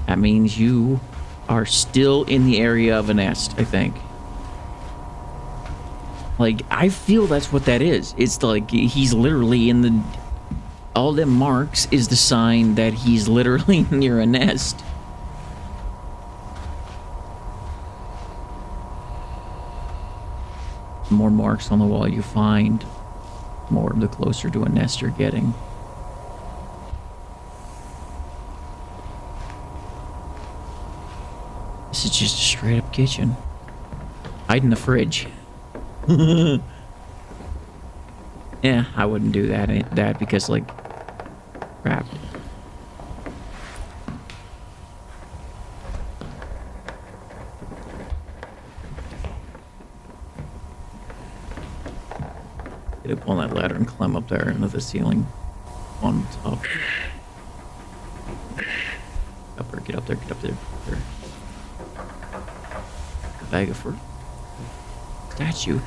That means you are still in the area of a nest, I think. Like, I feel that's what that is. It's like he's literally in the... All them marks is the sign that he's literally near a nest. The more marks on the wall you find, more the closer to a nest you're getting. This is just a straight up kitchen. Hide in the fridge. Yeah, I wouldn't do that because like Crap. Get up on that ladder and climb up there into the ceiling on top. Up there, get up there, get up there. Bag of fruit. Statue.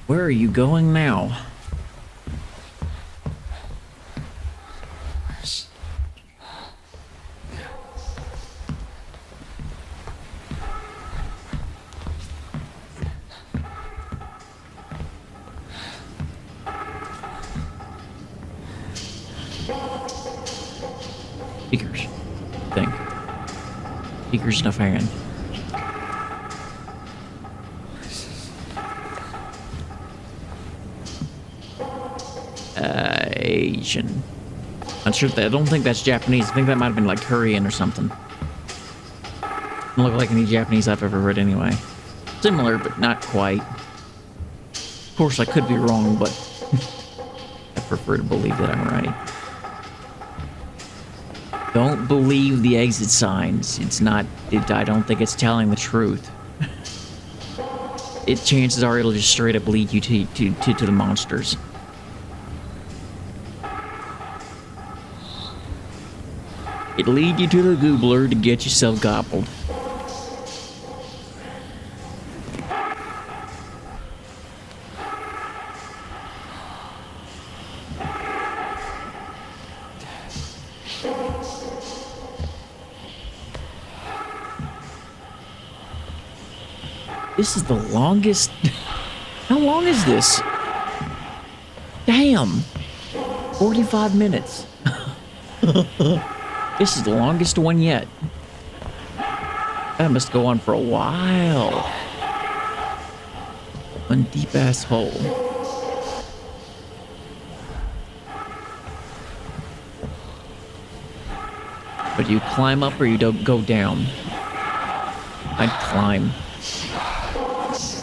Where are you going now? Speakers. Thing. Speakers in a fan. Asian. Not sure. I don't think that's Japanese. I think that might have been like Korean or something. Doesn't look like any Japanese I've ever read anyway. Similar, but not quite. Of course, I could be wrong, but I prefer to believe that I'm right. Don't believe the exit signs. It's not. I don't think it's telling the truth. Chances are it'll just straight up lead you to the monsters. It'll lead you to the goobler to get yourself gobbled. This is the longest. How long is this? Damn. 45 minutes. This is the longest one yet. That must go on for a while. One deep ass hole. But do you climb up or you don't go down? I'd climb.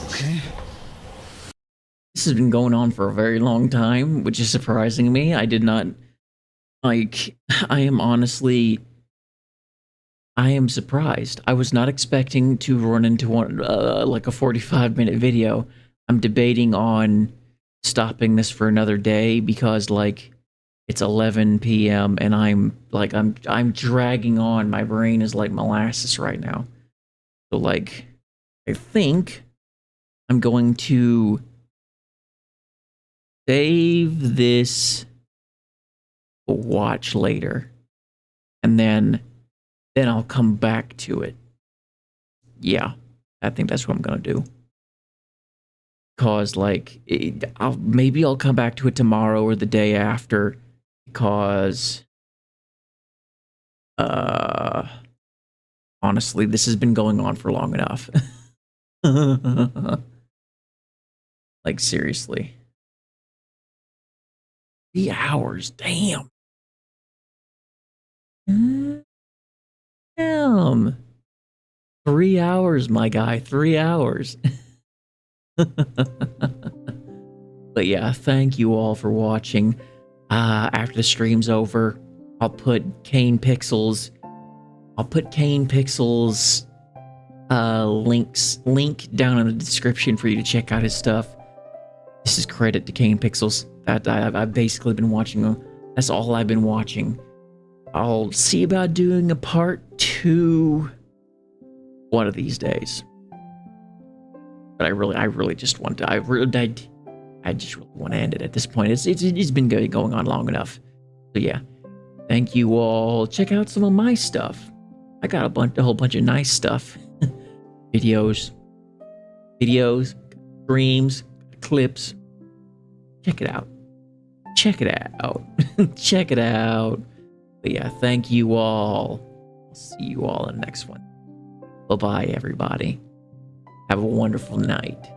Okay. This has been going on for a very long time, which is surprising me. I did not... Like, I am surprised. I was not expecting to run into one, like a 45-minute video. I'm debating on stopping this for another day because, like, it's 11 p.m. and I'm dragging on. My brain is like molasses right now. So, like, I think I'm going to save this watch later, and then I'll come back to it. Yeah, I think that's what I'm gonna do. Cause like, maybe I'll come back to it tomorrow or the day after. Because, honestly, this has been going on for long enough. Like seriously, 3 hours, damn. Damn. 3 hours, my guy. 3 hours. But yeah, thank you all for watching. After the stream's over, I'll put Kane Pixels. Link down in the description for you to check out his stuff. This is credit to Kane Pixels. That I've basically been watching. That's all I've been watching. I'll see about doing a part 2 one of these days. But I really just want to. I just really want to end it at this point. It's been going on long enough. So yeah, thank you all. Check out some of my stuff. I got a whole bunch of nice stuff. videos, streams, clips. Check it out. Check it out. But yeah, thank you all. I'll see you all in the next one. Bye-bye, everybody. Have a wonderful night.